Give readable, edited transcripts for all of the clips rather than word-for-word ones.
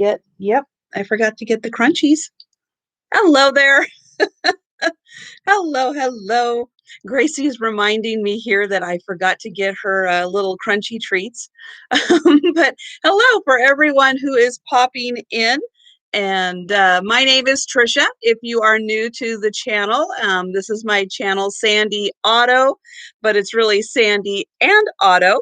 Yep, I forgot to get the crunchies. Hello there. Hello, hello. Gracie's reminding me here that I forgot to get her little crunchy treats. But hello for everyone who is popping in. And my name is Trisha. If you are new to the channel, this is my channel, Sandy Otto, but it's really Sandy and Otto.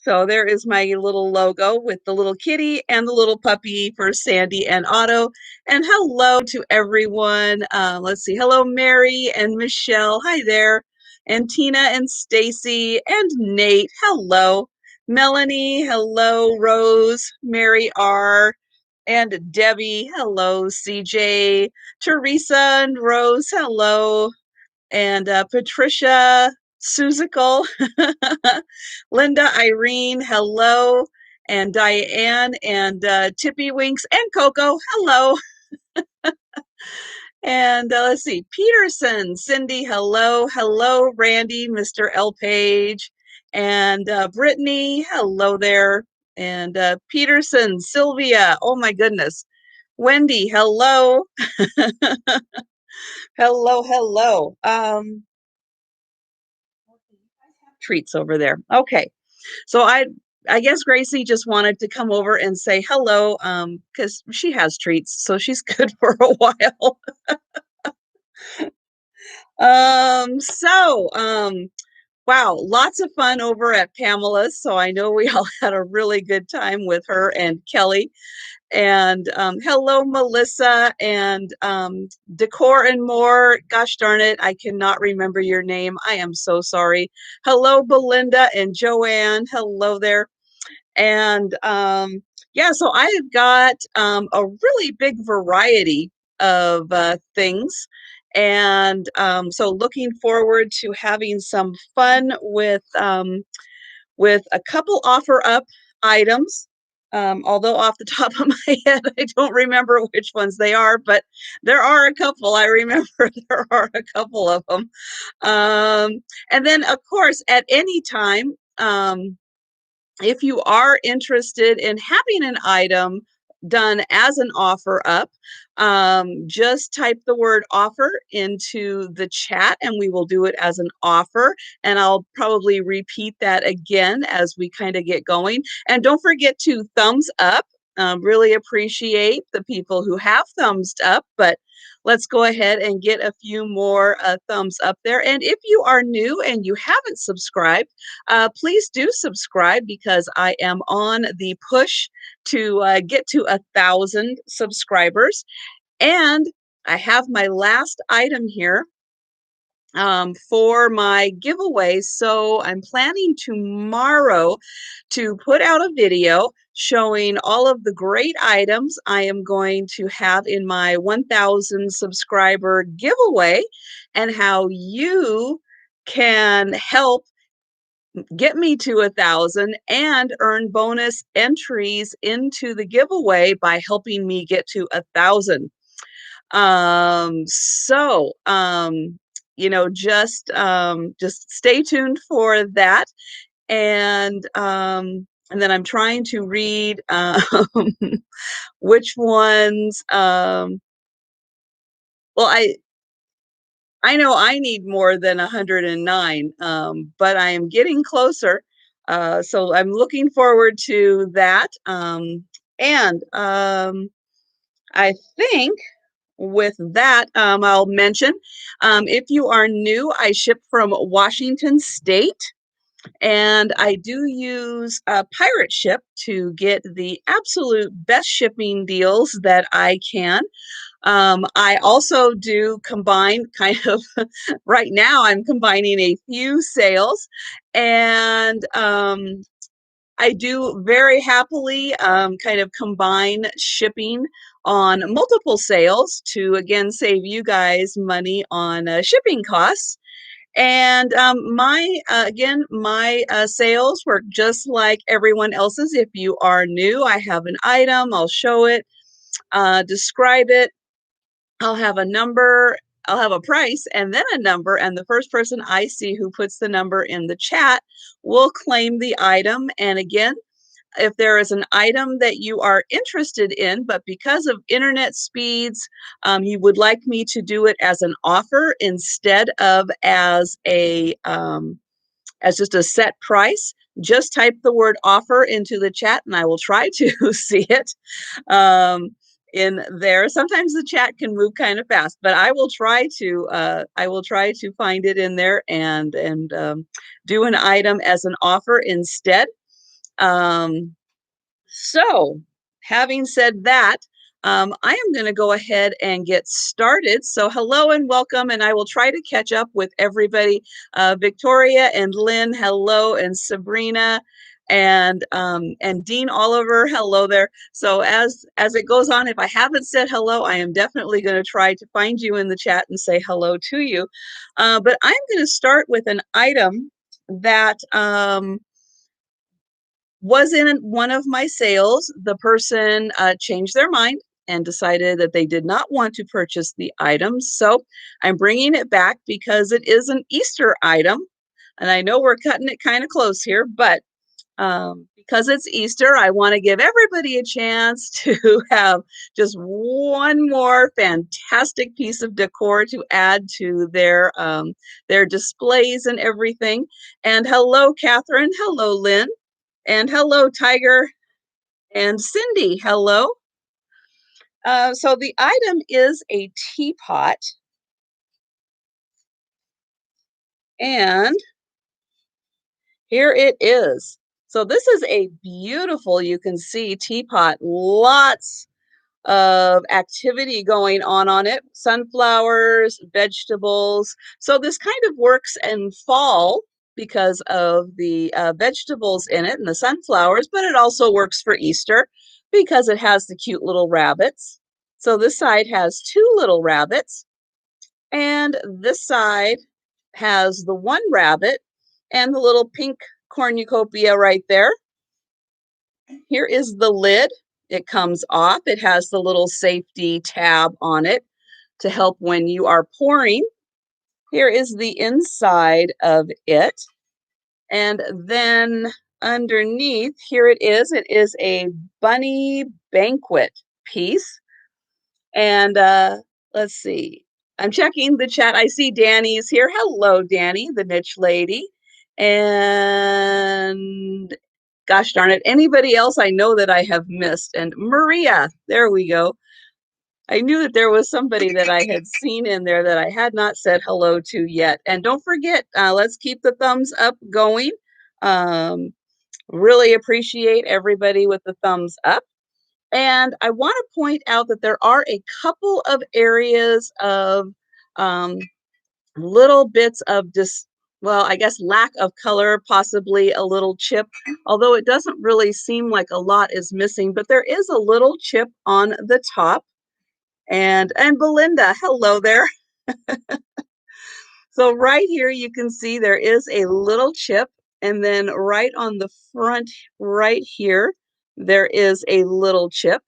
So there is my little logo with the little kitty and the little puppy for Sandy and Otto. And hello to everyone. Let's see. Hello, Mary and Michelle. Hi there. And Tina and Stacy and Nate. Hello. Melanie. Hello. Rose. Mary R. And Debbie. Hello. CJ. Teresa and Rose. Hello. And Patricia, Susical, Linda, Irene, hello, and Diane, and Tippy Winks, and Coco, hello. And let's see, Peterson, Cindy, hello, hello, Randy, Mr. L. Page, and Brittany, hello there, and Peterson, Sylvia, oh my goodness, Wendy, hello, hello, hello. Treats over there. Okay. So I guess Gracie just wanted to come over and say hello because she has treats, so she's good for a while. Wow, lots of fun over at Pamela's. So I know we all had a really good time with her and Kelly. And hello, Melissa and Decor and More. Gosh darn it, I cannot remember your name. I am so sorry. Hello, Belinda and Joanne. Hello there. And yeah, so I've got a really big variety of things. And so looking forward to having some fun with a couple offer up items. Although off the top of my head, I don't remember which ones they are, but there are a couple. I remember there are a couple of them. And then, of course, at any time, if you are interested in having an item done as an offer up, just type the word offer into the chat and we will do it as an offer. And I'll probably repeat that again as we kind of get going. And don't forget to thumbs up. Really appreciate the people who have thumbs up, but let's go ahead and get a few more thumbs up there. And if you are new and you haven't subscribed, please do subscribe because I am on the push to get to 1,000 subscribers. And I have my last item here for my giveaway. So I'm planning tomorrow to put out a video showing all of the great items I am going to have in my 1,000 subscriber giveaway and how you can help get me to 1,000 and earn bonus entries into the giveaway by helping me get to 1,000. You know, just stay tuned for that. And then I'm trying to read which ones. Well, I know I need more than 109, but I am getting closer. So I'm looking forward to that. And I think with that, I'll mention if you are new, I ship from Washington State. And I do use Pirate Ship to get the absolute best shipping deals that I can. I also do combine kind of, right now I'm combining a few sales and I do very happily kind of combine shipping on multiple sales to, again, save you guys money on shipping costs. And my sales work just like everyone else's. If you are new, I have an item, I'll show it, describe it, I'll have a number, I'll have a price and then a number, and the first person I see who puts the number in the chat will claim the item. And again, if there is an item that you are interested in, but because of internet speeds, you would like me to do it as an offer instead of as just a set price, just type the word offer into the chat and I will try to see it um, in there. Sometimes the chat can move kind of fast, but I will try to find it in there and do an item as an offer instead. Um, so, having said that, I am going to go ahead and get started. So, hello and welcome, and I will try to catch up with everybody. Victoria and Lynn, hello, and Sabrina, and Dean Oliver, hello there. So, as it goes on, if I haven't said hello, I am definitely going to try to find you in the chat and say hello to you. But I'm going to start with an item that was in one of my sales. The person changed their mind and decided that they did not want to purchase the item. So I'm bringing it back because it is an Easter item. And I know we're cutting it kind of close here, but because it's Easter, I want to give everybody a chance to have just one more fantastic piece of decor to add to their displays and everything. And hello, Catherine. Hello, Lynn. And hello, Tiger and Cindy. Hello. So the item is a teapot. And here it is. So this is a beautiful, you can see, teapot. Lots of activity going on it. Sunflowers, vegetables. So this kind of works in fall because of the vegetables in it and the sunflowers, but it also works for Easter because it has the cute little rabbits. So this side has two little rabbits, and this side has the one rabbit and the little pink cornucopia right there. Here is the lid. It comes off. It has the little safety tab on it to help when you are pouring. Here is the inside of it. And then underneath, here it is. It is a bunny banquet piece. And let's see. I'm checking the chat. I see Danny's here. Hello, Danny, the niche lady. And gosh darn it, anybody else I know that I have missed? And Maria, there we go. I knew that there was somebody that I had seen in there that I had not said hello to yet. And don't forget, let's keep the thumbs up going. Really appreciate everybody with the thumbs up. And I want to point out that there are a couple of areas of um, little bits of well, I guess lack of color, possibly a little chip, although it doesn't really seem like a lot is missing, but there is a little chip on the top. And Belinda, hello there. So right here you can see there is a little chip, and then right on the front right here there is a little chip.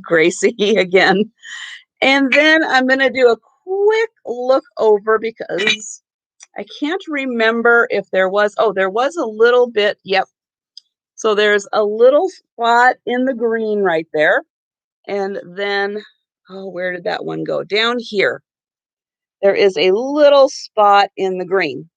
Gracie again. And then I'm going to do a quick look over because I can't remember if there was, there was a little bit. Yep. So there's a little spot in the green right there. And then, where did that one go? Down here. There is a little spot in the green.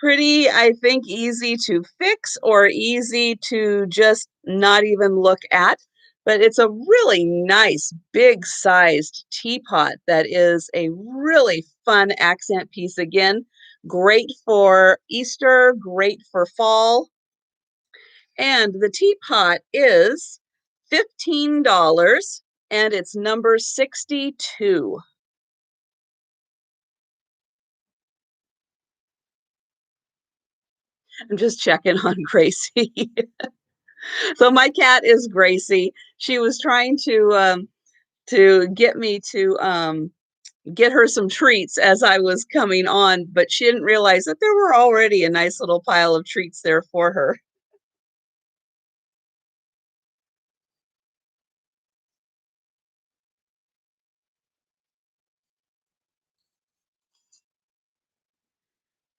Pretty, I think, easy to fix or easy to just not even look at. But it's a really nice, big sized teapot that is a really fun accent piece. Again, great for Easter, great for fall. And the teapot is $15 and it's number 62. I'm just checking on Gracie. So my cat is Gracie. She was trying to get me to get her some treats as I was coming on, but she didn't realize that there were already a nice little pile of treats there for her.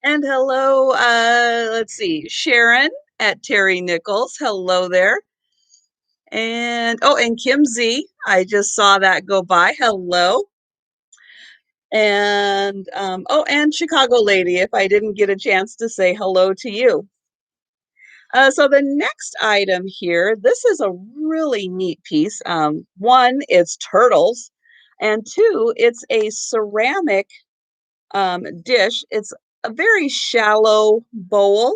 And hello, let's see, Sharon at Terry Nichols. Hello there. And oh, and Kim Z. I just saw that go by. Hello. And oh, and Chicago Lady, if I didn't get a chance to say hello to you. So the next item here, this is a really neat piece. One, it's turtles, and two, it's a ceramic dish. It's a very shallow bowl,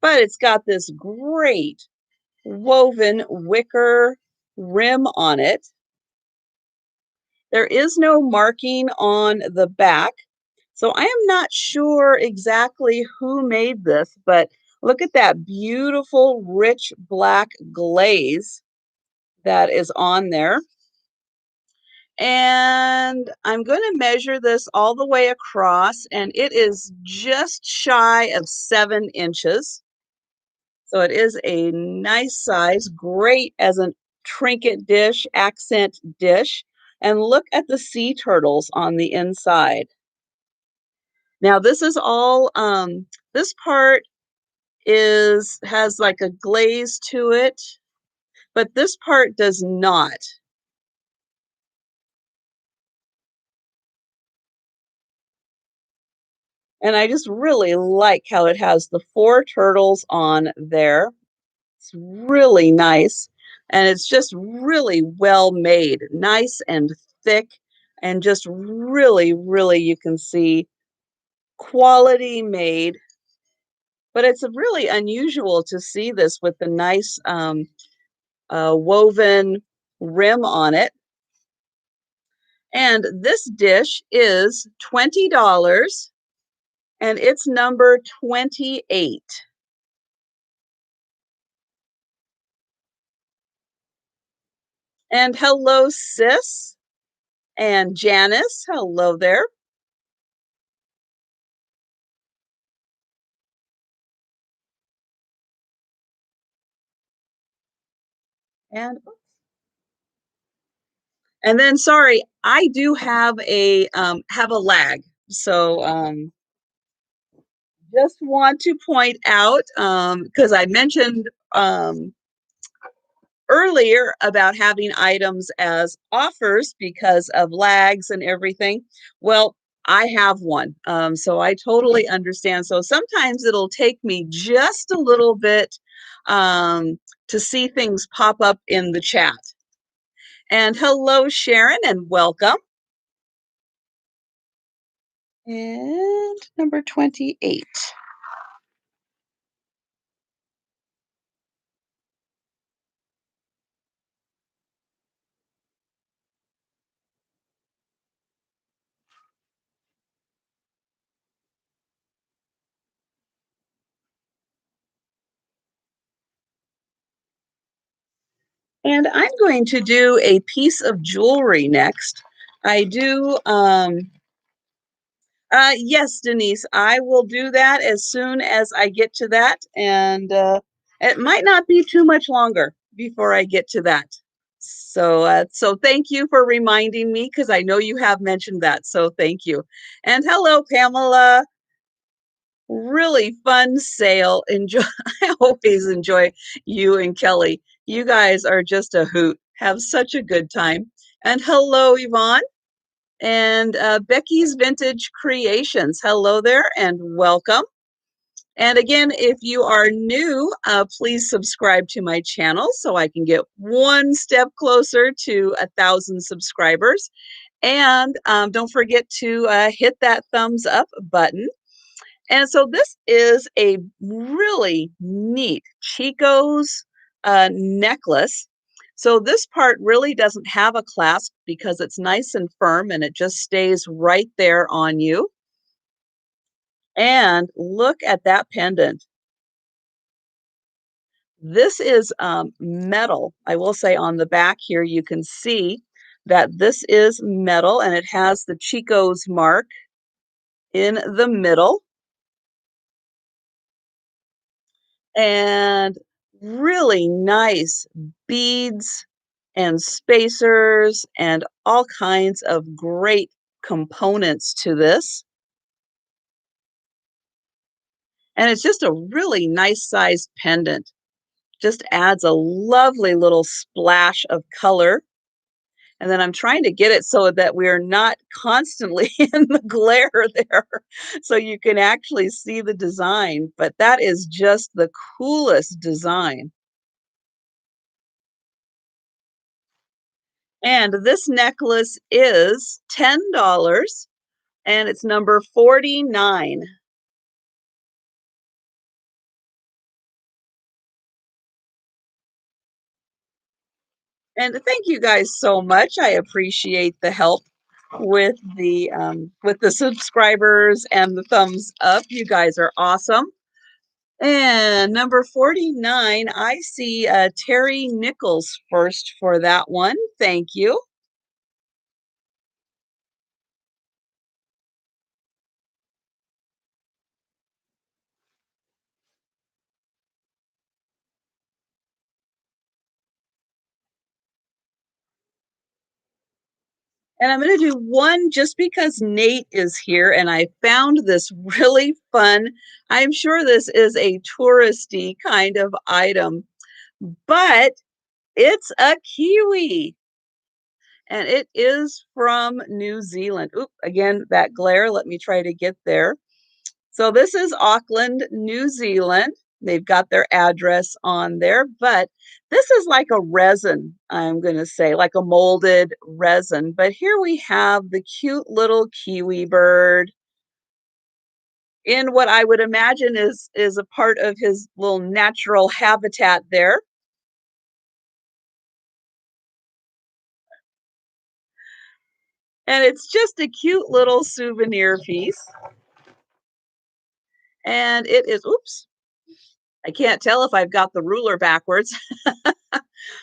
but it's got this great woven wicker rim on it. There is no marking on the back, so I am not sure exactly who made this, but look at that beautiful, rich black glaze that is on there. And I'm going to measure this all the way across, and it is just shy of 7 inches. So it is a nice size, great as a trinket dish, accent dish. And look at the sea turtles on the inside. Now this is all, this part has like a glaze to it, but this part does not. And I just really like how it has the 4 turtles on there. It's really nice. And it's just really well made, nice and thick, and just really, really, you can see quality made. But it's really unusual to see this with the nice woven rim on it. And this dish is $20 and it's number 28. And hello, sis. And Janice, hello there. And then sorry, I do have a lag. So just want to point out because I mentioned earlier about having items as offers because of lags and everything. Well, I have one. So I totally understand. So sometimes it'll take me just a little bit to see things pop up in the chat. And hello, Sharon, and welcome. And number 28. And I'm going to do a piece of jewelry next. I do, yes, Denise, I will do that as soon as I get to that. And it might not be too much longer before I get to that. So thank you for reminding me because I know you have mentioned that. So thank you. And hello, Pamela. Really fun sale. Enjoy. I always enjoy you and Kelly. You guys are just a hoot. Have such a good time. And hello, Yvonne and Becky's Vintage Creations. Hello there and welcome. And again, if you are new, please subscribe to my channel so I can get one step closer to 1,000 subscribers. And don't forget to hit that thumbs up button. And so this is a really neat Chico's necklace. So this part really doesn't have a clasp because it's nice and firm and it just stays right there on you. And look at that pendant. This is metal. I will say on the back here, you can see that this is metal and it has the Chico's mark in the middle. And really nice beads and spacers and all kinds of great components to this. And it's just a really nice sized pendant. Just adds a lovely little splash of color. And then I'm trying to get it so that we're not constantly in the glare there, so you can actually see the design, but that is just the coolest design. And this necklace is $10, and it's number 49. And thank you guys so much. I appreciate the help with the subscribers and the thumbs up. You guys are awesome. And number 49, I see Terry Nichols first for that one. Thank you. And I'm going to do one just because Nate is here and I found this really fun. I'm sure this is a touristy kind of item, but it's a kiwi and it is from New Zealand. Oop, again, that glare. Let me try to get there. So this is Auckland, New Zealand. They've got their address on there, but this is like a resin, I'm going to say, like a molded resin. But here we have the cute little kiwi bird in what I would imagine is a part of his little natural habitat there. And it's just a cute little souvenir piece. And it is, oops, I can't tell if I've got the ruler backwards.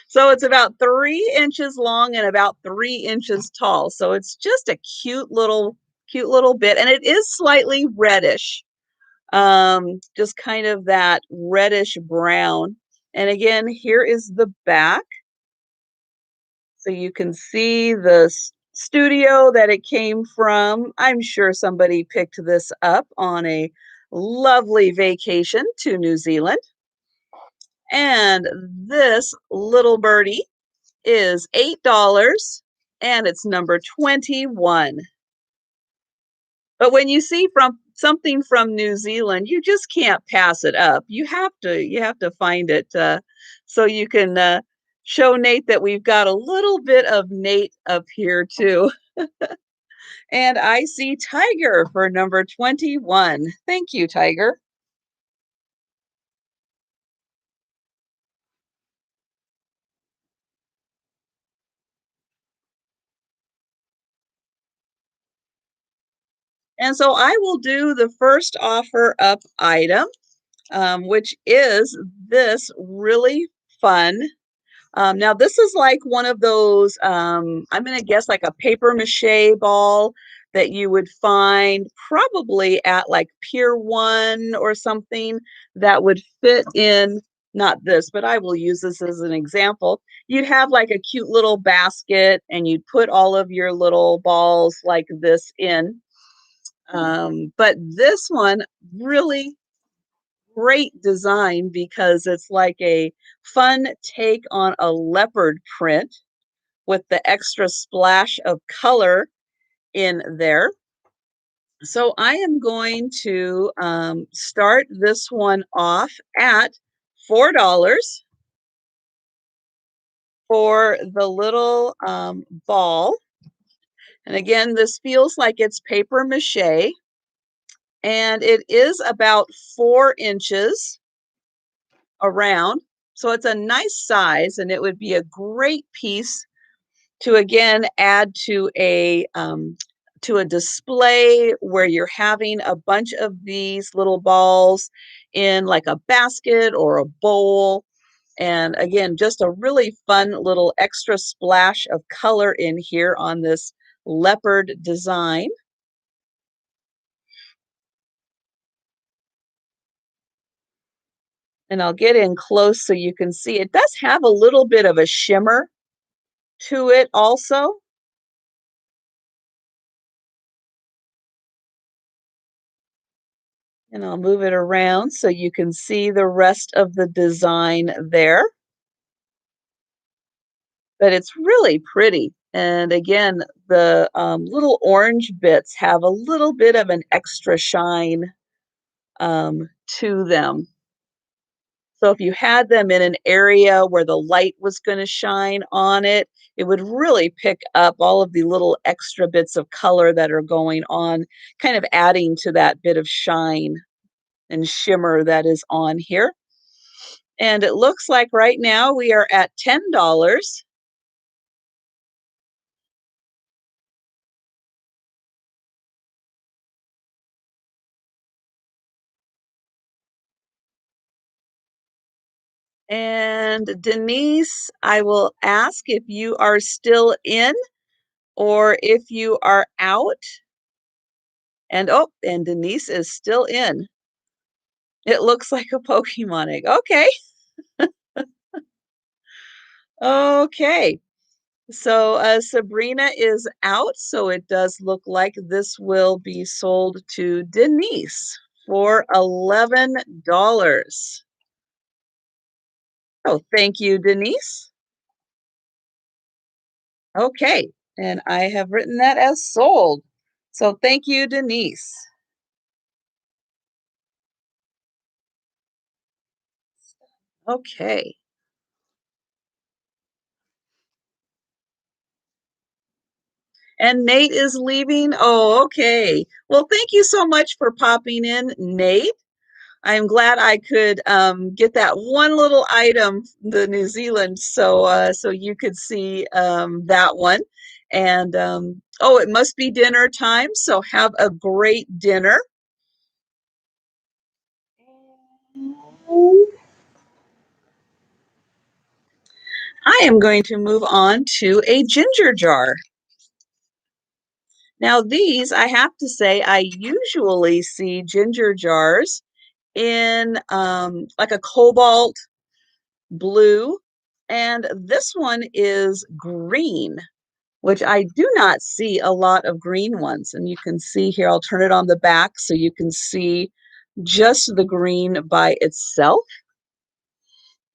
So it's about 3 inches long and about 3 inches tall. So it's just a cute little bit, and it is slightly reddish, just kind of that reddish brown. And again, here is the back, so you can see the studio that it came from. I'm sure somebody picked this up on a lovely vacation to New Zealand. And this little birdie is $8 and it's number 21. But when you see from something from New Zealand, you just can't pass it up. You have to find it so you can show Nate that we've got a little bit of Nate up here too. And I see Tiger for number 21. Thank you, Tiger. And so I will do the first offer up item, which is this really fun. Now, this is like one of those, I'm going to guess like a paper mache ball that you would find probably at like Pier 1 or something that would fit in, not this, but I will use this as an example. You'd have like a cute little basket and you'd put all of your little balls like this in. But this one really great design because it's like a fun take on a leopard print with the extra splash of color in there. So I am going to start this one off at $4 for the little ball. And again, this feels like it's paper mache, and it is about 4 inches around. So it's a nice size, and it would be a great piece to again add to a display where you're having a bunch of these little balls in like a basket or a bowl. And again, just a really fun little extra splash of color in here on this leopard design. And I'll get in close so you can see it does have a little bit of a shimmer to it also. And I'll move it around so you can see the rest of the design there. But it's really pretty. And again, the little orange bits have a little bit of an extra shine to them. So if you had them in an area where the light was going to shine on it, it would really pick up all of the little extra bits of color that are going on, kind of adding to that bit of shine and shimmer that is on here. And it looks like right now we are at $10. And Denise, I will ask if you are still in or if you are out. And oh, and Denise is still in. It looks like a Pokemon egg. Okay. Okay. So Sabrina is out. So it does look like this will be sold to Denise for $11. Oh, thank you, Denise. Okay. And I have written that as sold. So thank you, Denise. Okay. And Nate is leaving. Oh, okay. Well, thank you so much for popping in, Nate. I'm glad I could get that one little item, the New Zealand, so you could see that one. And oh, it must be dinner time, so have a great dinner. I am going to move on to a ginger jar. Now, these, I have to say, I usually see ginger jars in like a cobalt blue, and this one is green, which I do not see a lot of green ones. And you can see here, I'll turn it on the back so you can see just the green by itself.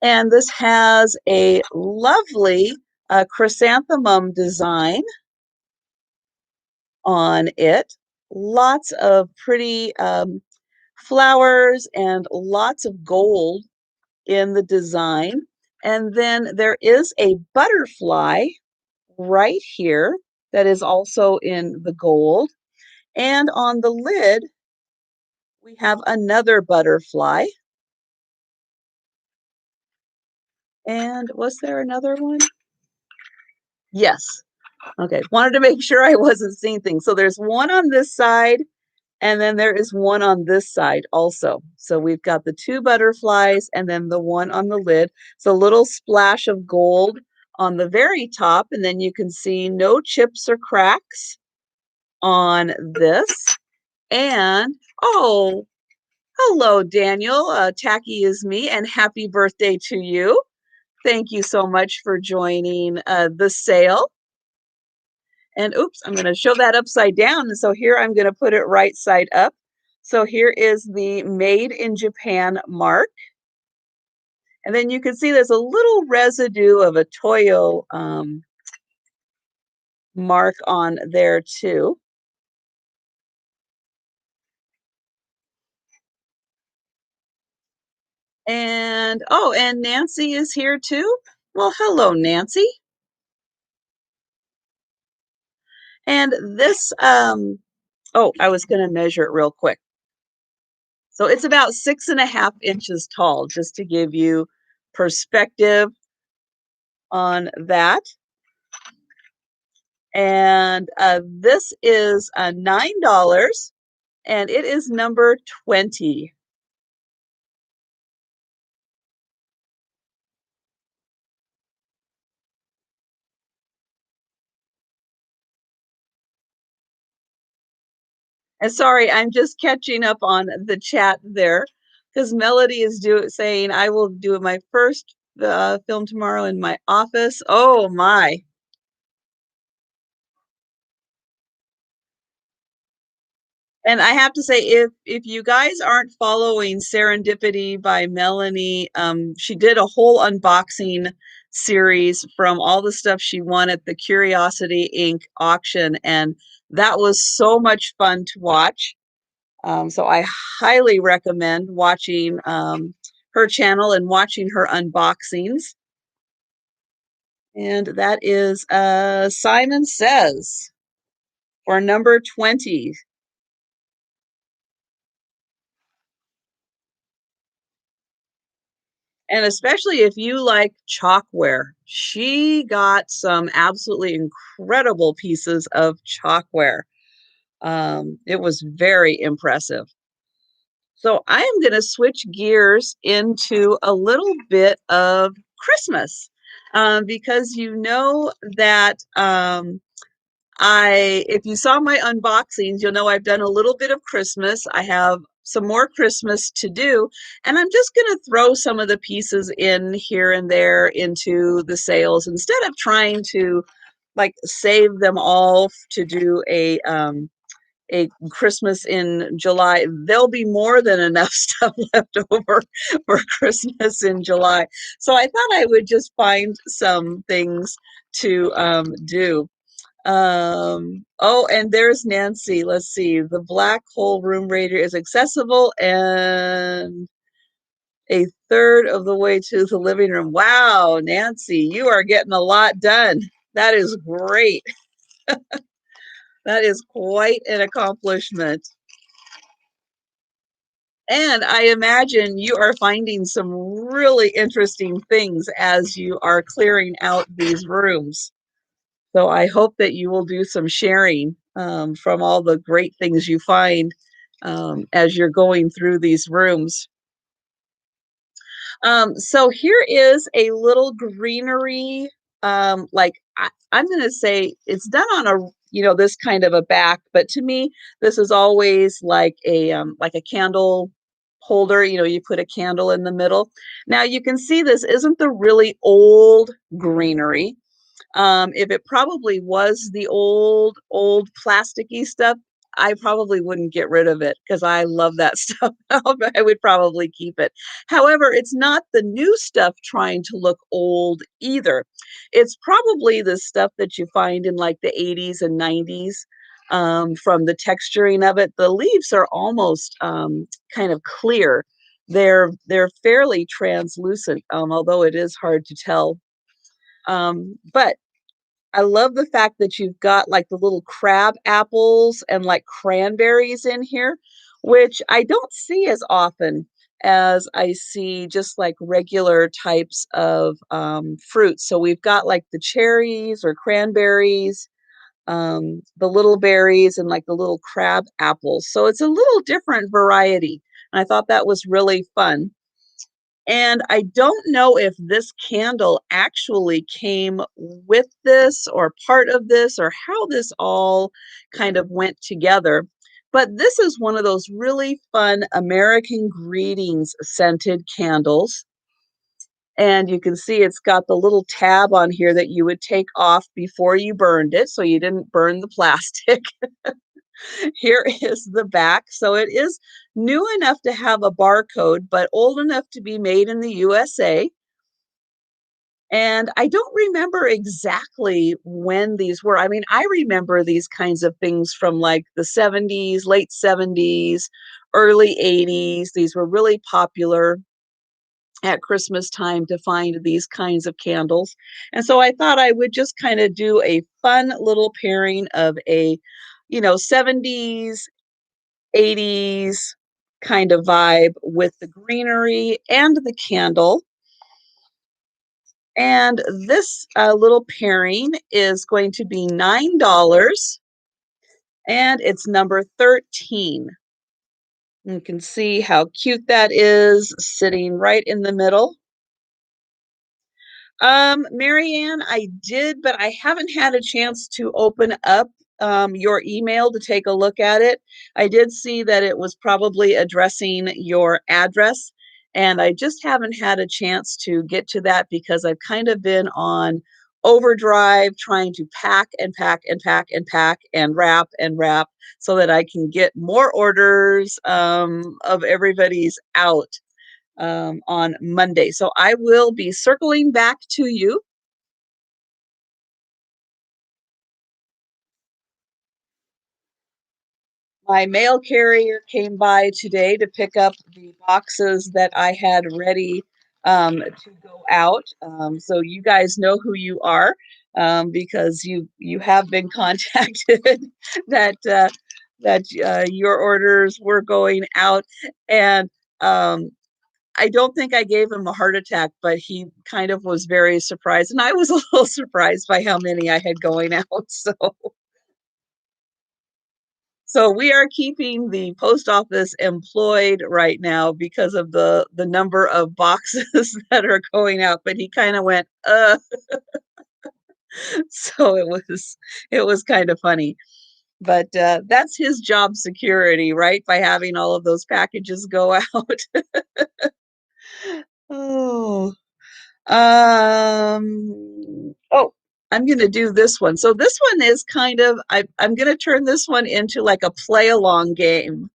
And this has a lovely chrysanthemum design on it. Lots of pretty flowers and lots of gold in the design. And then there is a butterfly right here that is also in the gold. And on the lid, we have another butterfly. And was there another one? Yes. Okay. Wanted to make sure I wasn't seeing things. So there's one on this side, and then there is one on this side also. So we've got the two butterflies and then the one on the lid. It's a little splash of gold on the very top, and then you can see no chips or cracks on this. And oh, hello, Daniel. Tacky is me, and happy birthday to you. Thank you so much for joining the sale. And oops, I'm going to show that upside down. And so here I'm going to put it right side up. So here is the Made in Japan mark. And then you can see there's a little residue of a Toyo mark on there too. And oh, and Nancy is here too. Well, hello, Nancy. And this, oh, I was going to measure it real quick. So it's about 6.5 inches tall, just to give you perspective on that. And this is $9, and it is number 20. And sorry, I'm just catching up on the chat there because Melody is saying I will do my first film tomorrow in my office. Oh my. And I have to say, if you guys aren't following Serendipity by Melanie, she did a whole unboxing series from all the stuff she won at the Curiosity Inc. auction, and that was so much fun to watch. So I highly recommend watching her channel and watching her unboxings. And that is Simon Says for number 20. And especially if you like chalkware, she got some absolutely incredible pieces of chalkware. It was very impressive. So I am going to switch gears into a little bit of Christmas because you know that if you saw my unboxings, you'll know I've done a little bit of Christmas. I have some more Christmas to do, and I'm just going to throw some of the pieces in here and there into the sales instead of trying to like save them all to do a Christmas in July. There'll be more than enough stuff left over for Christmas in July. So I thought I would just find some things to do. Oh, and there's Nancy. Let's see. The black hole room raider is accessible and a third of the way to the living room. Wow, Nancy, you are getting a lot done. That is great. That is quite an accomplishment. And I imagine you are finding some really interesting things as you are clearing out these rooms. So I hope that you will do some sharing from all the great things you find as you're going through these rooms. So here is a little greenery, I'm going to say it's done on a, this kind of a back, but to me, this is always like a candle holder. You put a candle in the middle. Now you can see this isn't the really old greenery. If it probably was the old plasticky stuff, I probably wouldn't get rid of it because I love that stuff now, but I would probably keep it. However, it's not the new stuff trying to look old either. It's probably the stuff that you find in like the 80s and 90s. From the texturing of it, the leaves are almost kind of clear. They're fairly translucent, although it is hard to tell. But I love the fact that you've got like the little crab apples and like cranberries in here, which I don't see as often as I see just like regular types of fruits. So we've got like the cherries or cranberries, the little berries, and like the little crab apples. So it's a little different variety. And I thought that was really fun. And I don't know if this candle actually came with this or part of this or how this all kind of went together. But this is one of those really fun American Greetings scented candles. And you can see it's got the little tab on here that you would take off before you burned it, so you didn't burn the plastic. Here is the back. So it is new enough to have a barcode, but old enough to be made in the USA. And I don't remember exactly when these were. I mean, I remember these kinds of things from like the 70s, late 70s, early 80s. These were really popular at Christmas time to find these kinds of candles. And so I thought I would just kind of do a fun little pairing of a, 70s 80s kind of vibe with the greenery and the candle. And this little pairing is going to be $9 and it's number 13. You can see how cute that is sitting right in the middle. Marianne, I did, but I haven't had a chance to open up your email to take a look at it. I did see that it was probably addressing your address, and I just haven't had a chance to get to that because I've kind of been on overdrive trying to pack and pack and pack and pack and wrap so that I can get more orders of everybody's out on Monday. So I will be circling back to you. My mail carrier came by today to pick up the boxes that I had ready to go out. So you guys know who you are because you have been contacted that your orders were going out, and um, I don't think I gave him a heart attack, but he kind of was very surprised, and I was a little surprised by how many I had going out. So we are keeping the post office employed right now because of the number of boxes that are going out. But he kind of went, so it was kind of funny. But that's his job security, right? By having all of those packages go out. Oh, oh, I'm gonna do this one. So this one is kind of I'm gonna turn this one into like a play along game.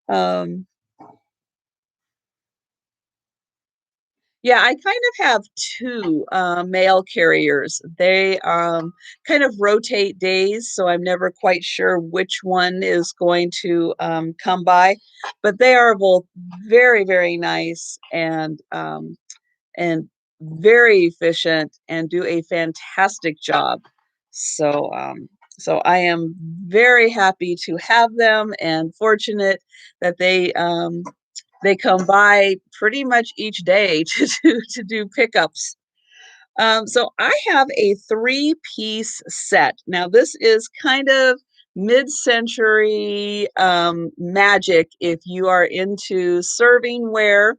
Um, Yeah, I kind of have two mail carriers. They kind of rotate days, so I'm never quite sure which one is going to come by. But they are both very, very nice and very efficient and do a fantastic job. So so I am very happy to have them and fortunate that they come by pretty much each day to do pickups. So I have a three-piece set. Now this is kind of mid-century magic if you are into serving ware.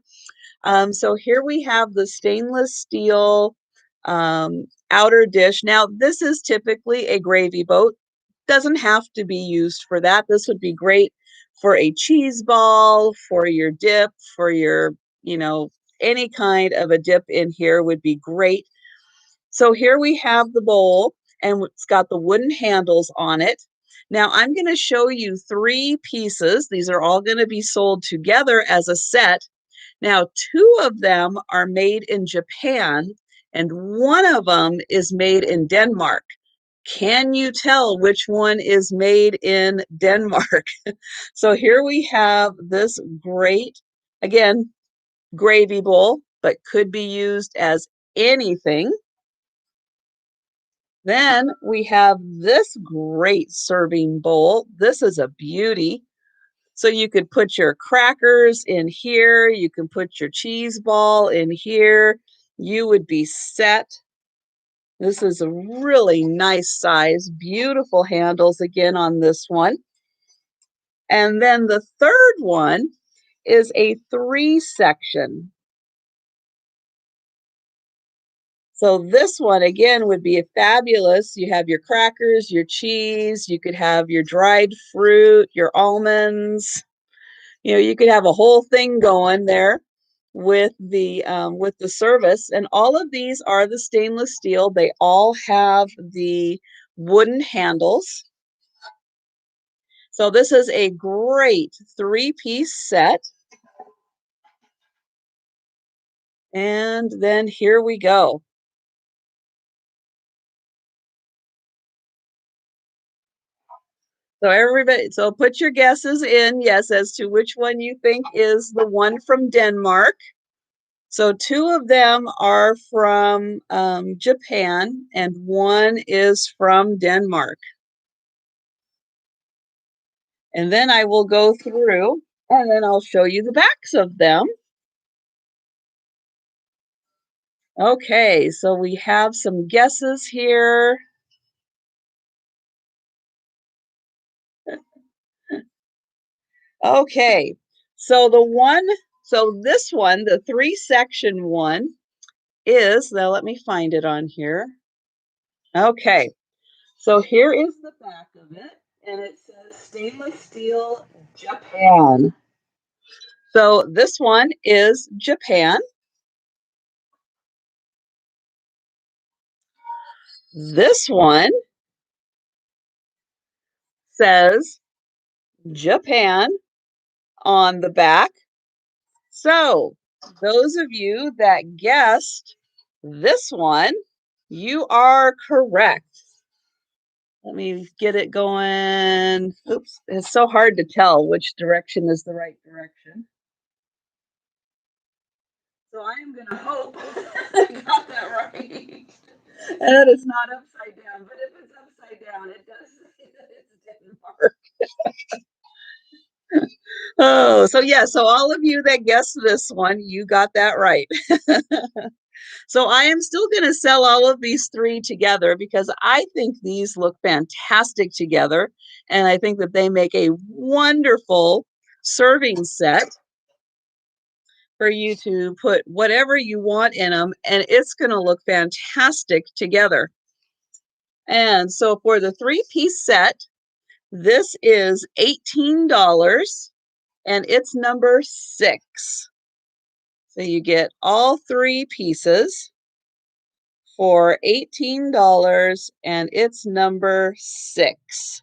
So here we have the stainless steel outer dish. Now this is typically a gravy boat. Doesn't have to be used for that. This would be great for a cheese ball, for your dip, for your, any kind of a dip in here would be great. So here we have the bowl and it's got the wooden handles on it. Now I'm going to show you three pieces. These are all going to be sold together as a set. Now, two of them are made in Japan and one of them is made in Denmark. Can you tell which one is made in Denmark? So here we have this great, again, gravy bowl, but could be used as anything. Then we have this great serving bowl. This is a beauty. So you could put your crackers in here. You can put your cheese ball in here. You would be set. This is a really nice size, beautiful handles again on this one. And then the third one is a 3-section. So this one again would be fabulous. You have your crackers, your cheese, you could have your dried fruit, your almonds. You could have a whole thing going there with the service. And all of these are the stainless steel. They all have the wooden handles. So this is a great three-piece set. And then here we go. So put your guesses in, yes, as to which one you think is the one from Denmark. So two of them are from Japan and one is from Denmark. And then I will go through and then I'll show you the backs of them. Okay, so we have some guesses here. Okay, so this one, the 3-section one is, now let me find it on here. Okay, so here is the back of it, and it says stainless steel Japan. So this one is Japan. This one says Japan on the back. So those of you that guessed this one, you are correct. Let me get it going. Oops, it's so hard to tell which direction is the right direction. So I am going to hope I got that right. And that it's not upside down, but if it's upside down, it does say that it's Denmark. Oh, so yeah, so all of you that guessed this one, you got that right. So I am still going to sell all of these three together because I think these look fantastic together. And I think that they make a wonderful serving set for you to put whatever you want in them. And it's going to look fantastic together. And so for the three-piece set, this is $18 and it's number 6. So you get all 3 pieces for $18 and it's number 6.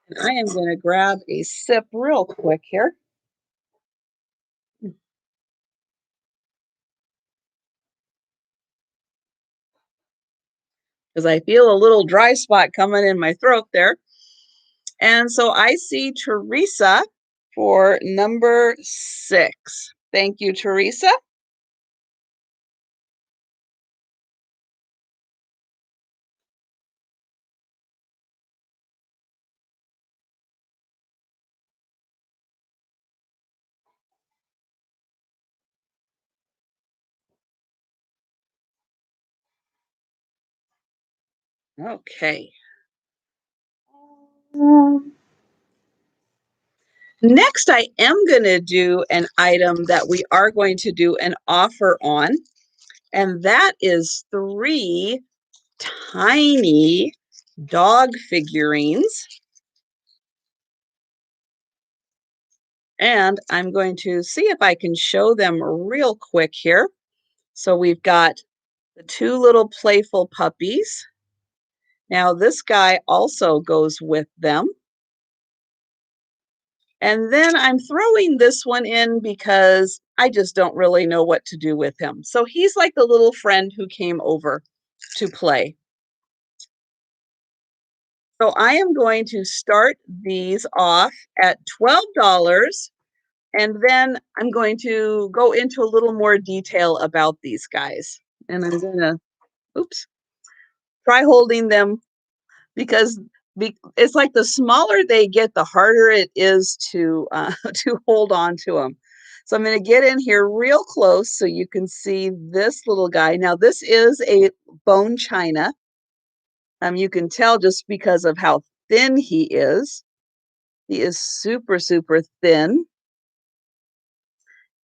And I am going to grab a sip real quick here. Because I feel a little dry spot coming in my throat there. And so I see Teresa for number 6. Thank you, Teresa. Okay. Next, I am going to do an item that we are going to do an offer on, and that is 3 tiny dog figurines. And I'm going to see if I can show them real quick here. So we've got the 2 little playful puppies. Now this guy also goes with them. And then I'm throwing this one in because I just don't really know what to do with him. So he's like the little friend who came over to play. So I am going to start these off at $12, and then I'm going to go into a little more detail about these guys. And I'm going to, oops, try holding them because it's like the smaller they get, the harder it is to to hold on to them. So I'm going to get in here real close so you can see this little guy. Now this is a bone china. You can tell just because of how thin he is. He is super, super thin.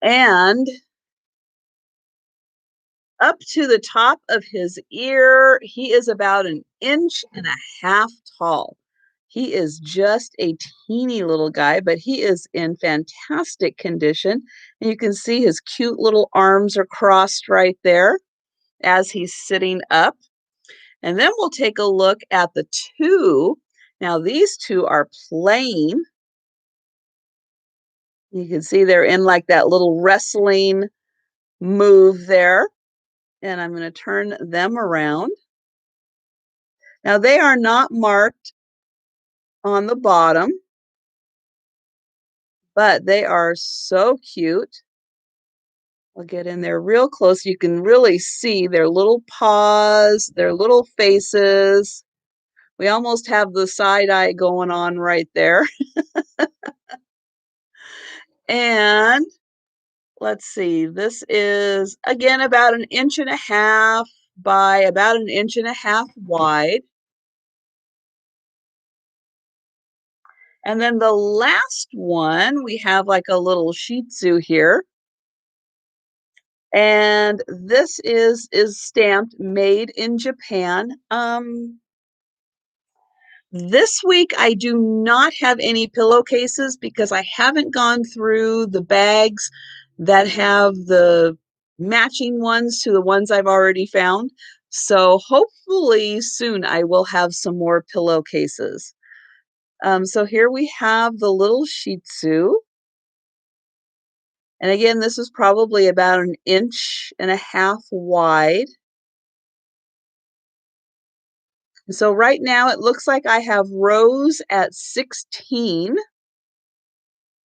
And up to the top of his ear, he is about 1.5 inches tall. He is just a teeny little guy, but he is in fantastic condition. And you can see his cute little arms are crossed right there as he's sitting up. And then we'll take a look at the 2. Now these 2 are playing. You can see they're in like that little wrestling move there. And I'm going to turn them around. Now they are not marked on the bottom, but they are so cute. I'll get in there real close. You can really see their little paws, their little faces. We almost have the side eye going on right there. And let's see, this is again about 1.5 inches by about 1.5 inches wide. And then the last one, we have like a little Shih Tzu here. And this is stamped made in Japan. This week I do not have any pillowcases because I haven't gone through the bags that have the matching ones to the ones I've already found. So hopefully soon I will have some more pillowcases. So here we have the little Shih Tzu. And again, this is probably about 1.5 inches wide. So right now it looks like I have Rose at 16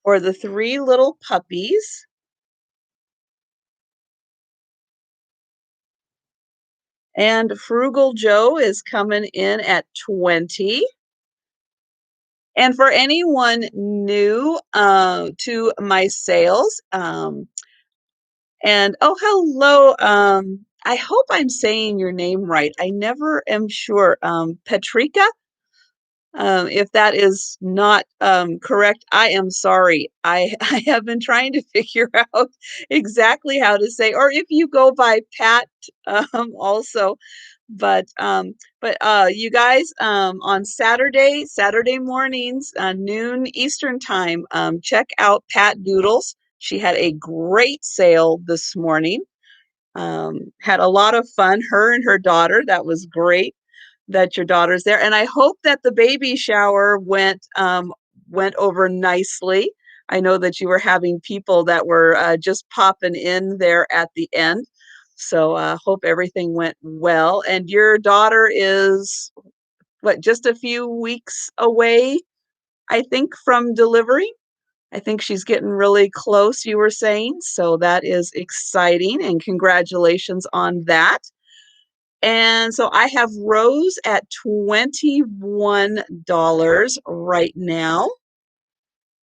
for the 3 little puppies. And Frugal Joe is coming in at 20. And for anyone new to my sales, and oh, hello. I hope I'm saying your name right. I never am sure. Petrika, if that is not correct, I am sorry. I have been trying to figure out exactly how to say, or if you go by Pat also. But you guys, on Saturday mornings, noon Eastern time, check out Pat Doodles. She had a great sale this morning. Had a lot of fun. Her and her daughter. That was great that your daughter's there. And I hope that the baby shower went over nicely. I know that you were having people that were just popping in there at the end. So hope everything went well. And your daughter is what, just a few weeks away, I think, from delivery. I think she's getting really close, you were saying. So that is exciting, and congratulations on that. And so I have Rose at $21 right now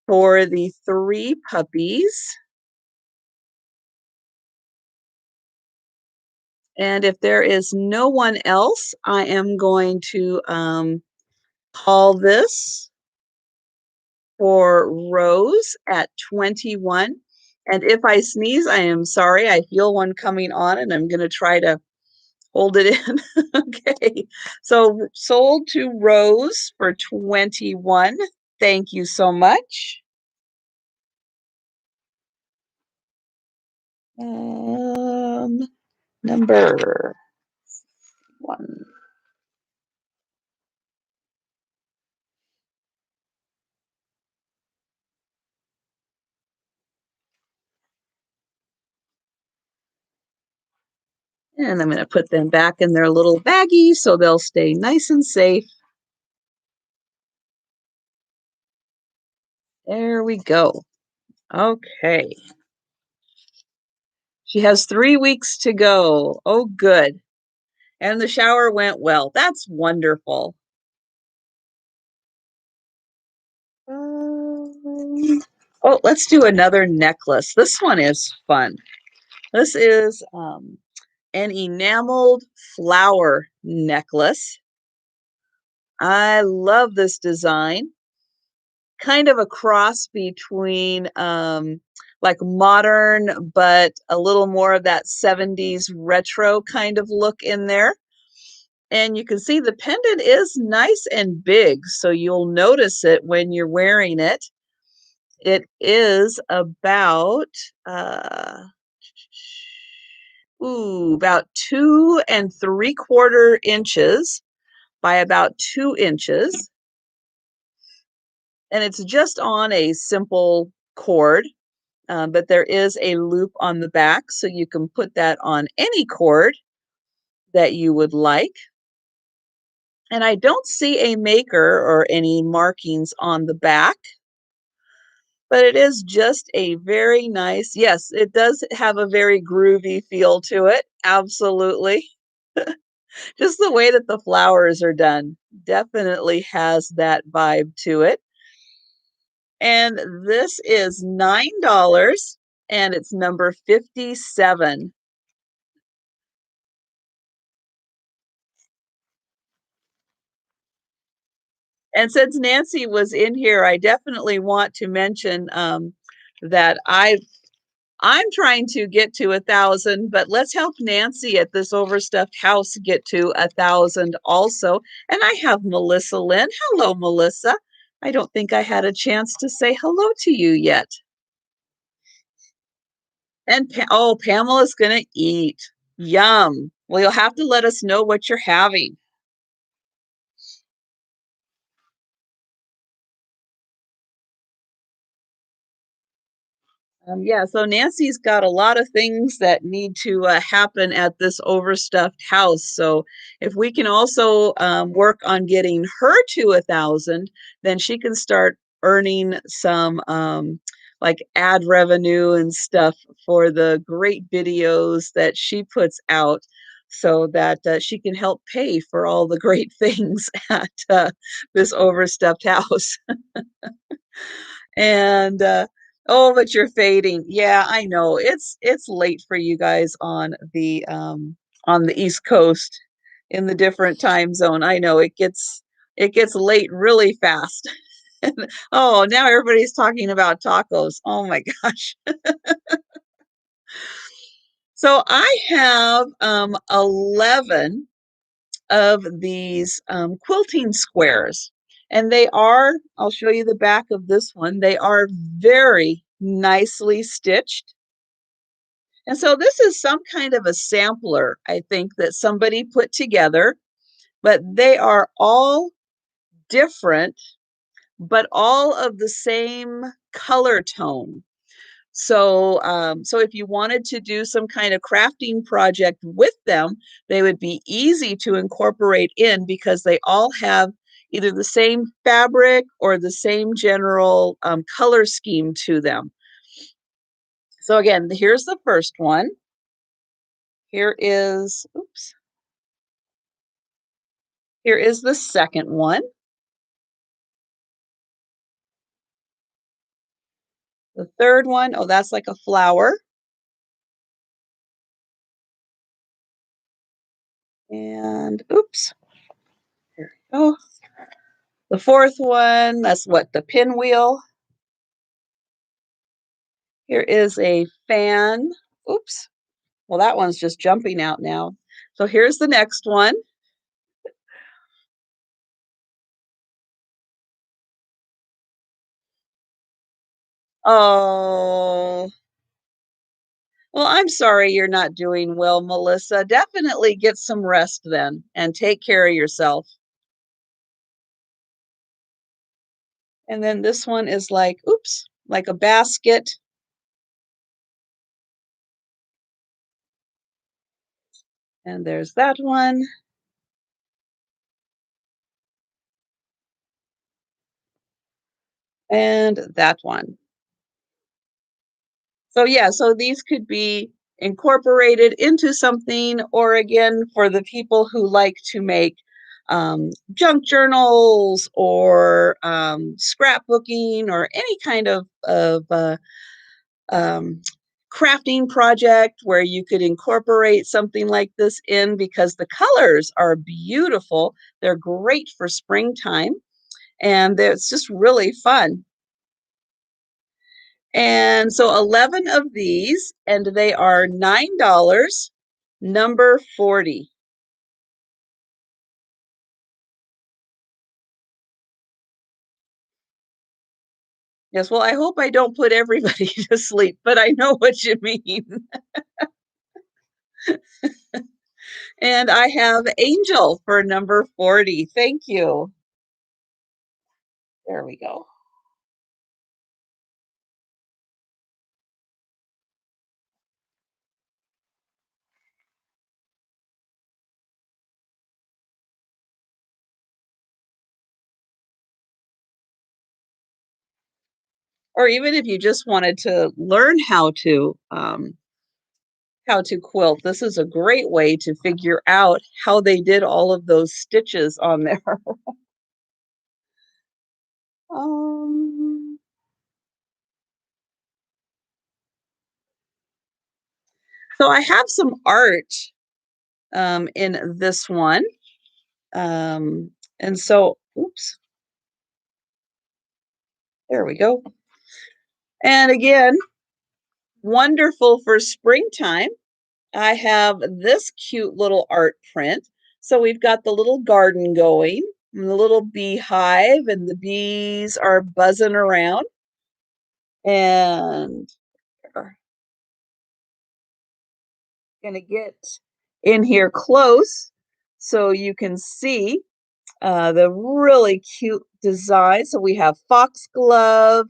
for the 3 puppies. And if there is no one else, I am going to call this for Rose at 21. And if I sneeze, I am sorry. I feel one coming on, and I'm going to try to hold it in. Okay. So sold to Rose for 21. Thank you so much. Number 1. And I'm going to put them back in their little baggie so they'll stay nice and safe. There we go. Okay. She has 3 weeks to go. Oh, good. And the shower went well. That's wonderful. Oh, let's do another necklace. This one is fun. This is an enameled flower necklace. I love this design. Kind of a cross between like modern, but a little more of that 70s retro kind of look in there. And you can see the pendant is nice and big, so you'll notice it when you're wearing it. It is about 2 3/4 inches by about 2 inches. And it's just on a simple cord, but there is a loop on the back, so you can put that on any cord that you would like. And I don't see a maker or any markings on the back, but it is just a very nice, yes, it does have a very groovy feel to it. Absolutely. Just the way that the flowers are done definitely has that vibe to it. And this is $9, and it's number 57. And since Nancy was in here, I definitely want to mention that I'm trying to get to 1,000, but let's help Nancy at this overstuffed house get to 1,000 also. And I have Melissa Lynn. Hello, Melissa. I don't think I had a chance to say hello to you yet. And oh, Pamela's gonna eat. Yum. Well, you'll have to let us know what you're having. Yeah, so Nancy's got a lot of things that need to happen at this overstuffed house. So if we can also work on getting her to 1,000, then she can start earning some like ad revenue and stuff for the great videos that she puts out so that she can help pay for all the great things at this overstuffed house. And oh, but you're fading. Yeah, I know. It's late for you guys on the East Coast in the different time zone. I know it gets late really fast. Oh, now everybody's talking about tacos. Oh my gosh. So I have 11 of these quilting squares. And they are, I'll show you the back of this one, they are very nicely stitched. And so this is some kind of a sampler, I think, that somebody put together, but they are all different, but all of the same color tone. So, so if you wanted to do some kind of crafting project with them, they would be easy to incorporate in because they all have either the same fabric or the same general color scheme to them. So again, here's the first one. Here is, oops, here is the second one. The third one, oh, that's like a flower. And oops, here we go. The fourth one, that's what, the pinwheel. Here is a fan. Oops. Well, that one's just jumping out now. So here's the next one. Oh, well, I'm sorry you're not doing well, Melissa. Definitely get some rest then and take care of yourself. And then this one is like, oops, like a basket. And there's that one. And that one. So yeah, so these could be incorporated into something, or again, for the people who like to make junk journals or scrapbooking or any kind of um, crafting project where you could incorporate something like this in because the colors are beautiful. They're great for springtime and it's just really fun. And so 11 of these, and they are $9, number 40. Yes, well, I hope I don't put everybody to sleep, but I know what you mean. And I have Angel for number 40. Thank you. There we go. Or even if you just wanted to learn how to quilt, this is a great way to figure out how they did all of those stitches on there. um, so I have some art in this one. Um, and so, oops, there we go. And again, wonderful for springtime. I have this cute little art print. So we've got the little garden going, and the little beehive, and the bees are buzzing around. And Gonna get in here close so you can see the really cute design. So we have foxglove,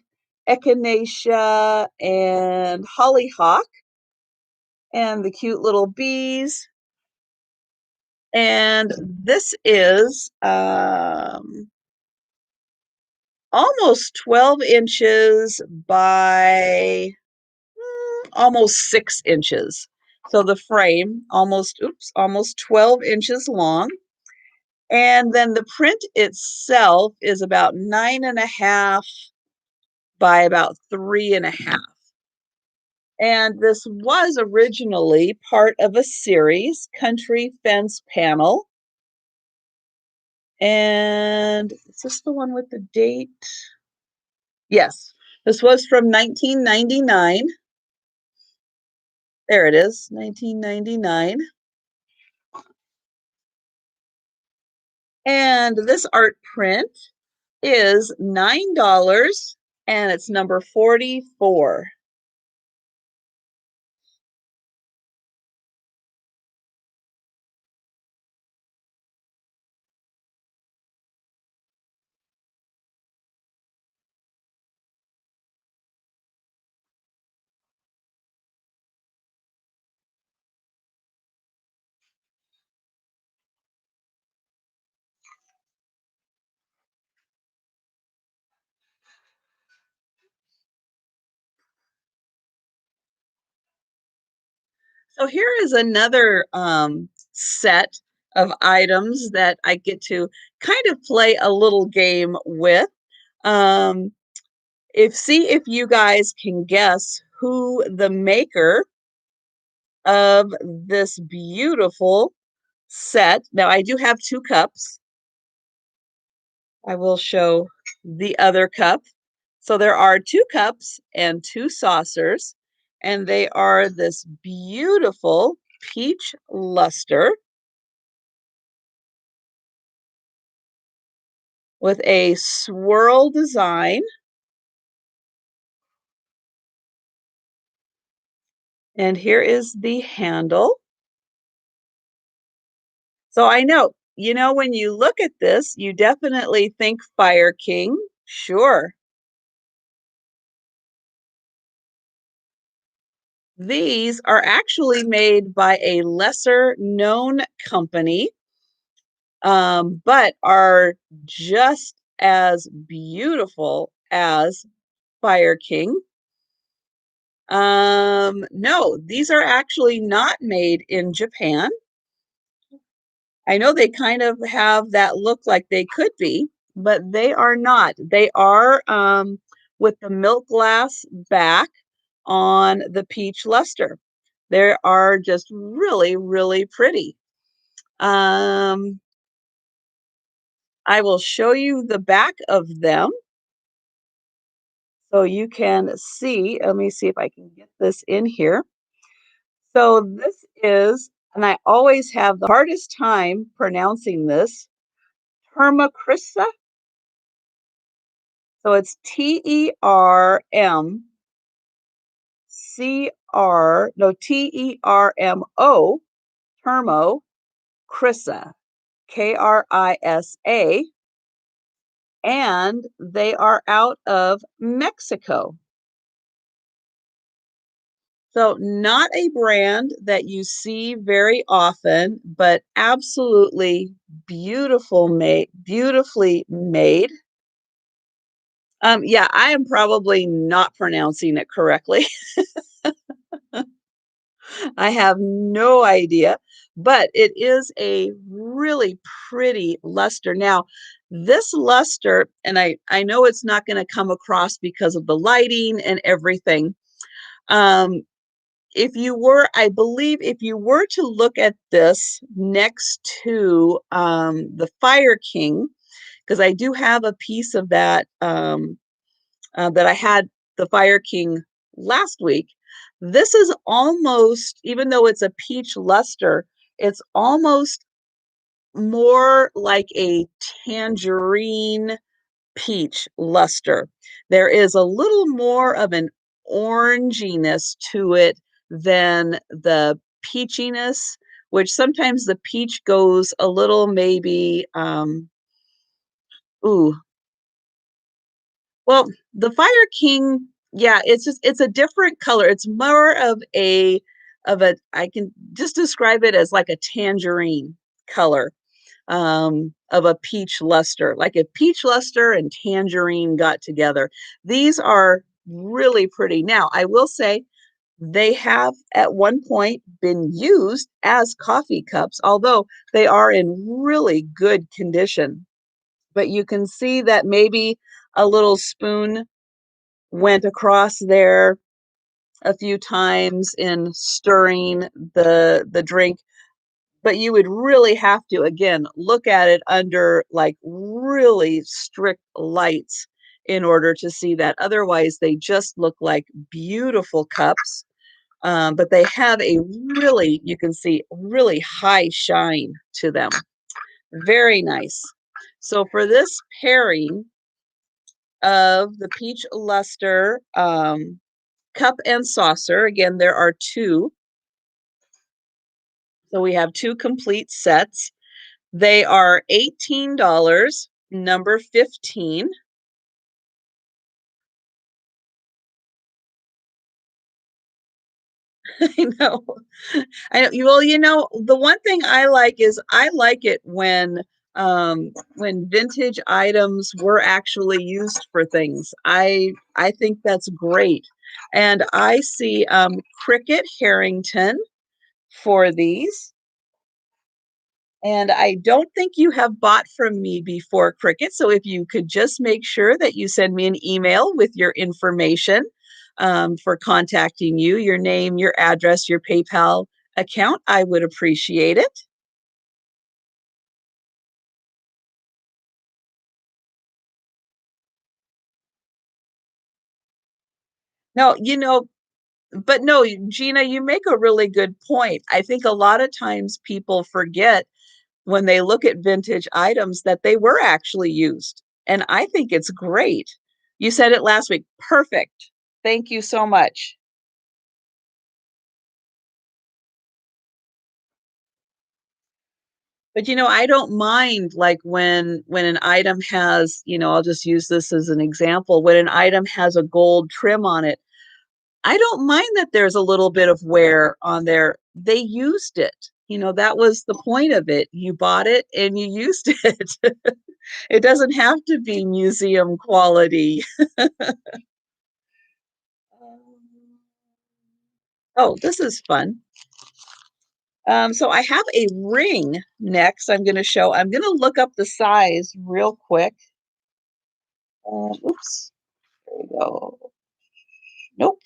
echinacea, and hollyhock, and the cute little bees. And this is almost 12 inches by almost 6 inches. So the frame almost 12 inches long. And then the print itself is about 9.5 by about 3.5. And this was originally part of a series, Country Fence Panel. And is this the one with the date? Yes, this was from 1999. There it is, 1999. And this art print is $9 and it's number 44. So here is another set of items that I get to kind of play a little game with. Um, See if you guys can guess who the maker of this beautiful set. Now I do have two cups. I will show the other cup. So there are two cups and two saucers, and they are this beautiful peach luster with a swirl design. And here is the handle. So I know, when you look at this, you definitely think Fire King. Sure. These are actually made by a lesser known company, but are just as beautiful as Fire King. No, these are actually not made in Japan. I know they kind of have that look like they could be, but they are not. They are with the milk glass back on the peach luster. They are just really, really pretty. Um, I will show you the back of them so you can see. Let me see if I can get this in here. So this is, and I always have the hardest time pronouncing this, Termacrissa. So it's Termo, Termo, Crissa, Krisa, and they are out of Mexico. So not a brand that you see very often, but absolutely beautifully made. Yeah, I am probably not pronouncing it correctly. I have no idea, but it is a really pretty luster. Now, this luster, and I know it's not going to come across because of the lighting and everything. Um, I believe if you were to look at this next to the Fire King, because I do have a piece of that that I had the Fire King last week. This is almost, even though it's a peach luster, it's almost more like a tangerine peach luster. There is a little more of an oranginess to it than the peachiness, which sometimes the peach goes a little maybe, ooh, well, the Fire King, yeah, it's a different color. It's more of a I can just describe it as like a tangerine color, of a peach luster, like if peach luster and tangerine got together. These are really pretty. Now, I will say they have at one point been used as coffee cups, although they are in really good condition. But you can see that maybe a little spoon went across there a few times in stirring the drink, but you would really have to, again, look at it under like really strict lights in order to see that. Otherwise, they just look like beautiful cups. But they have a really, you can see, really high shine to them. Very nice. So for this pairing of the peach luster cup and saucer, again, there are two. So we have two complete sets. They are $18, number 15. I know. I know. Well, the one thing I like is I like it when vintage items were actually used for things. I think that's great. And I see Cricket Harrington for these. And I don't think you have bought from me before, Cricket. So if you could just make sure that you send me an email with your information for contacting you, your name, your address, your PayPal account, I would appreciate it. No, but no, Gina, you make a really good point. I think a lot of times people forget when they look at vintage items that they were actually used. And I think it's great. You said it last week. Perfect. Thank you so much. But I don't mind like when an item has, I'll just use this as an example. When an item has a gold trim on it, I don't mind that there's a little bit of wear on there. They used it. That was the point of it. You bought it and you used it. It doesn't have to be museum quality. Oh, this is fun. So I have a ring next. I'm going to show. I'm going to look up the size real quick. Oops. There we go. Nope.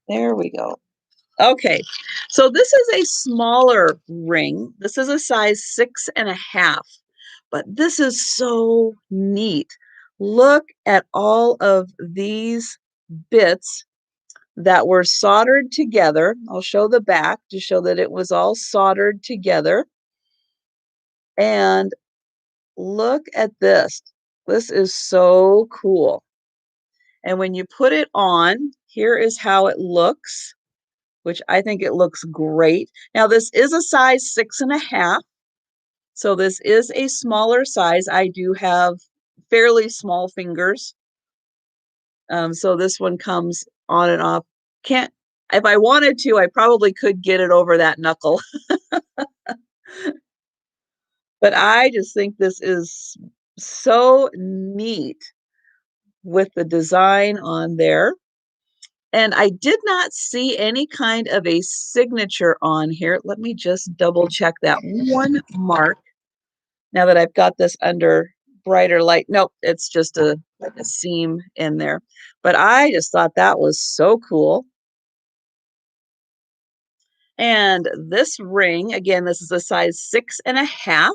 There we go. Okay. So this is a smaller ring. This is a size 6.5, but this is so neat. Look at all of these bits that were soldered together. I'll show the back to show that it was all soldered together. And look at this. This is so cool. And when you put it on, here is how it looks, which I think it looks great. Now, this is a size 6.5. So this is a smaller size. I do have fairly small fingers. So this one comes on and off. Can't, if I wanted to, I probably could get it over that knuckle. But I just think this is so neat with the design on there. And I did not see any kind of a signature on here. Let me just double check that one mark now that I've got this under brighter light. Nope, it's just like a seam in there. But I just thought that was so cool. And this ring, again, this is a size 6.5,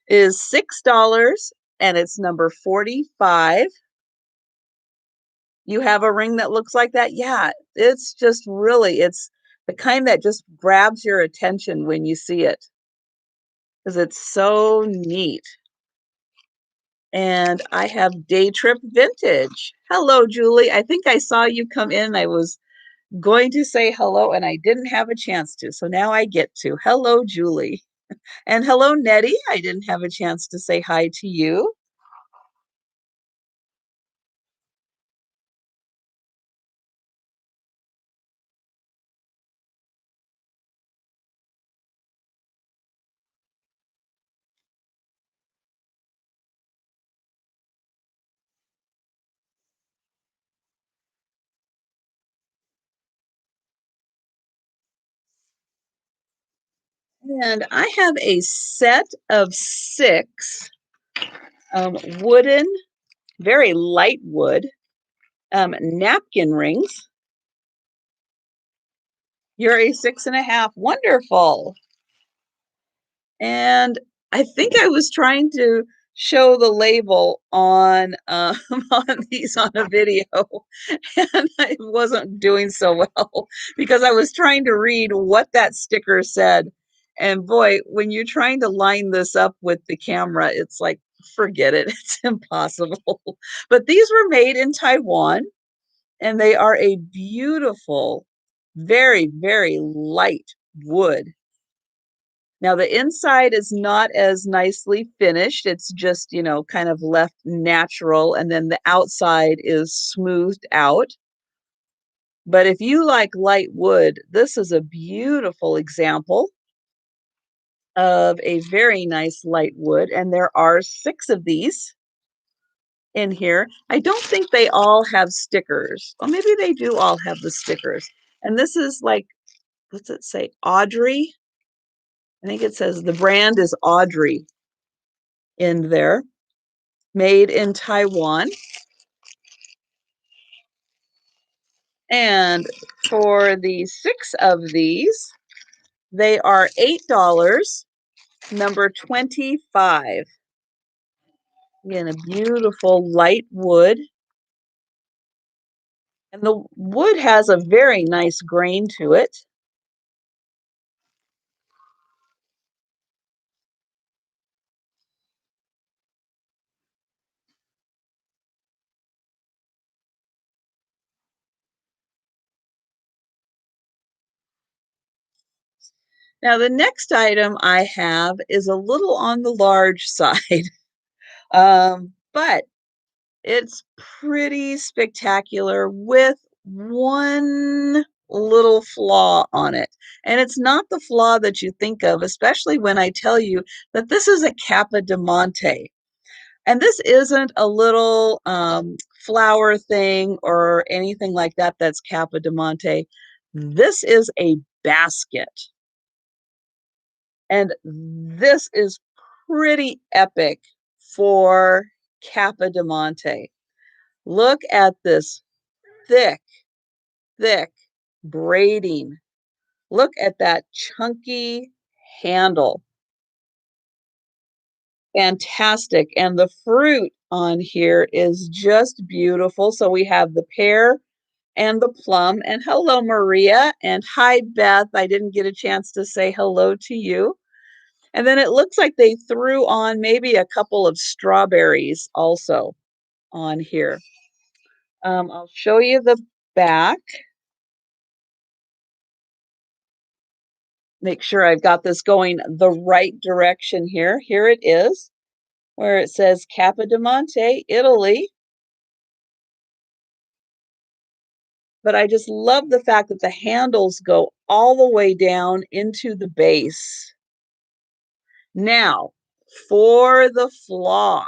is $6 and it's number 45. You have a ring that looks like that? Yeah, it's just really, it's the kind that just grabs your attention when you see it because it's so neat. And I have Day Trip Vintage. Hello, Julie. I think I saw you come in. I was going to say hello, and I didn't have a chance to, so now I get to. Hello, Julie. And hello, Nettie. I didn't have a chance to say hi to you. And I have a set of 6 wooden, very light wood napkin rings. You're a 6.5. Wonderful. And I think I was trying to show the label on on these on a video, and I wasn't doing so well because I was trying to read what that sticker said. And boy, when you're trying to line this up with the camera, it's like, forget it, it's impossible. But these were made in Taiwan, and they are a beautiful, very, very light wood. Now the inside is not as nicely finished. It's just, kind of left natural, and then the outside is smoothed out. But if you like light wood, this is a beautiful example of a very nice light wood, and there are 6 of these in here. I don't think they all have stickers. Or maybe they do all have the stickers. And this is like, what's it say? Audrey. I think it says the brand is Audrey in there. Made in Taiwan. And for the 6 of these, they are $8, number 25. Again, a beautiful light wood. And the wood has a very nice grain to it. Now, the next item I have is a little on the large side, but it's pretty spectacular with one little flaw on it. And it's not the flaw that you think of, especially when I tell you that this is a Kappa de Monte. And this isn't a little flower thing or anything like that that's Kappa de Monte. This is a basket. And this is pretty epic for Kappa de Monte. Look at this thick, thick braiding. Look at that chunky handle. Fantastic. And the fruit on here is just beautiful. So we have the pear and the plum. And hello, Maria. And hi, Beth. I didn't get a chance to say hello to you. And then it looks like they threw on maybe a couple of strawberries also on here. I'll show you the back. Make sure I've got this going the right direction here. Here it is, where it says Capodimonte, Italy. But I just love the fact that the handles go all the way down into the base. Now, for the flaw,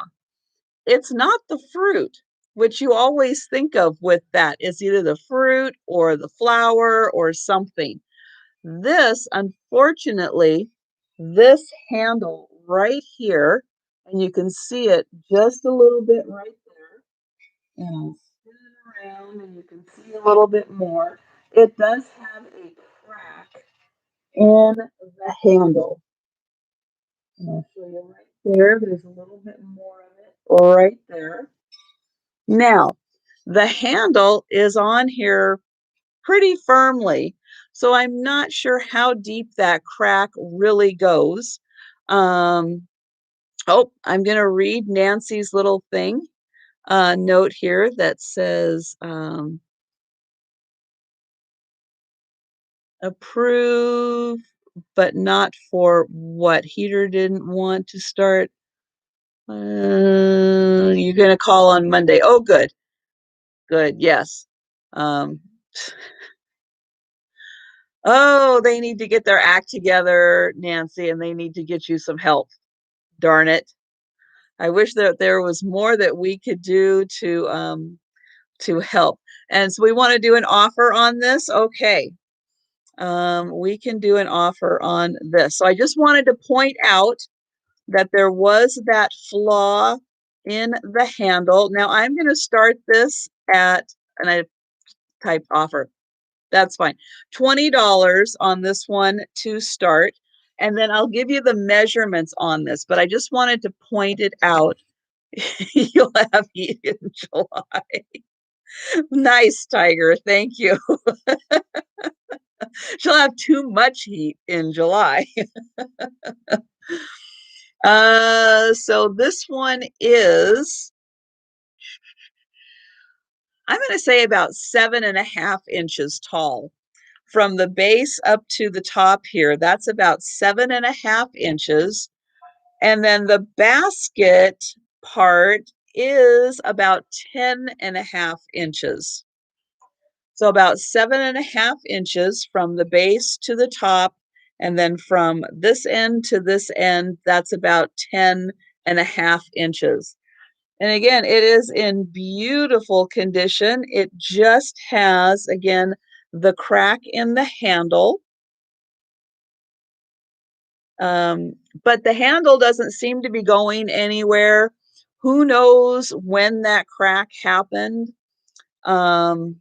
it's not the fruit, which you always think of with that. It's either the fruit or the flower or something. This, unfortunately, this handle right here, and you can see it just a little bit right there, and I'll spin it around and you can see a little bit more. It does have a crack in the handle. And I'll show you right there. There's a little bit more of it right there. Now, the handle is on here pretty firmly, so I'm not sure how deep that crack really goes. Oh, I'm going to read Nancy's little thing, note here that says, Approve, but not for what? Heater didn't want to start. You're going to call on Monday. Oh, good. Good. Yes. Um, oh, they need to get their act together, Nancy, and they need to get you some help. Darn it. I wish that there was more that we could do to help. And so we want to do an offer on this. Okay. We can do an offer on this. So I just wanted to point out that there was that flaw in the handle. Now I'm going to start this at, and I typed offer. That's fine. $20 on this one to start. And then I'll give you the measurements on this, but I just wanted to point it out. You'll have heat in July. Nice, Tiger. Thank you. She'll have too much heat in July. So this one is, I'm going to say about 7.5 inches tall. From the base up to the top here, that's about 7.5 inches. And then the basket part is about 10.5 inches. So about 7.5 inches from the base to the top. And then from this end to this end, that's about 10.5 inches. And again, it is in beautiful condition. It just has, again, the crack in the handle. But the handle doesn't seem to be going anywhere. Who knows when that crack happened? But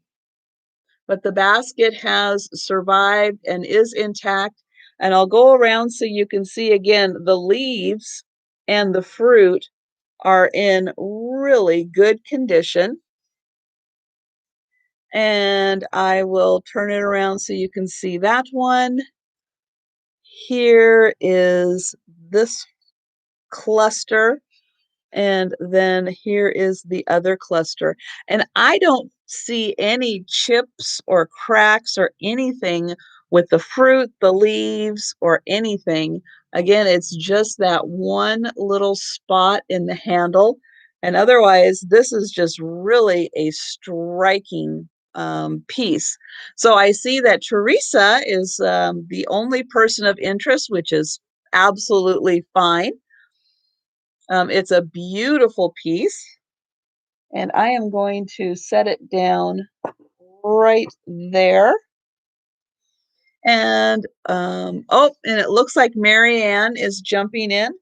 the basket has survived and is intact. And I'll go around so you can see again, the leaves and the fruit are in really good condition. And I will turn it around so you can see that one. Here is this cluster. And then here is the other cluster. And I don't see any chips or cracks or anything with the fruit, the leaves, or anything. Again, it's just that one little spot in the handle. And otherwise, this is just really a striking piece. So I see that Teresa is the only person of interest, which is absolutely fine. It's a beautiful piece, and I am going to set it down right there. And oh, and it looks like Marianne is jumping in.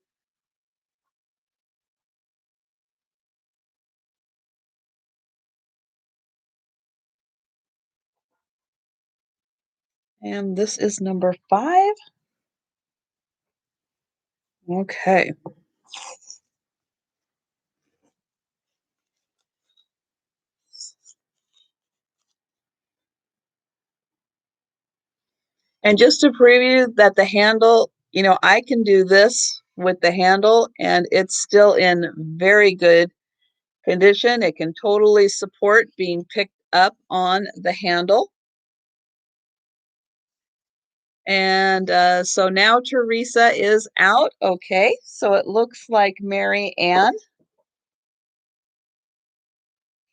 And this is number 5. Okay. And just to preview that the handle, I can do this with the handle and it's still in very good condition. It can totally support being picked up on the handle. And so now Teresa is out. Okay, so it looks like Mary Ann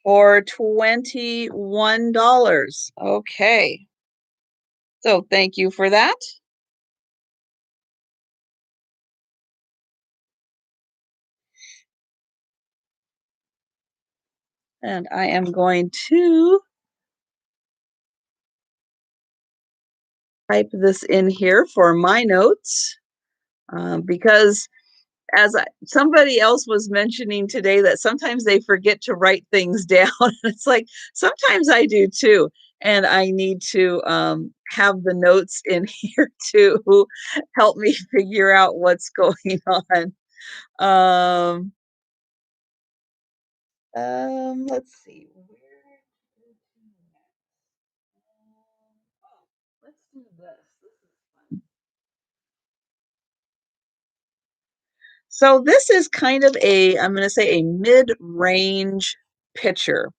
for $21. Okay, so thank you for that. And I am going to type this in here for my notes because as somebody else was mentioning today that sometimes they forget to write things down. It's like sometimes I do too, and I need to have the notes in here to help me figure out what's going on. Let's see. Let's do this. This is fun. So this is kind of I'm going to say a mid-range picture.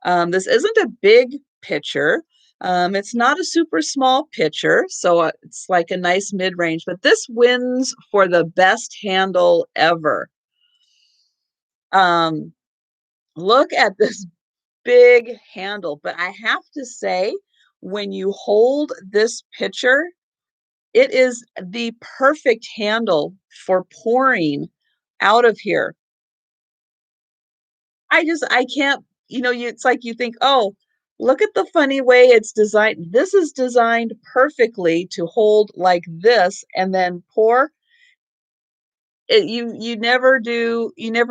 This isn't a big picture, It's not a super small picture, so it's like a nice mid-range, but this wins for the best handle ever. Um, Look at this big handle, but I have to say, when you hold this picture, it is the perfect handle for pouring out of here. I can't, it's like you think, oh, look at the funny way it's designed. This is designed perfectly to hold like this and then pour. You never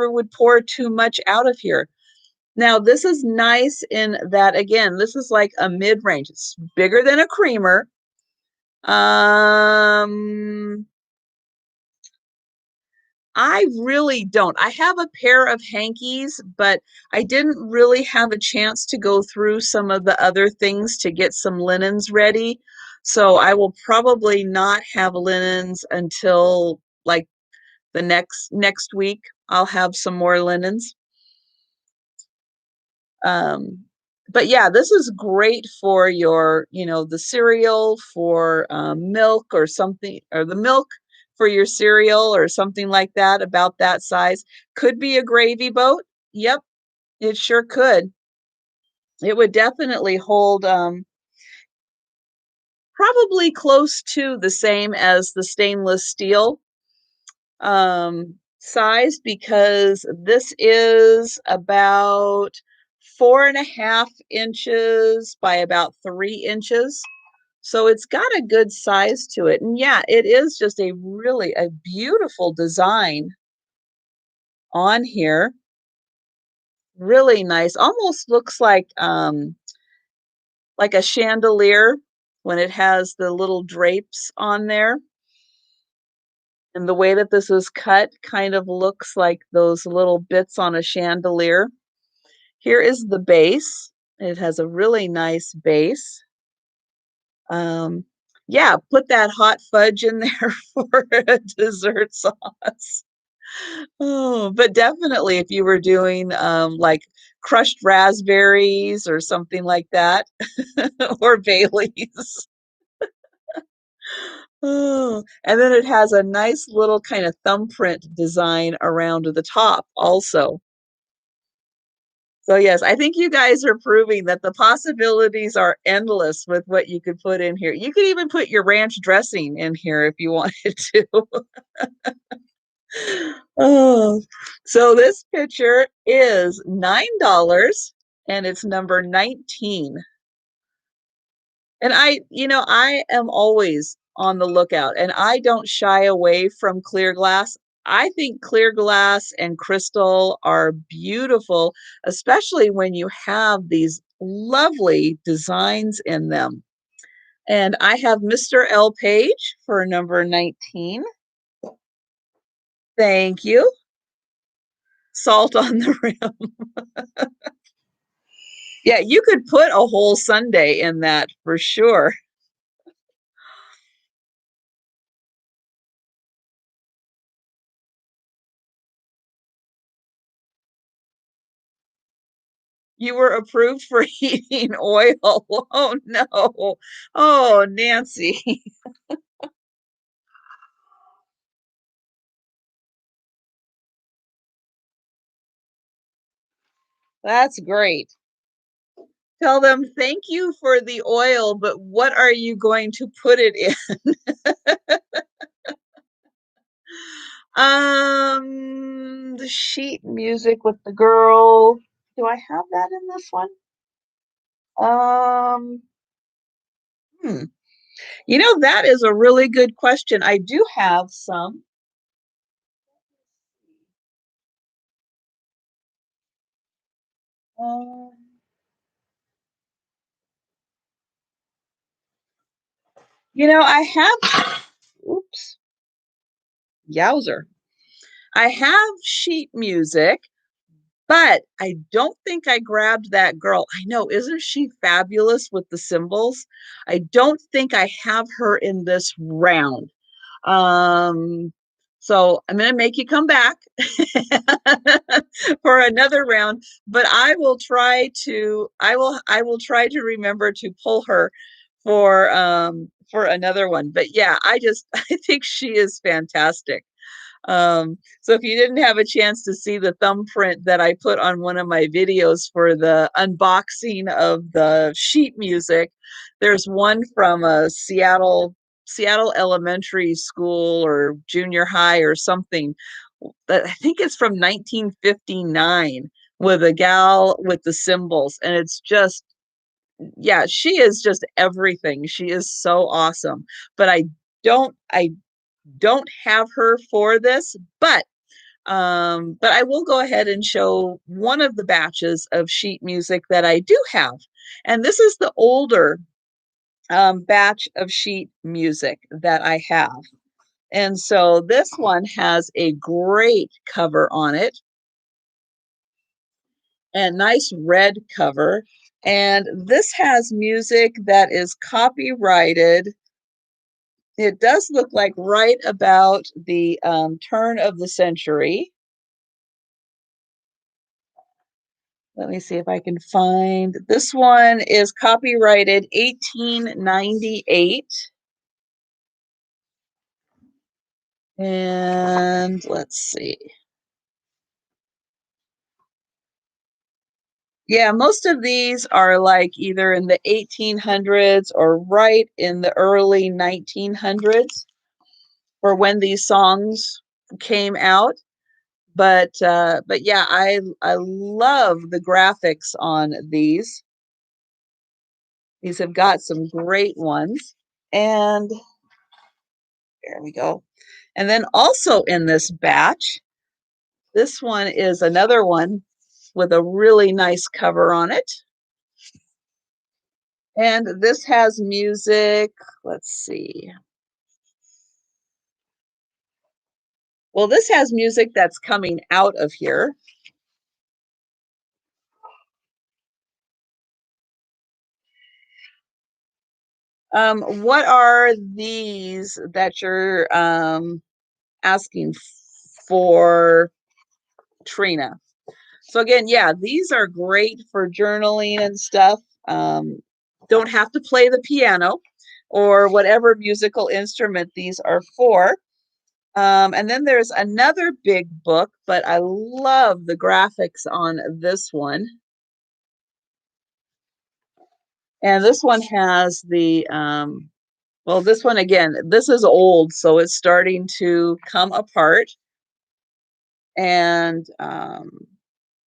would pour too much out of here. Now, this is nice in that, again, this is like a mid-range. It's bigger than a creamer. Um, I really don't. I have a pair of hankies, but I didn't really have a chance to go through some of the other things to get some linens ready. So I will probably not have linens until like the next week. I'll have some more linens. Um, but yeah, this is great for your, the cereal, for milk or something, or the milk for your cereal or something like that, about that size. Could be a gravy boat. Yep, it sure could. It would definitely hold probably close to the same as the stainless steel size, because this is about 4.5 inches by about 3 inches. So it's got a good size to it. And yeah, it is just a beautiful design on here. Really nice. Almost looks like a chandelier when it has the little drapes on there. And the way that this is cut kind of looks like those little bits on a chandelier. Here is the base. It has a really nice base. Um, yeah, put that hot fudge in there for a dessert sauce. Oh, but definitely if you were doing like crushed raspberries or something like that, or Baileys. Oh, and then it has a nice little kind of thumbprint design around the top also. So yes, I think you guys are proving that the possibilities are endless with what you could put in here. You could even put your ranch dressing in here if you wanted to. Oh, so this picture is $9 and it's number 19. And I am always on the lookout and I don't shy away from clear glass. I think clear glass and crystal are beautiful, especially when you have these lovely designs in them. And I have Mr. L. Page for number 19. Thank you. Salt on the rim. Yeah, you could put a whole sundae in that for sure. You were approved for heating oil. Oh no. Oh, Nancy. That's great. Tell them thank you for the oil, but what are you going to put it in? The sheet music with the girl. Do I have that in this one? Um, hmm. That is a really good question. I do have some. Um, I have, oops, yowzer. I have sheet music, but I don't think I grabbed that girl. I know, isn't she fabulous with the symbols? I don't think I have her in this round. Um, So I'm going to make you come back for another round, but I will try to remember to pull her for another one. But yeah, I think she is fantastic. So if you didn't have a chance to see the thumbprint that I put on one of my videos for the unboxing of the sheet music, there's one from a Seattle elementary school or junior high or something that I think it's from 1959 with a gal with the cymbals. And it's just, yeah, she is just everything. She is so awesome. But I don't have her for this, but I will go ahead and show one of the batches of sheet music that I do have. And this is the older batch of sheet music that I have. And so this one has a great cover on it and nice red cover. And this has music that is copyrighted. It does look like right about the turn of the century. Let me see if I can find. This one is copyrighted 1898. And let's see. Yeah, most of these are like either in the 1800s or right in the early 1900s for when these songs came out. But yeah, I love the graphics on these. These have got some great ones. And there we go. And then also in this batch, this one is another one with a really nice cover on it. And this has music. Let's see. Well, this has music that's coming out of here. What are these that you're asking for, Trina? So again, yeah, these are great for journaling and stuff. Don't have to play the piano or whatever musical instrument these are for. And then there's another big book, but I love the graphics on this one. And this one has well, this one again, this is old, so it's starting to come apart. And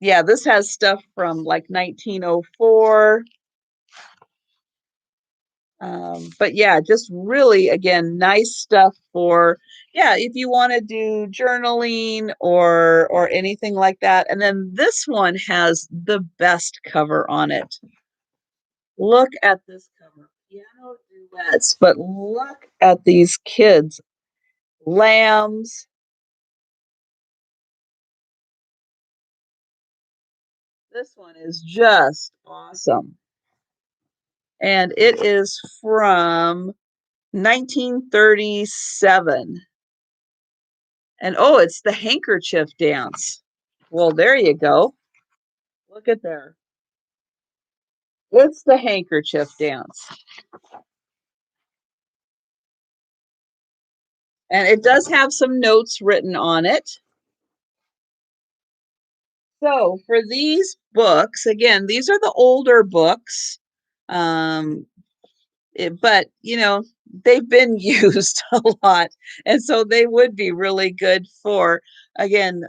yeah, this has stuff from like 1904. But yeah, just really, again, nice stuff for, yeah, if you want to do journaling or anything like that. And then this one has the best cover on it. Look at this cover. Piano duets, but look at these kids. Lambs. This one is just awesome. And it is from 1937. And oh, it's the handkerchief dance. Well, there you go. Look at there. It's the handkerchief dance. And it does have some notes written on it. So for these books, again, these are the older books. Um, but, you know, they've been used a lot. And so they would be really good for, again,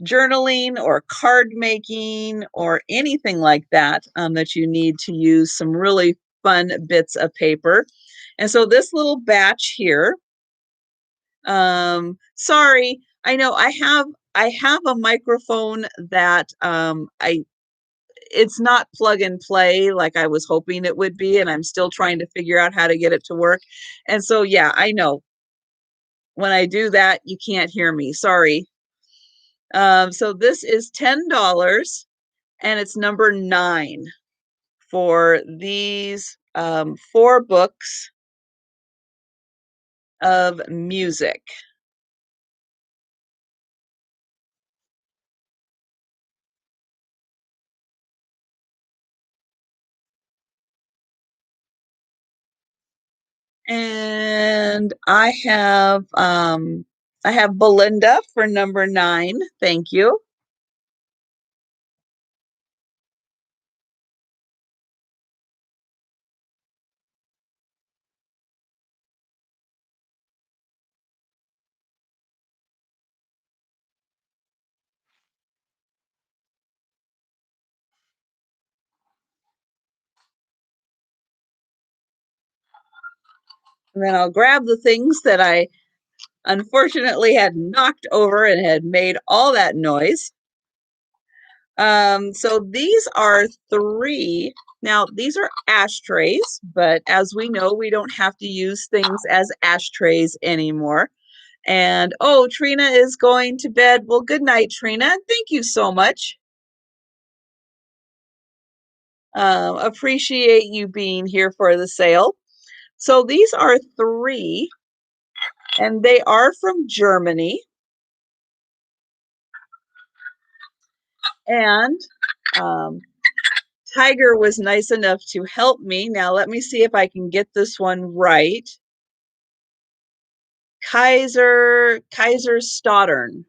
journaling or card making or anything like that, that you need to use some really fun bits of paper. And so this little batch here, sorry, I know I have a microphone that I it's not plug and play like I was hoping it would be, and I'm still trying to figure out how to get it to work. And so yeah, I know when I do that, you can't hear me. Sorry. So this is $10 and it's number 9 for these 4 books of music. And I have Belinda for number 9. Thank you. And then I'll grab the things that I unfortunately had knocked over and had made all that noise. So these are 3. Now, these are ashtrays, but as we know, we don't have to use things as ashtrays anymore. And oh, Trina is going to bed. Well, good night, Trina. Thank you so much. Appreciate you being here for the sale. So these are 3, and they are from Germany. And um, Tiger was nice enough to help me. Now, let me see if I can get this one right. Kaiserslautern.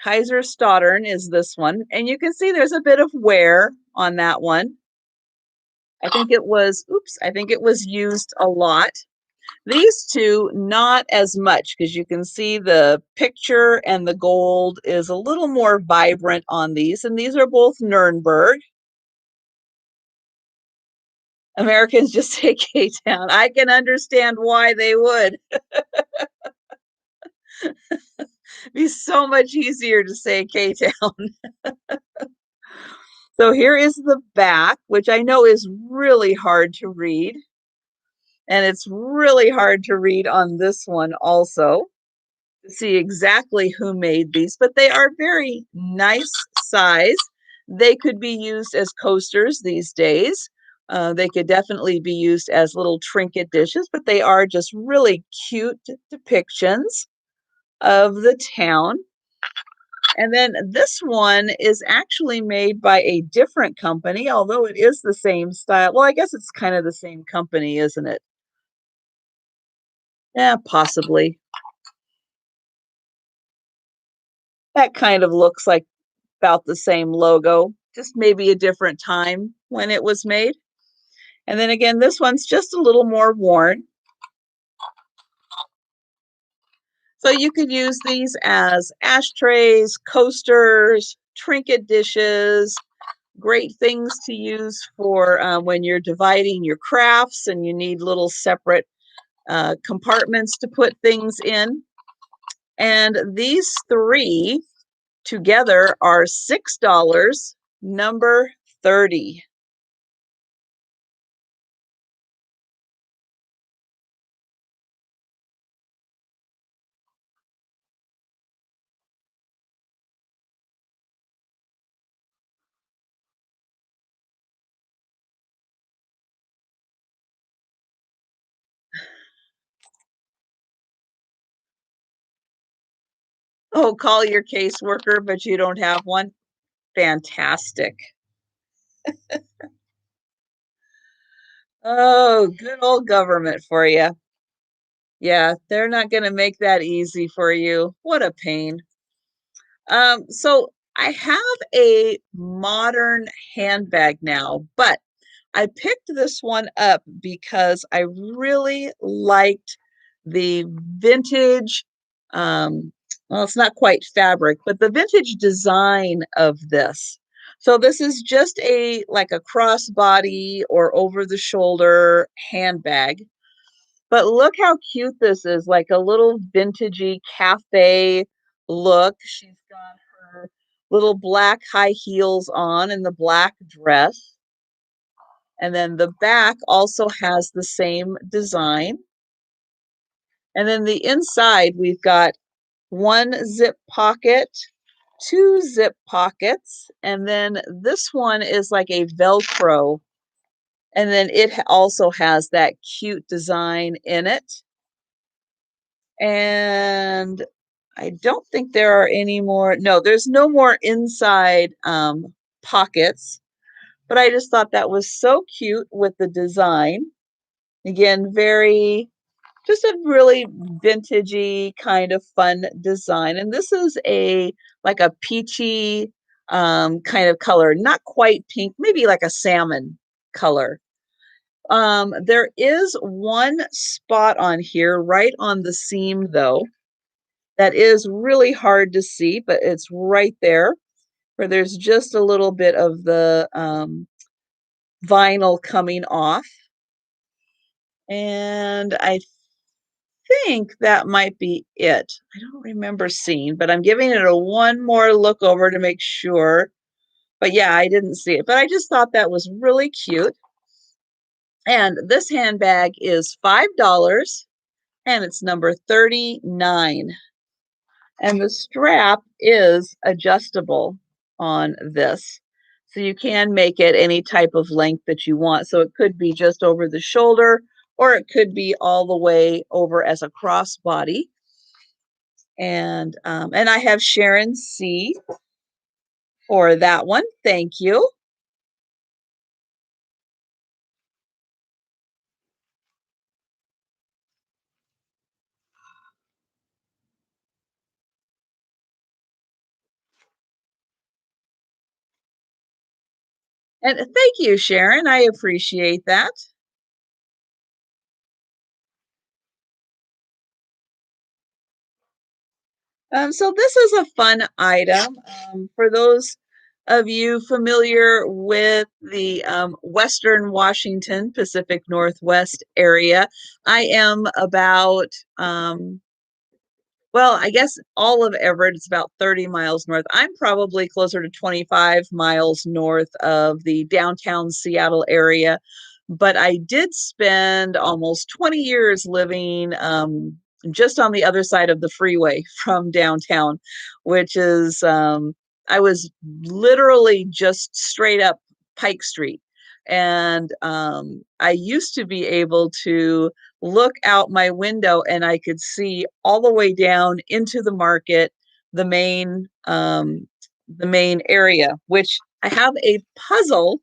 Kaiserslautern is this one. And you can see there's a bit of wear on that one. I think it was used a lot. These 2, not as much, because you can see the picture and the gold is a little more vibrant on these. And these are both Nuremberg. Americans just say K-Town. I can understand why they would. Be so much easier to say K-Town. So here is the back, which I know is really hard to read. And it's really hard to read on this one also, to see exactly who made these, but they are very nice size. They could be used as coasters these days. They could definitely be used as little trinket dishes, but they are just really cute depictions of the town. And then this one is actually made by a different company, although it is the same style. Well, I guess it's kind of the same company, isn't it? Yeah, possibly. That kind of looks like about the same logo, just maybe a different time when it was made. And then again, this one's just a little more worn. So you could use these as ashtrays, coasters, trinket dishes, great things to use for when you're dividing your crafts and you need little separate compartments to put things in. And these 3 together are $6, number 30. Oh, call your caseworker, but you don't have one? Fantastic. Oh, good old government for you. Yeah, they're not going to make that easy for you. What a pain. So I have a modern handbag now, but I picked this one up because I really liked the vintage, well, it's not quite fabric, but the vintage design of this. So this is just like a crossbody or over the shoulder handbag. But look how cute this is, like a little vintagey cafe look. She's got her little black high heels on and the black dress. And then the back also has the same design. And then the inside, we've got 1 zip pocket, 2 zip pockets, and then this one is like a Velcro. And then it also has that cute design in it. And I don't think there are any more. No, there's no more inside pockets, but I just thought that was so cute with the design. Again, very just a really vintagey kind of fun design. And this is a like a peachy kind of color, not quite pink, maybe like a salmon color. There is one spot on here right on the seam though that is really hard to see, but it's right there where there's just a little bit of the vinyl coming off. And I think that might be it. I don't remember seeing, but I'm giving it a one more look over to make sure. But yeah, I didn't see it, but I just thought that was really cute. And this handbag is $5 and it's number 39. And the strap is adjustable on this. So you can make it any type of length that you want. So it could be just over the shoulder, or it could be all the way over as a crossbody. And I have Sharon C for that one. Thank you. And thank you, Sharon. I appreciate that. So this is a fun item for those of you familiar with the Western Washington, Pacific Northwest area. I am about well, I guess all of Everett is about 30 miles north. I'm probably closer to 25 miles north of the downtown Seattle area, but I did spend almost 20 years living just on the other side of the freeway from downtown, which is, I was literally just straight up Pike Street. And I used to be able to look out my window and I could see all the way down into the market, the main area, which I have a puzzle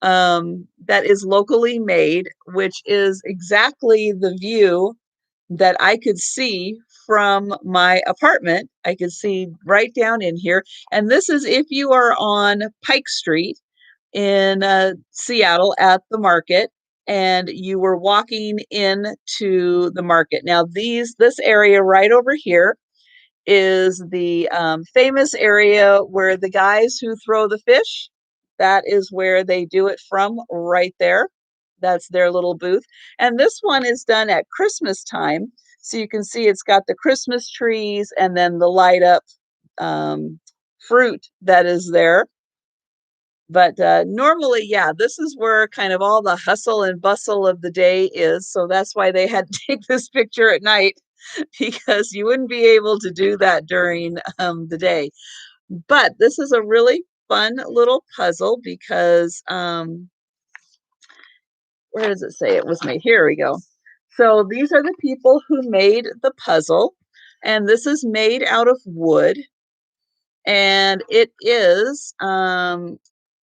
that is locally made, which is exactly the view that I could see from my apartment. I could see right down in here. And this is if you are on Pike Street in Seattle at the market and you were walking into the market. Now this area right over here is the famous area where the guys who throw the fish, that is where they do it from right there. That's their little booth. And this one is done at Christmas time. So you can see it's got the Christmas trees and then the light up um, fruit that is there. But normally, yeah, this is where kind of all the hustle and bustle of the day is. So that's why they had to take this picture at night because you wouldn't be able to do that during the day. But this is a really fun little puzzle because where does it say it was made? Here we go. So these are the people who made the puzzle, and this is made out of wood. And it is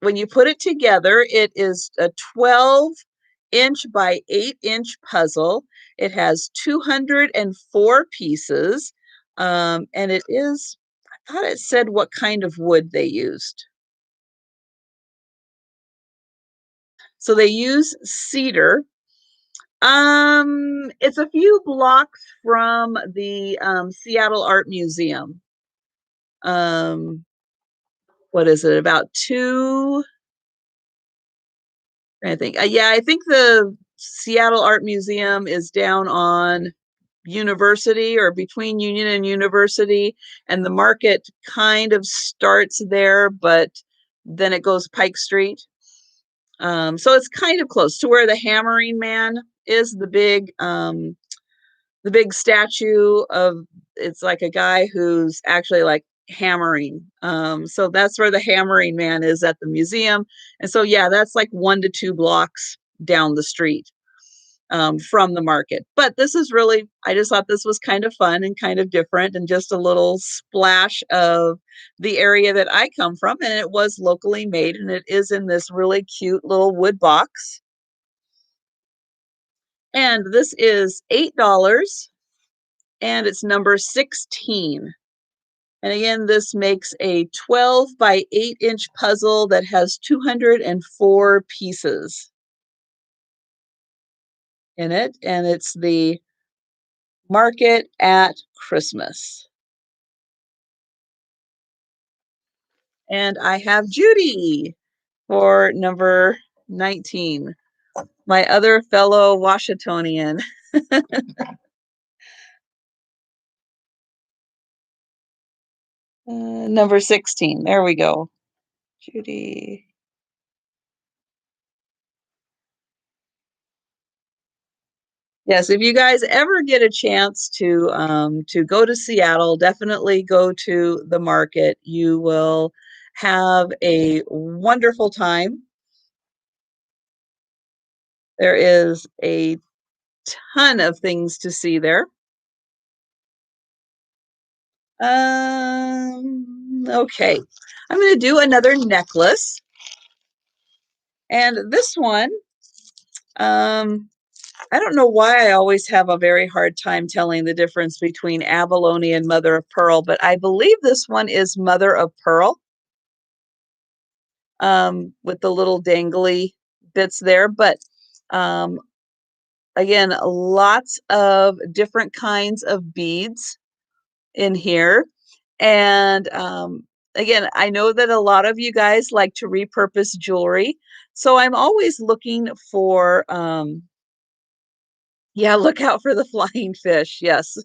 when you put it together, it is a 12-inch by 8-inch puzzle. It has 204 pieces, and it is, I thought it said what kind of wood they used. So they use cedar. It's a few blocks from the Seattle Art Museum. What is it? About two, I think. Yeah, I think the Seattle Art Museum is down on University or between Union and University, and the market kind of starts there, but then it goes Pike Street. So it's kind of close to where the Hammering Man is, the big statue of, it's like a guy who's actually like hammering. So that's where the Hammering Man is at the museum. And so, yeah, that's like 1 to 2 blocks down the street from the market. But this is really, I just thought this was kind of fun and kind of different and just a little splash of the area that I come from. And it was locally made and it is in this really cute little wood box. And this is $8 and it's number 16. And again, this makes a 12 by 8-inch puzzle that has 204 pieces in it. And it's the Market at Christmas. And I have Judy for number 19, my other fellow Washingtonian. Number 16. There we go. Judy. Yes, if you guys ever get a chance to go to Seattle, definitely go to the market. You will have a wonderful time. There is a ton of things to see there. Okay. I'm going to do another necklace. And this one, I don't know why I always have a very hard time telling the difference between abalone and mother of pearl, but I believe this one is mother of pearl, with the little dangly bits there. But um, again, lots of different kinds of beads in here. And again, I know that a lot of you guys like to repurpose jewelry. So I'm always looking for, yeah, look out for the flying fish. Yes.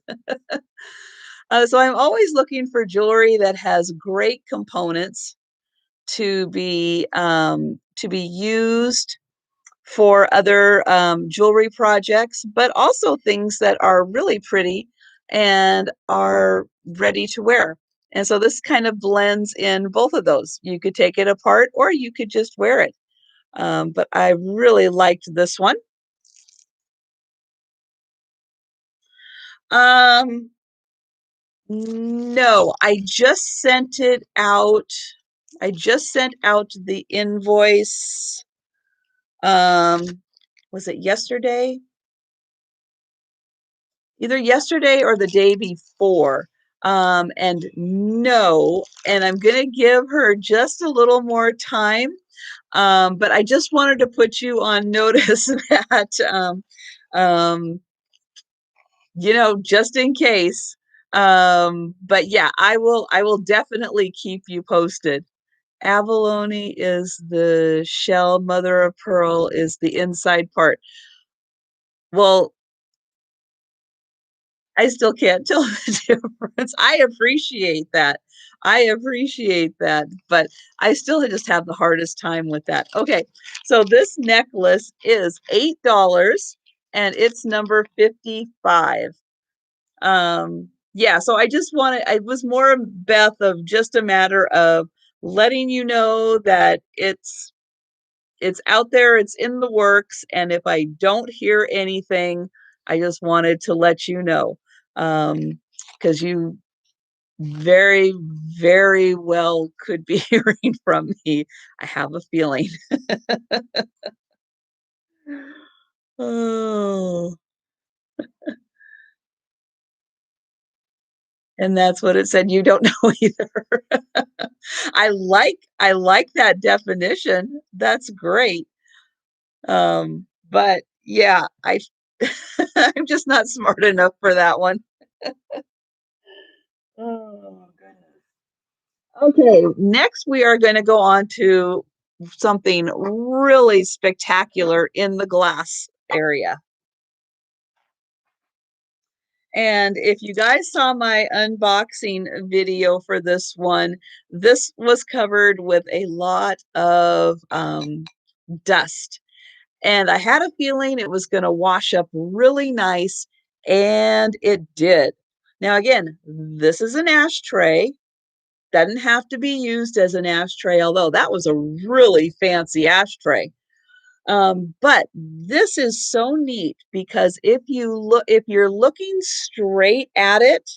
So I'm always looking for jewelry that has great components to be used for other jewelry projects, but also things that are really pretty and are ready to wear. And so this kind of blends in both of those. You could take it apart or you could just wear it. But I really liked this one. Um, no, I just sent it out. I just sent out the invoice. Um, was it yesterday? Either yesterday or the day before. And no, and I'm going to give her just a little more time. But I just wanted to put you on notice that, um, just in case. But yeah, I will definitely keep you posted. Abalone is the shell, mother of pearl is the inside part. Well, I still can't tell the difference. I appreciate that. I appreciate that, but I still just have the hardest time with that. Okay, so this necklace is $8 and it's number 55. Yeah, so I just wanted, it was more, Beth, of just a matter of letting you know that it's out there, it's in the works, and if I don't hear anything, I just wanted to let you know, because you very, very well could be hearing from me. I have a feeling. Oh, and that's what it said. You don't know either. I like that definition. That's great. But yeah, I'm just not smart enough for that one. Oh, goodness. Okay, next we are going to go on to something really spectacular in the glass area. And if you guys saw my unboxing video for this one, this was covered with a lot of dust. And I had a feeling it was going to wash up really nice, and it did. Now, again, this is an ashtray. Doesn't have to be used as an ashtray, although that was a really fancy ashtray. But this is so neat because if you're looking straight at it,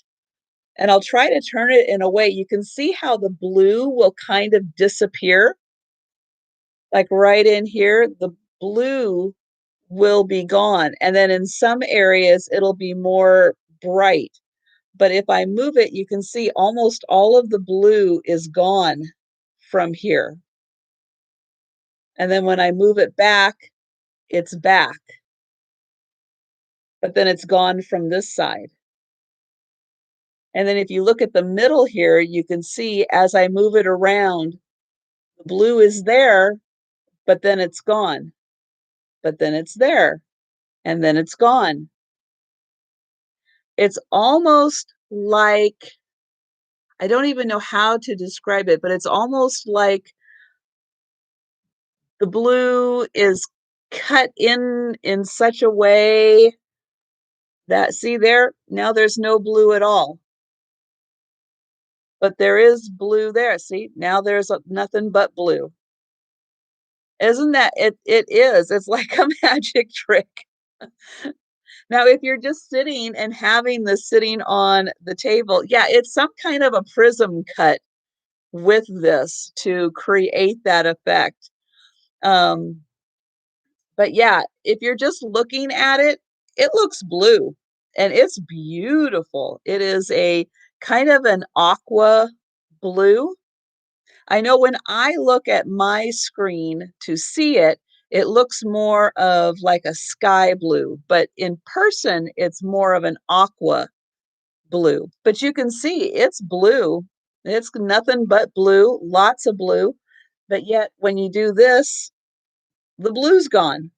and I'll try to turn it in a way, you can see how the blue will kind of disappear, like right in here, the blue will be gone. And then in some areas, it'll be more bright. But if I move it, you can see almost all of the blue is gone from here. And then when I move it back, it's back. But then it's gone from this side. And then if you look at the middle here, you can see as I move it around, the blue is there, but then it's gone. But then it's there, and then it's gone. It's almost like, I don't even know how to describe it, but it's almost like the blue is cut in such a way that, see there, now there's no blue at all. But there is blue there. See, now there's nothing but blue. Isn't that it? It is. It's like a magic trick. Now, if you're just sitting and having this sitting on the table, yeah, it's some kind of a prism cut with this to create that effect. Um, but yeah, if you're just looking at it, it looks blue and it's beautiful. It is a kind of an aqua blue. I know when I look at my screen to see it, it looks more of like a sky blue, but in person, it's more of an aqua blue. But you can see it's blue. It's nothing but blue, lots of blue. But yet, when you do this, the blue's gone.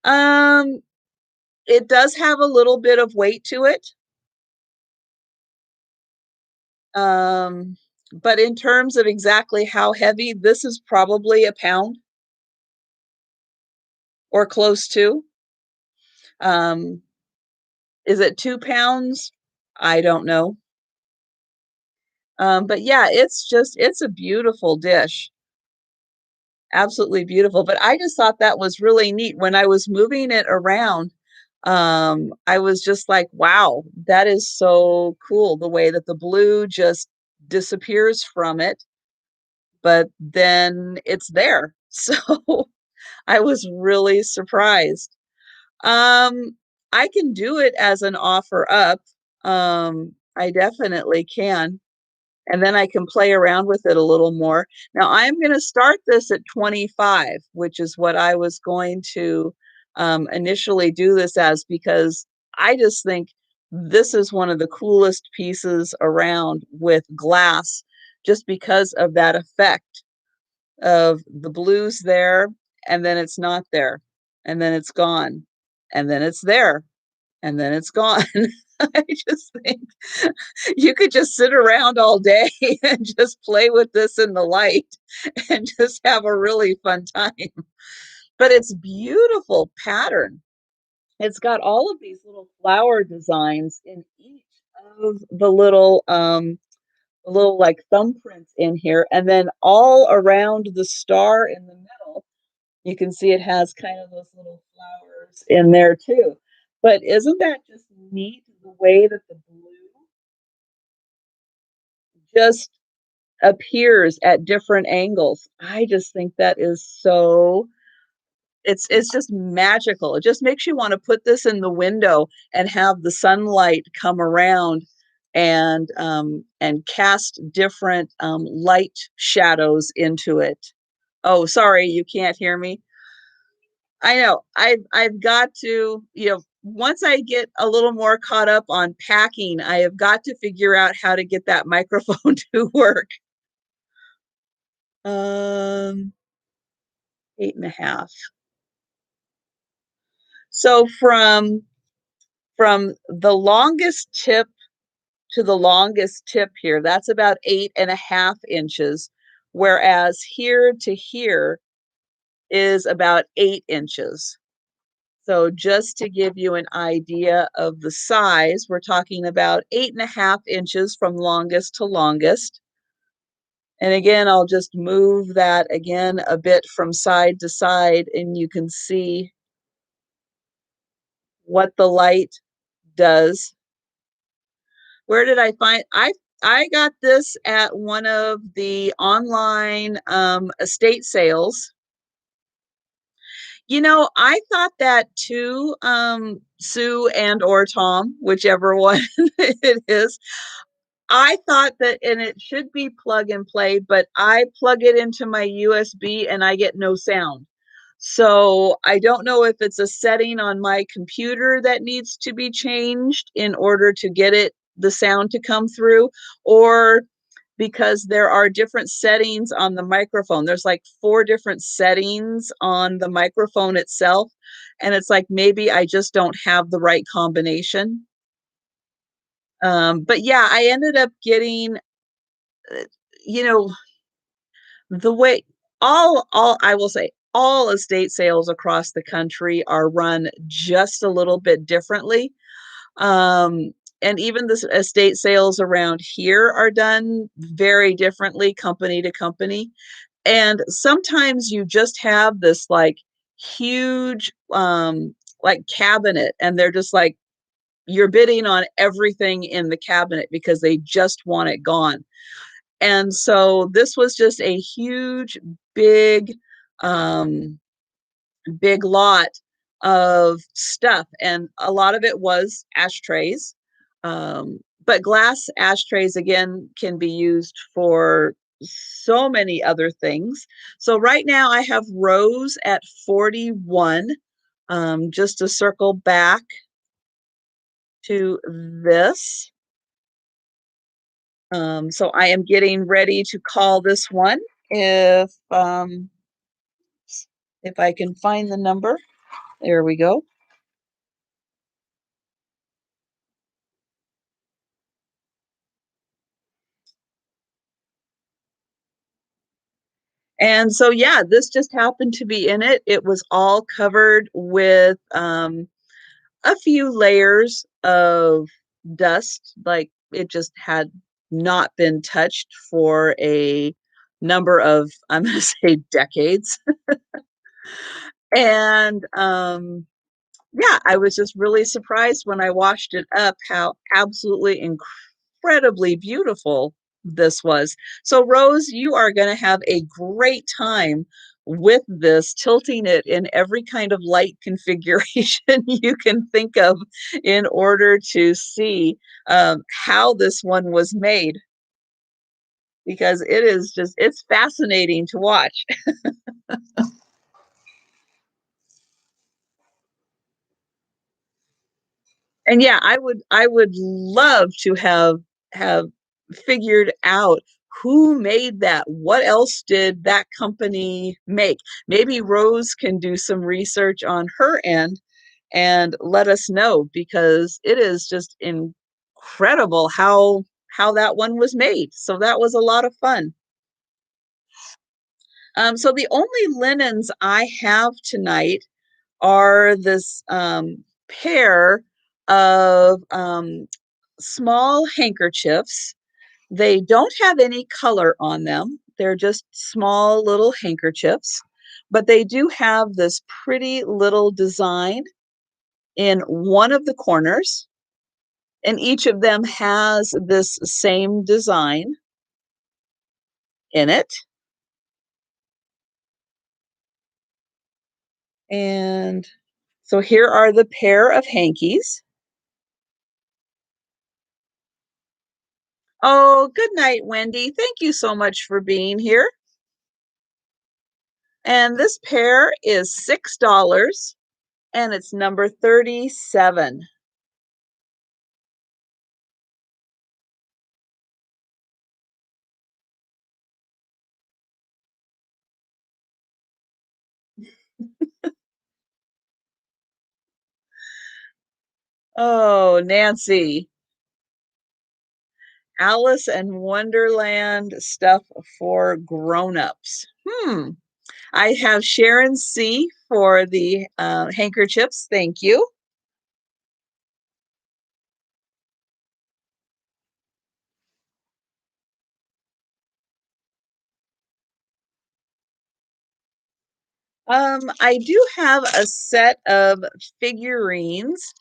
Um, it does have a little bit of weight to it. Um, but in terms of exactly how heavy, this is probably a pound or close to. Um, is it 2 pounds? I don't know. But yeah, it's a beautiful dish. Absolutely beautiful. But I just thought that was really neat. When I was moving it around, I was just like, wow, that is so cool. The way that the blue just disappears from it, but then it's there. So I was really surprised. Um, I can do it as an offer up. I definitely can. And then I can play around with it a little more. Now I'm going to start this at 25, which is what I was going to initially do this as, because I just think this is one of the coolest pieces around with glass, just because of that effect of the blues there, and then it's not there, and then it's gone, and then it's there, and then it's gone. I just think you could just sit around all day and just play with this in the light and just have a really fun time. But it's beautiful pattern. It's got all of these little flower designs in each of the little like thumbprints in here, and then all around the star in the middle, you can see it has kind of those little flowers in there too. But isn't that just neat, the way that the blue just appears at different angles? I just think that is so, it's just magical. It just makes you want to put this in the window and have the sunlight come around and cast different light shadows into it. Oh, sorry, you can't hear me. I know. I've got to, once I get a little more caught up on packing, I have got to figure out how to get that microphone to work. 8.5. So from the longest tip to the longest tip here, that's about 8.5 inches, whereas here to here is about 8 inches. So just to give you an idea of the size, we're talking about 8.5 inches from longest to longest. And again, I'll just move that again a bit from side to side, and you can see what the light does. Where did I find? I got this at one of the online estate sales. You know, I thought that too, Sue and or Tom, whichever one it is. I thought that, and it should be plug and play, but I plug it into my USB and I get no sound. So I don't know if it's a setting on my computer that needs to be changed in order to get the sound to come through, or because there are different settings on the microphone. There's like 4 different settings on the microphone itself, and it's like maybe I just don't have the right combination. But yeah, I ended up getting, uh, you know, the way all I will say, all estate sales across the country are run just a little bit differently. Um, and even the estate sales around here are done very differently, company to company. And sometimes you just have this like huge like cabinet, and they're just like you're bidding on everything in the cabinet because they just want it gone. And so this was just a huge, big, um, big lot of stuff. And a lot of it was ashtrays. But glass ashtrays, again, can be used for so many other things. So right now I have Rose at 41. Just to circle back to this. So I am getting ready to call this one if I can find the number. There we go. And so yeah, this just happened to be in it. It was all covered with a few layers of dust, like it just had not been touched for a number of, I'm going to say, decades. And yeah, I was just really surprised when I washed it up how absolutely incredibly beautiful this was. So, Rose, you are going to have a great time with this, tilting it in every kind of light configuration you can think of in order to see how this one was made, because it is just, it's fascinating to watch. And yeah, I would love to have figured out who made that. What else did that company make? Maybe Rose can do some research on her end and let us know, because it is just incredible how that one was made. So that was a lot of fun. So the only linens I have tonight are this pair of small handkerchiefs. They don't have any color on them. They're just small little handkerchiefs, but they do have this pretty little design in one of the corners, and each of them has this same design in it. And so here are the pair of hankies. Oh, good night, Wendy. Thank you so much for being here. And this pair is $6 and it's number 37. Oh, Nancy. Alice and Wonderland stuff for grown-ups. I have Sharon C for the handkerchiefs. Thank you. I do have a set of figurines,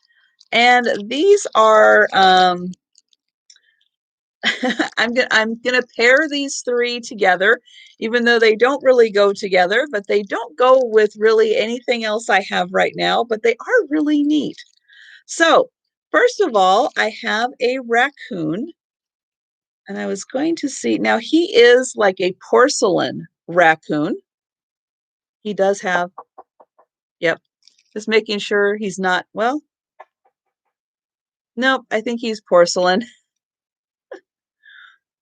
and these are I'm gonna pair these three together, even though they don't really go together, but they don't go with really anything else I have right now, but they are really neat. So first of all, I have a raccoon, and I was going to see, now he is like a porcelain raccoon. He does have, yep, just making sure he's not, well, nope, I think he's porcelain.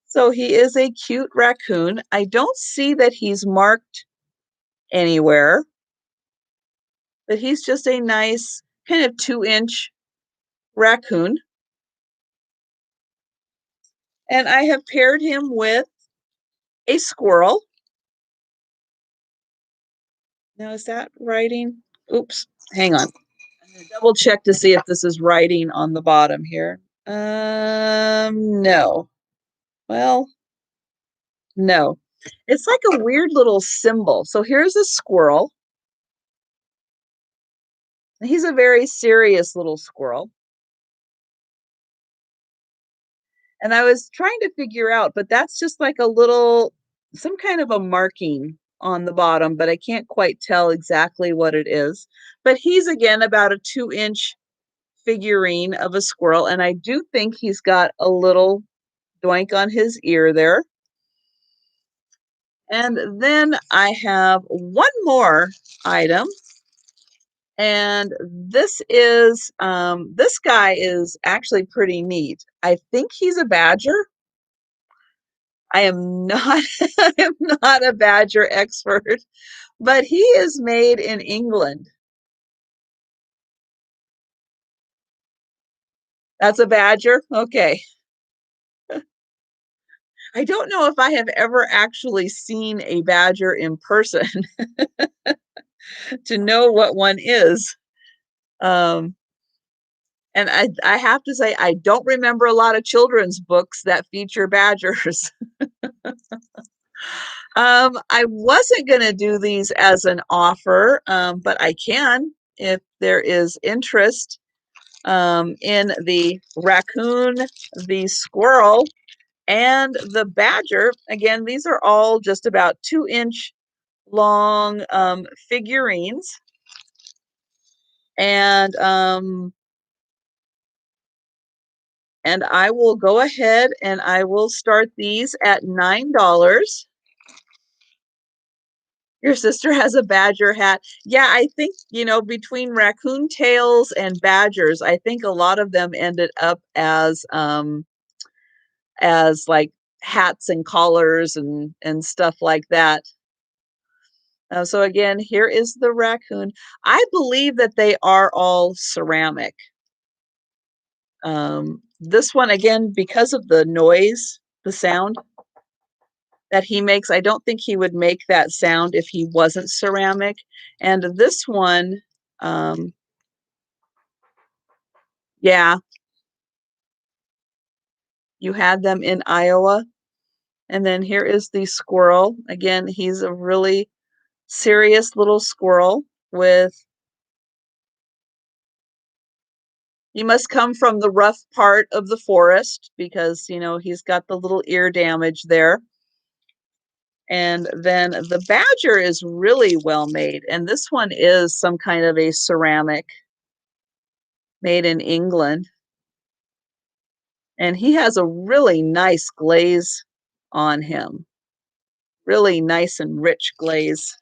So he is a cute raccoon. I don't see that he's marked anywhere, but he's just a nice kind of 2-inch raccoon. And I have paired him with a squirrel. Now, is that writing? Oops, hang on. I'm gonna double check to see if this is writing on the bottom here. No. Well, no. It's like a weird little symbol. So here's a squirrel. He's a very serious little squirrel. And I was trying to figure out, but that's just like a little, some kind of a marking on the bottom, but I can't quite tell exactly what it is. But he's again about a 2-inch figurine of a squirrel. And I do think he's got a little doink on his ear there. And then I have one more item. And this guy is actually pretty neat. I think he's a badger. I am not I am not a badger expert, but he is made in England. That's a badger? Okay. I don't know if I have ever actually seen a badger in person to know what one is. Um, and I have to say, I don't remember a lot of children's books that feature badgers. I wasn't going to do these as an offer, but I can if there is interest in the raccoon, the squirrel, and the badger. Again, these are all just about 2-inch long figurines. And I will go ahead and I will start these at $9. Your sister has a badger hat. Yeah, I think, between raccoon tails and badgers, I think a lot of them ended up as like hats and collars and stuff like that. So again, here is the raccoon. I believe that they are all ceramic. This one, again, because of the noise, the sound that he makes, I don't think he would make that sound if he wasn't ceramic. And this one, yeah, you had them in Iowa. And then here is the squirrel. Again, he's a really serious little squirrel with, he must come from the rough part of the forest because, he's got the little ear damage there. And then the badger is really well made. And this one is some kind of a ceramic made in England. And he has a really nice glaze on him. Really nice and rich glaze.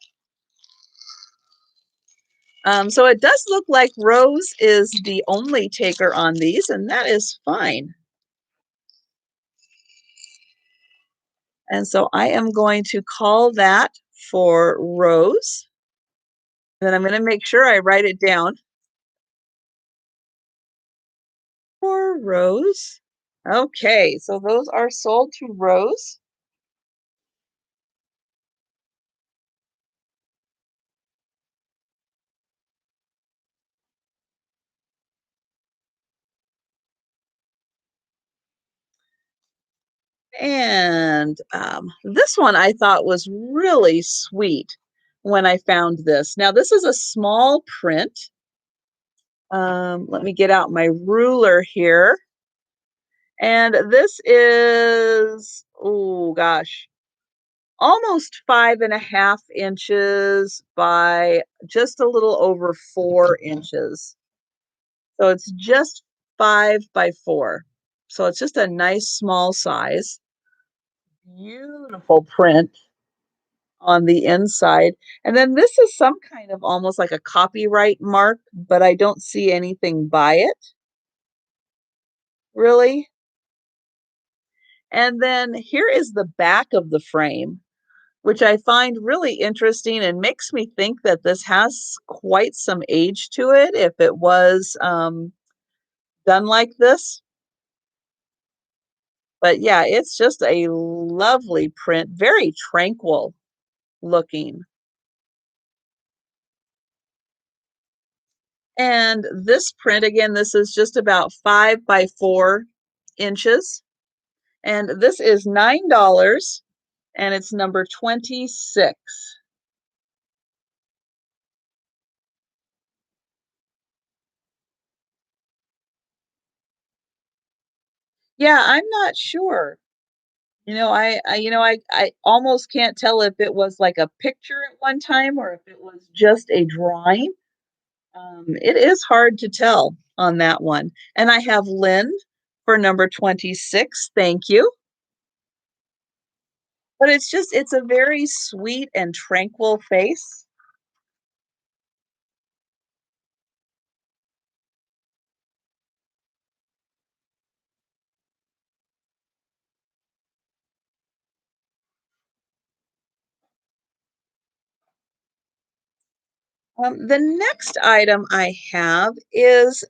So it does look like Rose is the only taker on these, and that is fine. And so I am going to call that for Rose. And then I'm going to make sure I write it down. For Rose. Okay, so those are sold to Rose. And this one I thought was really sweet when I found this. Now, this is a small print. Let me get out my ruler here. And this is, oh gosh, almost 5.5 inches by just a little over 4 inches. So it's just 5 by 4. So it's just a nice small size. Beautiful print on the inside. And then this is some kind of almost like a copyright mark, but I don't see anything by it, really. And then here is the back of the frame, which I find really interesting and makes me think that this has quite some age to it if it was done like this. But yeah, it's just a lovely print, very tranquil looking. And this print, again, this is just about 5 by 4 inches. And this is $9 and it's number 26. Yeah, I'm not sure. I almost can't tell if it was like a picture at one time or if it was just a drawing. It is hard to tell on that one. And I have Lynn for number 26. Thank you. But it's a very sweet and tranquil face. The next item I have is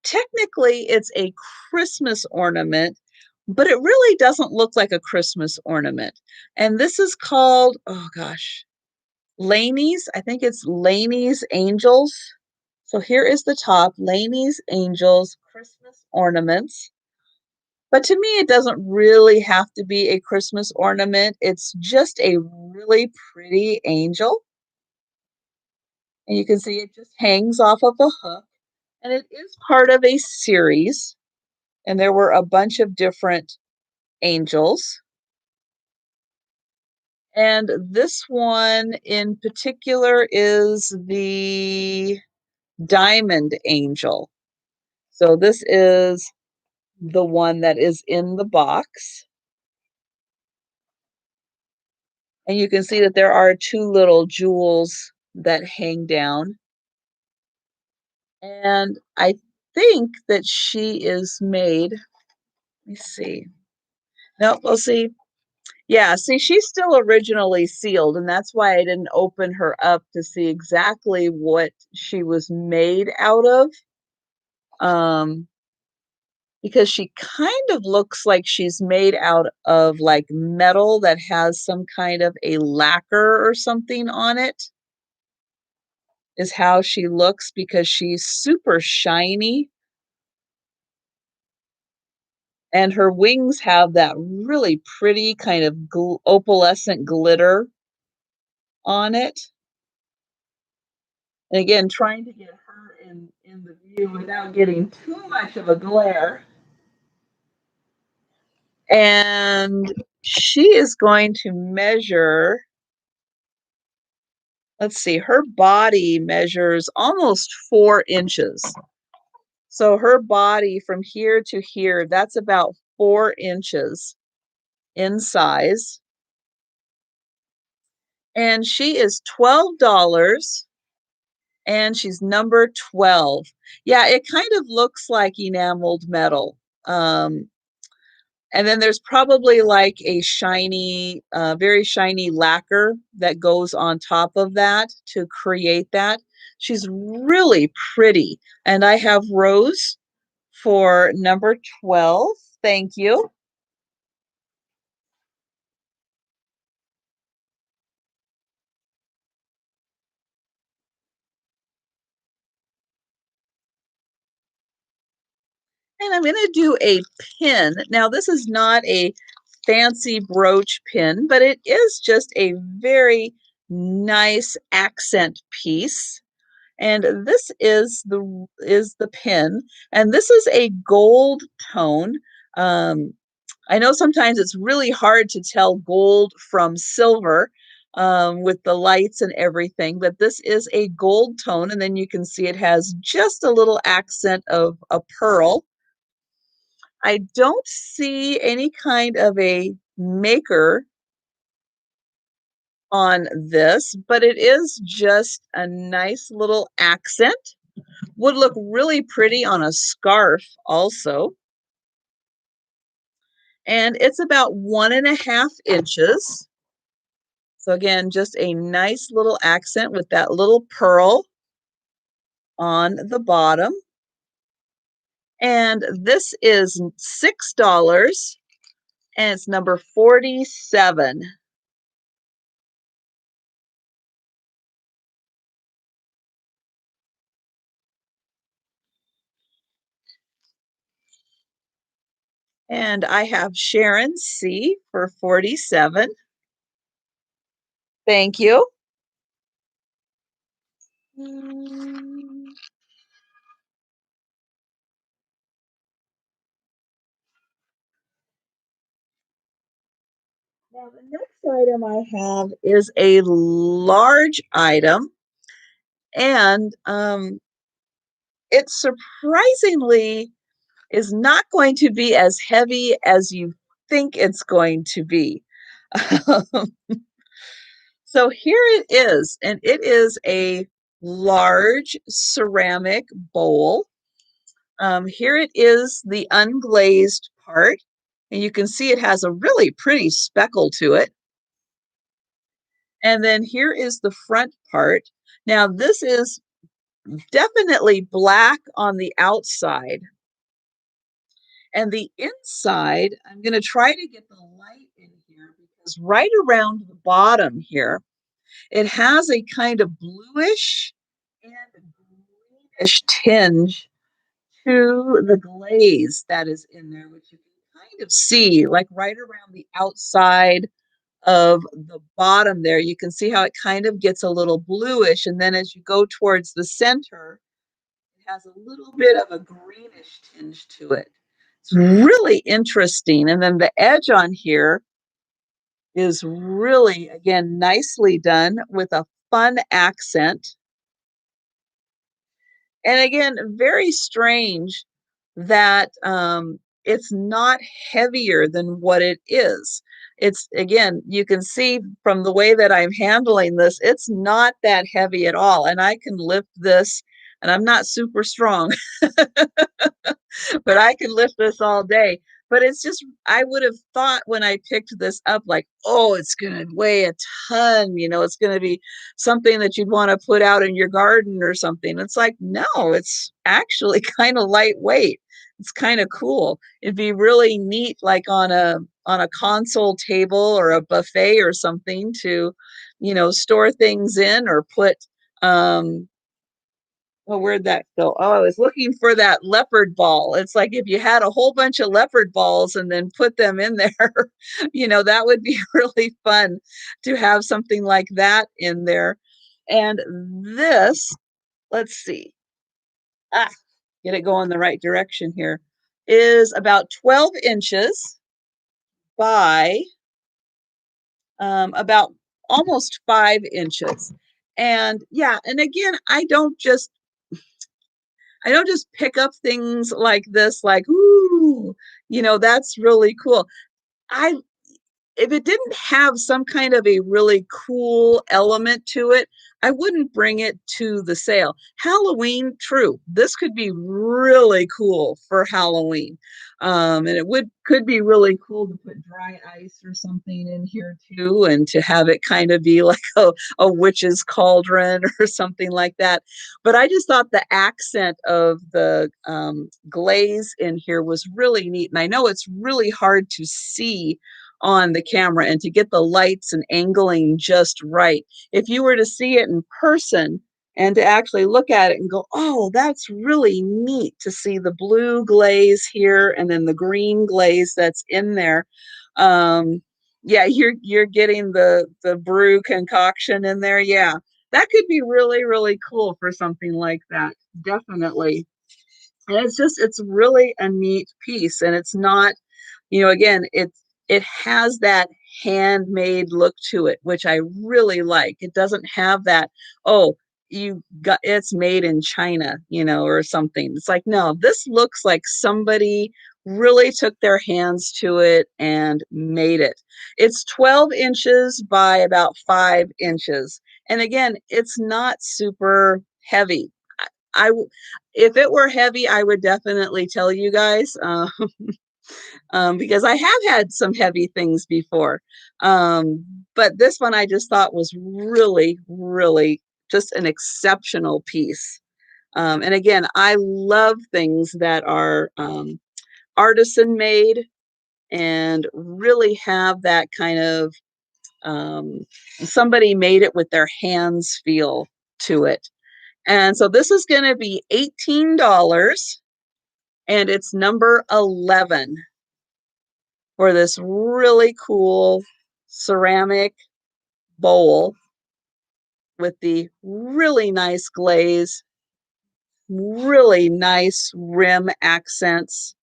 technically it's a Christmas ornament, but it really doesn't look like a Christmas ornament. And this is called, oh gosh, Laney's. I think it's Laney's Angels. So here is the top, Laney's Angels Christmas ornaments. But to me, it doesn't really have to be a Christmas ornament. It's just a really pretty angel. And you can see it just hangs off of a hook. And it is part of a series. And there were a bunch of different angels. And this one in particular is the Diamond Angel. So this is the one that is in the box. And you can see that there are two little jewels that hang down. And I think that she is made, let me see. No, we'll see. Yeah, see, she's still originally sealed, and that's why I didn't open her up to see exactly what she was made out of. Um, because she kind of looks like she's made out of like metal that has some kind of a lacquer or something on it, is how she looks because she's super shiny and her wings have that really pretty kind of opalescent glitter on it. And again, trying to get her in the view without getting too much of a glare. And she is going to measure, let's see, her body measures almost 4 inches. So her body from here to here, that's about 4 inches in size. And she is $12 and she's number 12. Yeah, it kind of looks like enameled metal. And then there's probably like a shiny, very shiny lacquer that goes on top of that to create that. She's really pretty. And I have Rose for number 12. Thank you. And I'm going to do a pin. Now, this is not a fancy brooch pin, but it is just a very nice accent piece. And this is the pin, and this is a gold tone. Um, I know sometimes it's really hard to tell gold from silver with the lights and everything, but this is a gold tone, and then you can see it has just a little accent of a pearl. I don't see any kind of a maker on this, but it is just a nice little accent. Would look really pretty on a scarf also. And it's about 1.5 inches. So again, just a nice little accent with that little pearl on the bottom. And this is $6 and it's number 47. And I have Sharon C for 47. Thank you. Mm, Now, the next item I have is a large item, and it surprisingly is not going to be as heavy as you think it's going to be. So here it is, and it is a large ceramic bowl. Here it is, the unglazed part, and you can see it has a really pretty speckle to it. And then here is the front part. Now, this is definitely black on the outside. And the inside, I'm going to try to get the light in here because right around the bottom here, it has a kind of bluish and greenish tinge to the glaze that is in there, which you can kind of see like right around the outside of the bottom there. You can see how it kind of gets a little bluish. And then as you go towards the center, it has a little bit of a greenish tinge to it. It's really interesting. And then the edge on here is really, again, nicely done with a fun accent. And again, very strange that it's not heavier than what it is. It's, again, you can see from the way that I'm handling this, it's not that heavy at all. And I can lift this, and I'm not super strong, but I can lift this all day. But it's just, I would have thought when I picked this up, like, oh, it's going to weigh a ton, it's going to be something that you'd want to put out in your garden or something. It's like, no, it's actually kind of lightweight. It's kind of cool. It'd be really neat, like on a console table or a buffet or something to, store things in or put well, where'd that go? Oh, I was looking for that leopard ball. It's like if you had a whole bunch of leopard balls and then put them in there, that would be really fun to have something like that in there. And this, let's see, ah, get it going the right direction here, is about 12 inches by about almost 5 inches. And yeah, and again, I don't just pick up things like this, like, ooh, that's really cool. I If it didn't have some kind of a really cool element to it, I wouldn't bring it to the sale. Halloween, true. This could be really cool for Halloween. And it could be really cool to put dry ice or something in here too, and to have it kind of be like a witch's cauldron or something like that. But I just thought the accent of the glaze in here was really neat. And I know it's really hard to see on the camera and to get the lights and angling just right. If you were to see it in person and to actually look at it and go, oh, that's really neat to see the blue glaze here and then the green glaze that's in there. Yeah, you're getting the brew concoction in there. Yeah, that could be really, really cool for something like that. Definitely. And it's really a neat piece, and it's not again, it has that handmade look to it, which I really like. It doesn't have that, oh, it's made in China, or something. It's like, no, this looks like somebody really took their hands to it and made it. It's 12 inches by about 5 inches. And again, it's not super heavy. I, if it were heavy, I would definitely tell you guys. Because I have had some heavy things before. But this one I just thought was really, really just an exceptional piece. And again, I love things that are artisan made and really have that kind of somebody made it with their hands feel to it. And so this is going to be $18, and it's number 11. For this really cool ceramic bowl with the really nice glaze, really nice rim accents,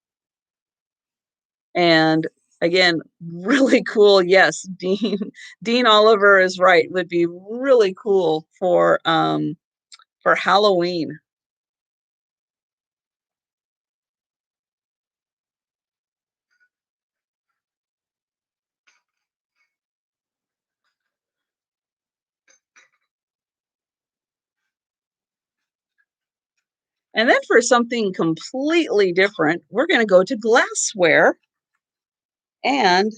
and again, really cool. Yes, Dean Oliver is right. Would be really cool for Halloween. And then for something completely different, we're going to go to glassware. And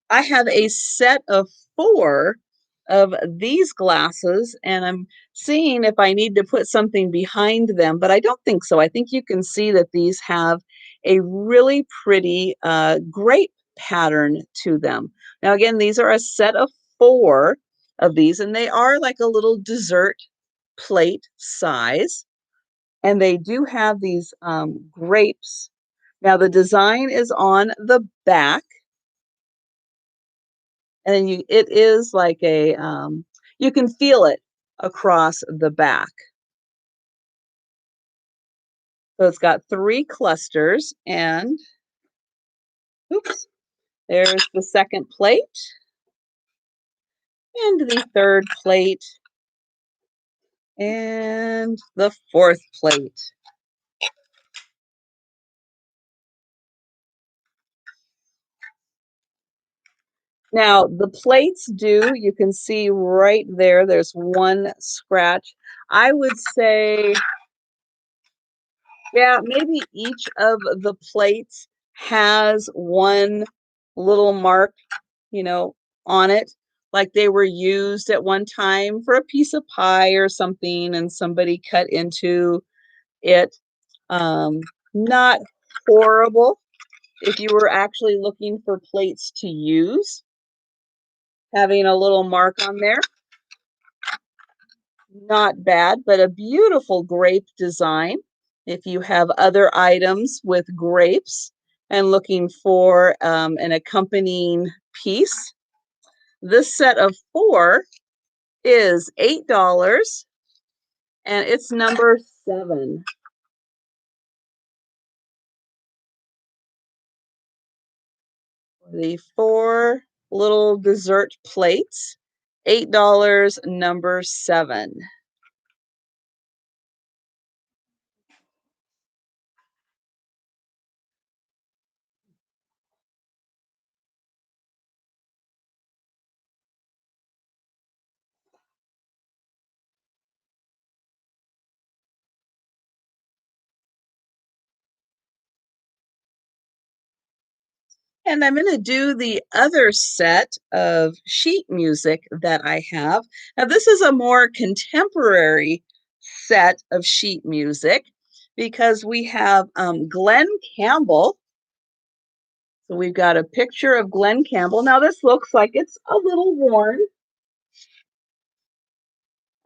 I have a set of 4 of these glasses, and I'm seeing if I need to put something behind them, but I don't think so. I think you can see that these have a really pretty grape pattern to them. Now, again, these are a set of 4 of these, and they are like a little dessert plate size, and they do have these grapes. Now, the design is on the back, and then it is like a you can feel it across the back. So it's got 3 clusters, and oops, there's the second plate and the third plate and the fourth plate. Now the plates you can see right there, there's 1 scratch. I would say, yeah, maybe each of the plates has 1 little mark, on it, like they were used at one time for a piece of pie or something, and somebody cut into it. Not horrible if you were actually looking for plates to use, having a little mark on there. Not bad, but a beautiful grape design. If you have other items with grapes and looking for an accompanying piece, this set of 4 is $8, and it's number 7. The 4 little dessert plates, $8, number 7. And I'm going to do the other set of sheet music that I have. Now, this is a more contemporary set of sheet music because we have Glenn Campbell. So we've got a picture of Glenn Campbell. Now, this looks like it's a little worn.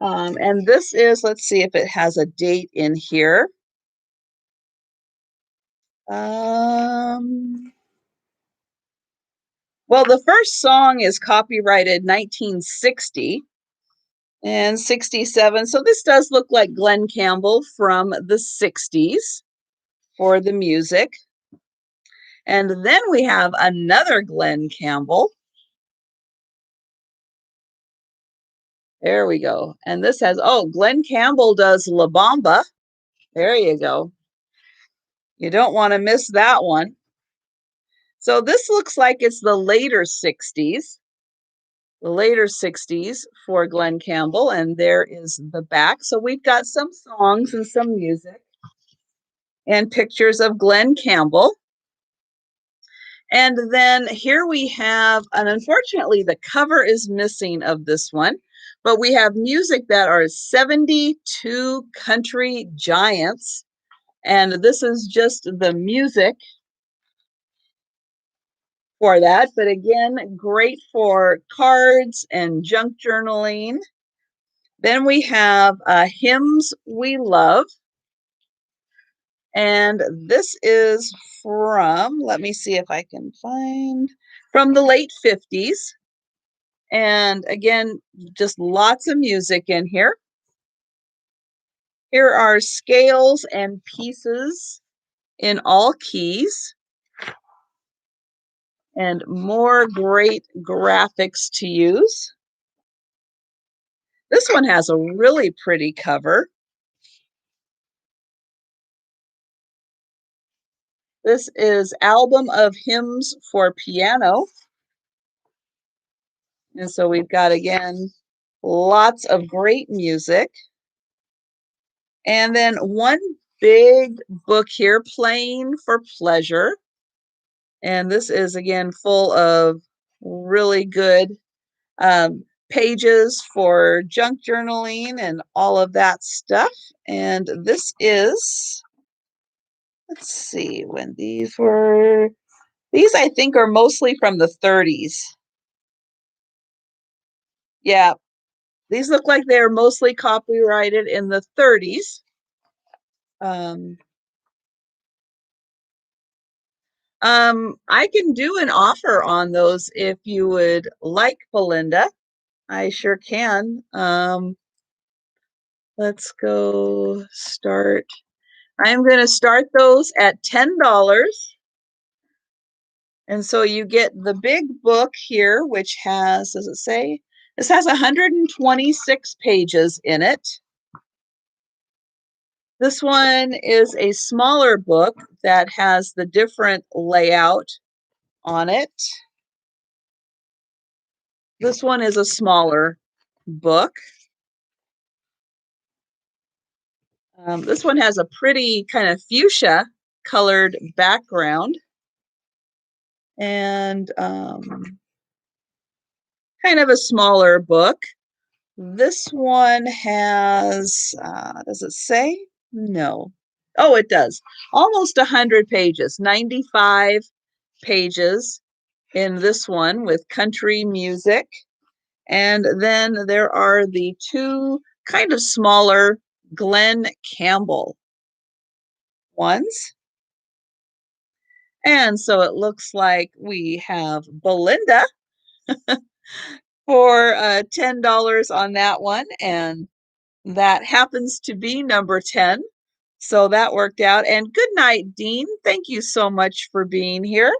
And this is, let's see if it has a date in here. Well, the first song is copyrighted 1960 and 67. So this does look like Glenn Campbell from the 60s for the music. And then we have another Glen Campbell. There we go. And this has, oh, Glen Campbell does La Bamba. There you go. You don't want to miss that one. So this looks like it's the later 60s. The later 60s for Glen Campbell, and there is the back. So we've got some songs and some music and pictures of Glen Campbell. And then here we have, and unfortunately the cover is missing of this one, but we have music that are 72 country giants. And this is just the music for that. But again, great for cards and junk journaling. Then we have Hymns We Love. And this is from, let me see if I can find, from the late 50s. And again, just lots of music in here. Here are scales and pieces in all keys. And more great graphics to use. This one has a really pretty cover. This is Album of Hymns for Piano. And so we've got, again, lots of great music. And then one big book here, Playing for Pleasure. And this is, again, full of really good pages for junk journaling and all of that stuff. And this is, let's see, when these were, these I think are mostly from the 30s. Yeah, these look like they're mostly copyrighted in the 30s. I can do an offer on those if you would like, Belinda. I sure can. Let's go start. I'm going to start those at $10. And so you get the big book here, which has, does it say? This has 126 pages in it. This one is a smaller book that has the different layout on it. This one is a smaller book. This one has a pretty kind of fuchsia colored background and kind of a smaller book. This one has, does it say? No. Oh, it does. Almost 100 pages, 95 pages in this one with country music. And then there are the two kind of smaller Glen Campbell ones. And so it looks like we have Belinda for $10 on that one. And that happens to be number 10. So that worked out. And good night, Dean. Thank you so much for being here.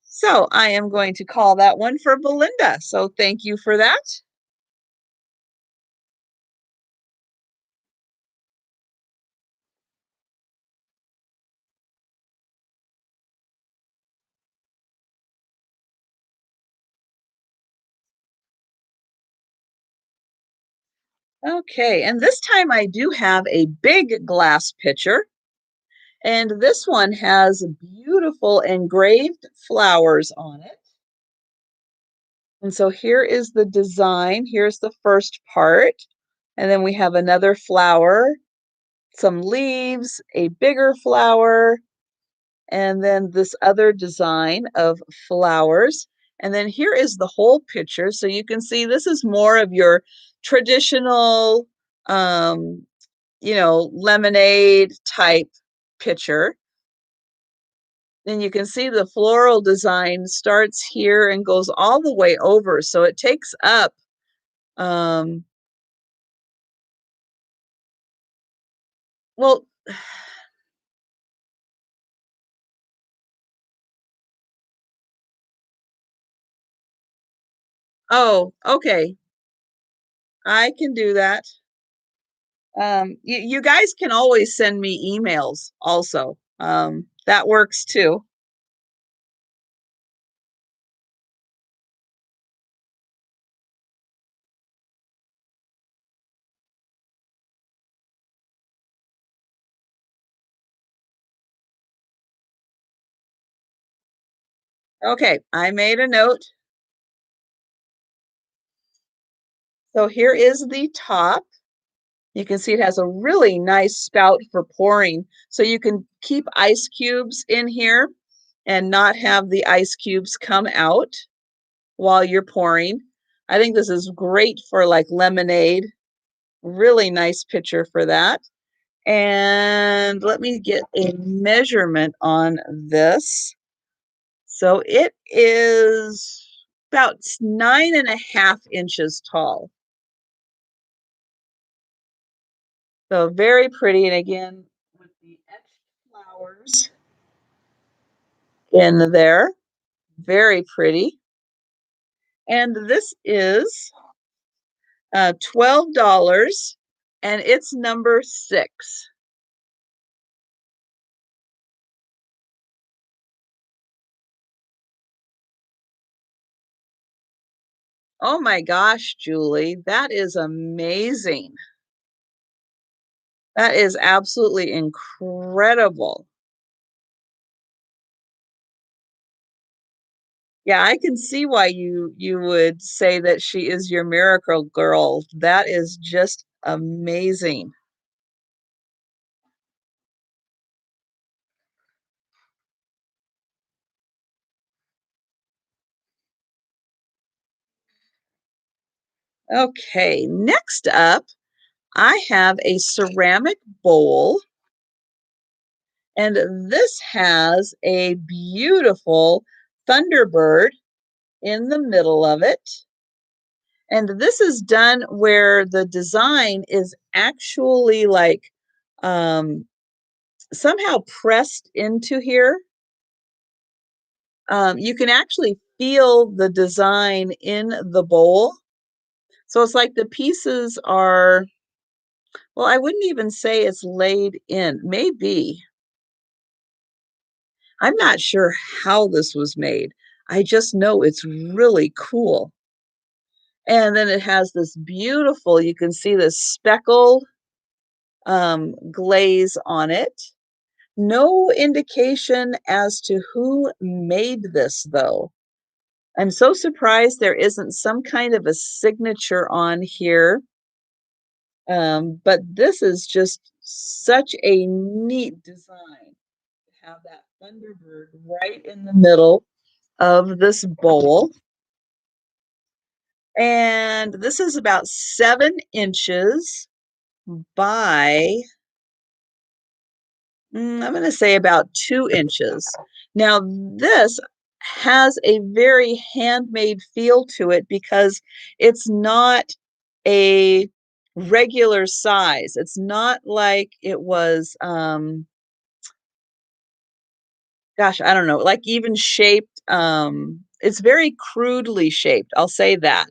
So I am going to call that one for Belinda. So thank you for that. Okay, and this time I do have a big glass pitcher. And this one has beautiful engraved flowers on it. And so here is the design. Here's the first part. And then we have another flower, some leaves, a bigger flower, and then this other design of flowers. And then here is the whole picture. So you can see this is more of your traditional, lemonade type picture. Then you can see the floral design starts here and goes all the way over. So it takes up Well, oh, okay. I can do that. You guys can always send me emails also. That works too. Okay, I made a note. So here is the top. You can see it has a really nice spout for pouring. So you can keep ice cubes in here and not have the ice cubes come out while you're pouring. I think this is great for like lemonade. Really nice picture for that. And let me get a measurement on this. So it is about 9.5 inches tall. So very pretty. And again, with the etched flowers in there, very pretty. And this is $12 and it's number 6. Oh my gosh, Julie, that is amazing. That is absolutely incredible. Yeah, I can see why you would say that she is your miracle girl. That is just amazing. Okay, next up, I have a ceramic bowl, and this has a beautiful Thunderbird in the middle of it. And this is done where the design is actually like um, somehow pressed into here. You can actually feel the design in the bowl. So it's like the pieces are, well, I wouldn't even say it's laid in. Maybe. I'm not sure how this was made. I just know it's really cool. And then it has this beautiful, you can see this speckled glaze on it. No indication as to who made this, though. I'm so surprised there isn't some kind of a signature on here. But this is just such a neat design to have that Thunderbird right in the middle of this bowl. And this is about 7 inches by, I'm going to say about 2 inches. Now, this has a very handmade feel to it because it's not a regular size. It's not like it was, gosh, I don't know, like even shaped. It's very crudely shaped. I'll say that.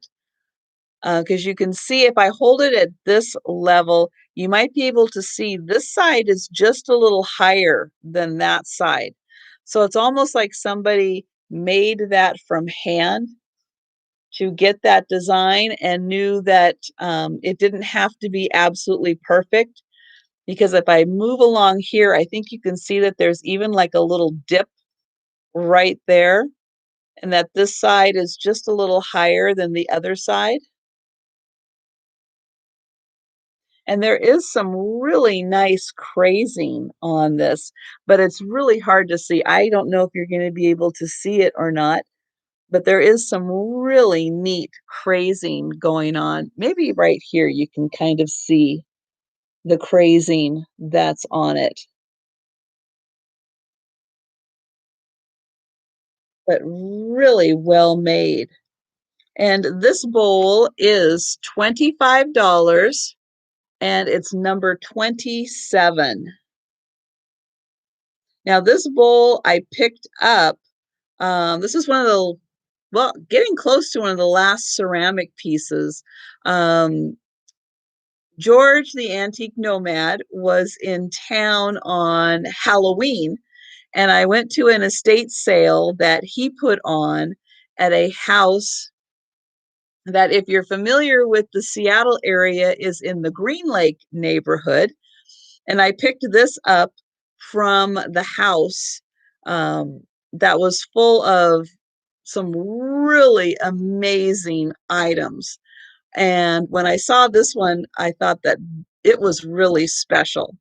Because you can see if I hold it at this level, you might be able to see this side is just a little higher than that side. So it's almost like somebody made that from hand to get that design and knew that it didn't have to be absolutely perfect. Because if I move along here, I think you can see that there's even like a little dip right there, and that this side is just a little higher than the other side. And there is some really nice crazing on this, but it's really hard to see. I don't know if you're going to be able to see it or not, but there is some really neat crazing going on. Maybe right here you can kind of see the crazing that's on it, but really well made. And this bowl is $25. and it's number 27. Now, this bowl I picked up. This is one of the, well, getting close to one of the last ceramic pieces. George, the antique nomad, was in town on Halloween, and I went to an estate sale that he put on at a house that, if you're familiar with the Seattle area, is in the Green Lake neighborhood. And I picked this up from the house that was full of some really amazing items. And when I saw this one, I thought that it was really special.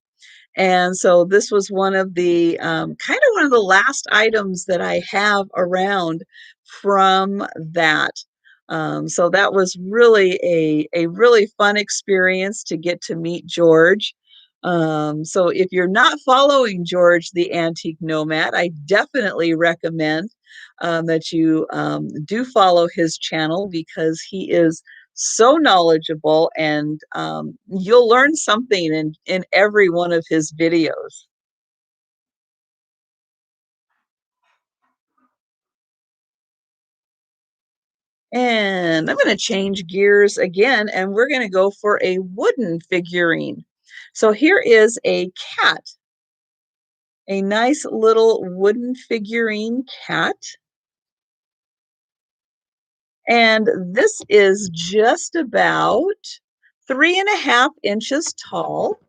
And so this was one of the kind of one of the last items that I have around from that. So that was really a really fun experience to get to meet George. So if you're not following George the Antique Nomad, I definitely recommend that you do follow his channel, because he is so knowledgeable, and you'll learn something in every one of his videos. And I'm going to change gears again, and we're going to go for a wooden figurine. So here is a cat, a nice little wooden figurine cat. And this is just about 3.5 inches tall.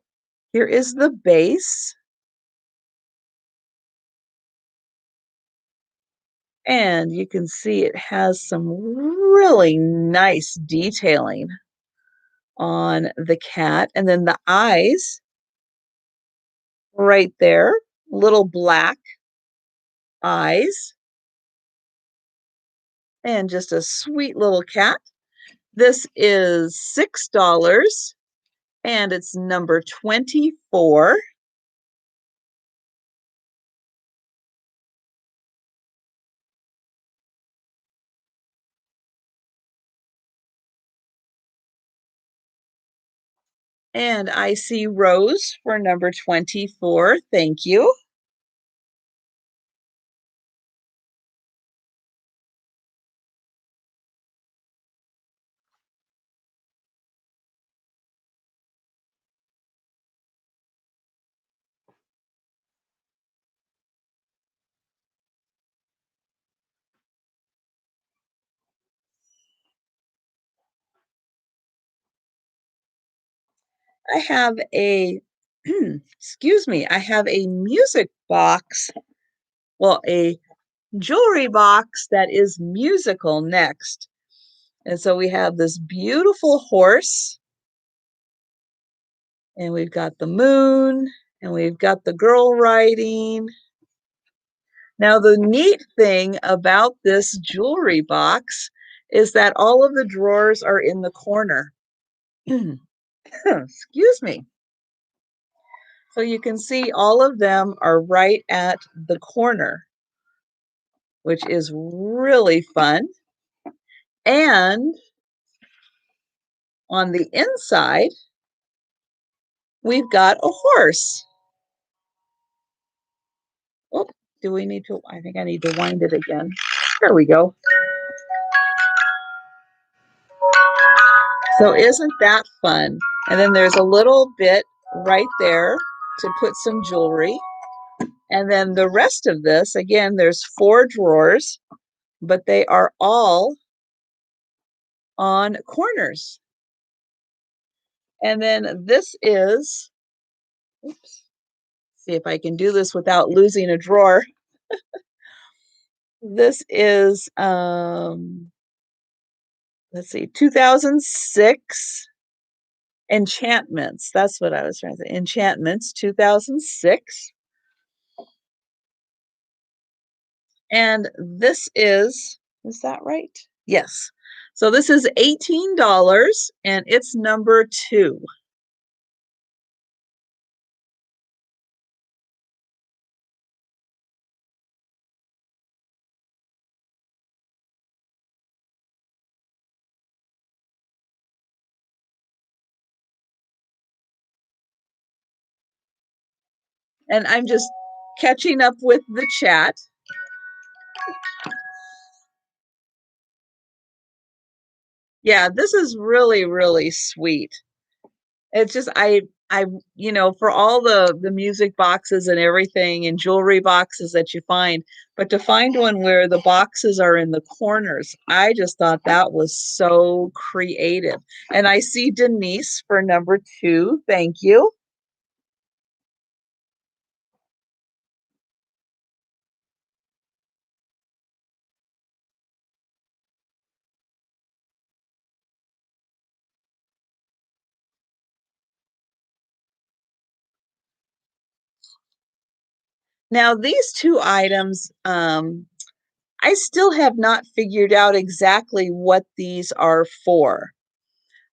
Here is the base. And you can see it has some really nice detailing on the cat. And then the eyes right there, little black eyes, and just a sweet little cat. This is $6, and it's number 24. And I see Rose for number 24. Thank you. I have a, excuse me, I have a music box, well, a jewelry box that is musical next. And so we have this beautiful horse, and we've got the moon, and we've got the girl riding. Now, the neat thing about this jewelry box is that all of the drawers are in the corner. Excuse me. So you can see all of them are right at the corner, which is really fun. And on the inside, we've got a horse. Oh, do we need to? I think I need to wind it again. There we go. So isn't that fun? And then there's a little bit right there to put some jewelry. And then the rest of this, again, there's 4 drawers, but they are all on corners. And then this is, oops, see if I can do this without losing a drawer. This is, let's see, 2006 Enchantments. That's what I was trying to say. Enchantments, 2006. And this is that right? Yes. So this is $18, and it's number 2. And I'm just catching up with the chat. Yeah, this is really, really sweet. It's just I for all the music boxes and everything and jewelry boxes that you find, but to find one where the boxes are in the corners, I just thought that was so creative. And I see Denise for number 2. Thank you. Now these 2 items, I still have not figured out exactly what these are for.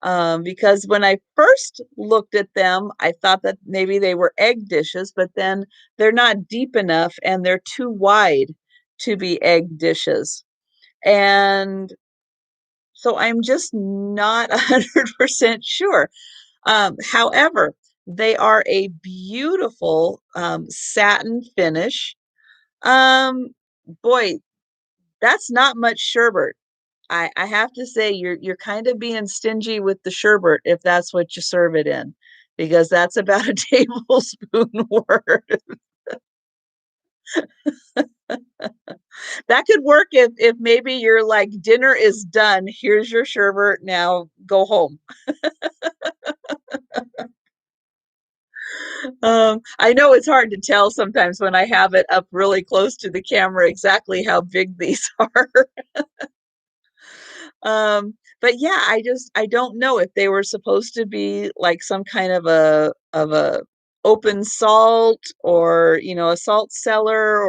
Because when I first looked at them, I thought that maybe they were egg dishes, but then they're not deep enough and they're too wide to be egg dishes. And so I'm just not 100% sure. However, they are a beautiful satin finish. Um, Boy, that's not much sherbet. I have to say you're kind of being stingy with the sherbet if that's what you serve it in, because that's about a tablespoon worth. That could work if maybe you're like dinner is done. Here's your sherbet. Now go home. I know it's hard to tell sometimes when I have it up really close to the camera exactly how big these are. But yeah, I don't know if they were supposed to be like some kind of a open salt or a salt cellar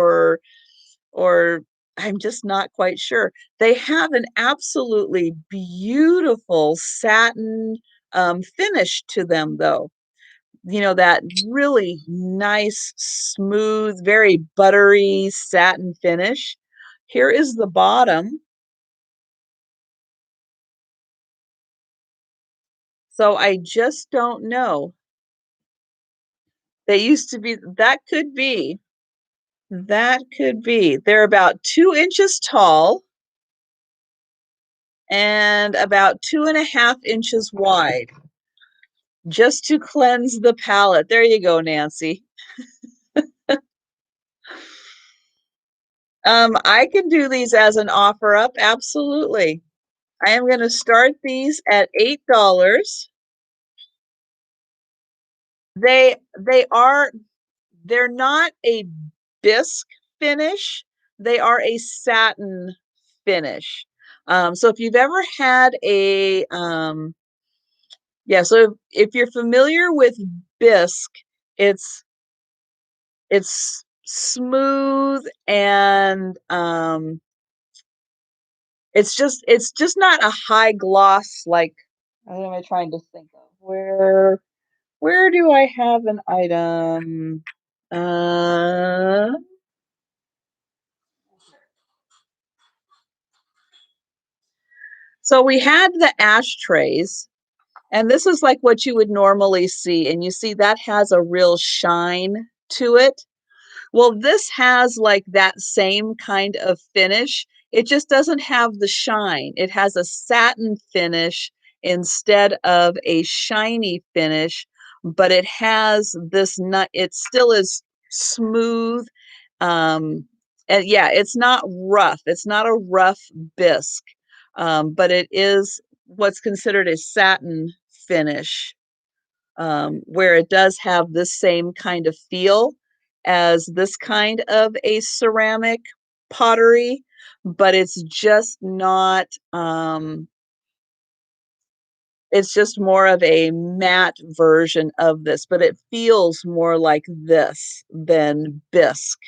or I'm just not quite sure. They have an absolutely beautiful satin finish to them though. That really nice, smooth, very buttery satin finish. Here is the bottom. So I just don't know. They used to be that could be. They're about 2 inches tall and about 2.5 inches wide, just to cleanse the palate. There you go, Nancy. I can do these as an offer up, absolutely. I am going to start these at $8. They're not a bisque finish. They are a satin finish. So if you've ever had so if you're familiar with bisque, it's it's smooth and it's just not a high gloss like what am I trying to think of? Where do I have an item? Uh, so we had the ashtrays, and this is like what you would normally see, and you see that has a real shine to it. Well, this has like that same kind of finish. It just doesn't have the shine. It has a satin finish instead of a shiny finish, but it has this nut. It still is smooth. And yeah, it's not rough. It's not a rough bisque, but it is what's considered a satin finish, where it does have this same kind of feel as this kind of a ceramic pottery, but it's just not, it's just more of a matte version of this, but it feels more like this than bisque.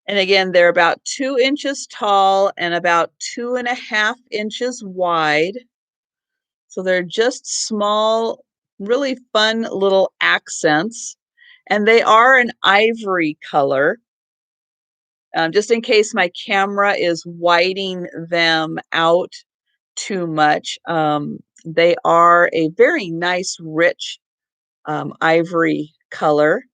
And again, they're about 2 inches tall and about 2.5 inches wide. So they're just small, really fun little accents. And they are an ivory color. Just in case my camera is whiting them out, too much. They are a very nice, rich ivory color.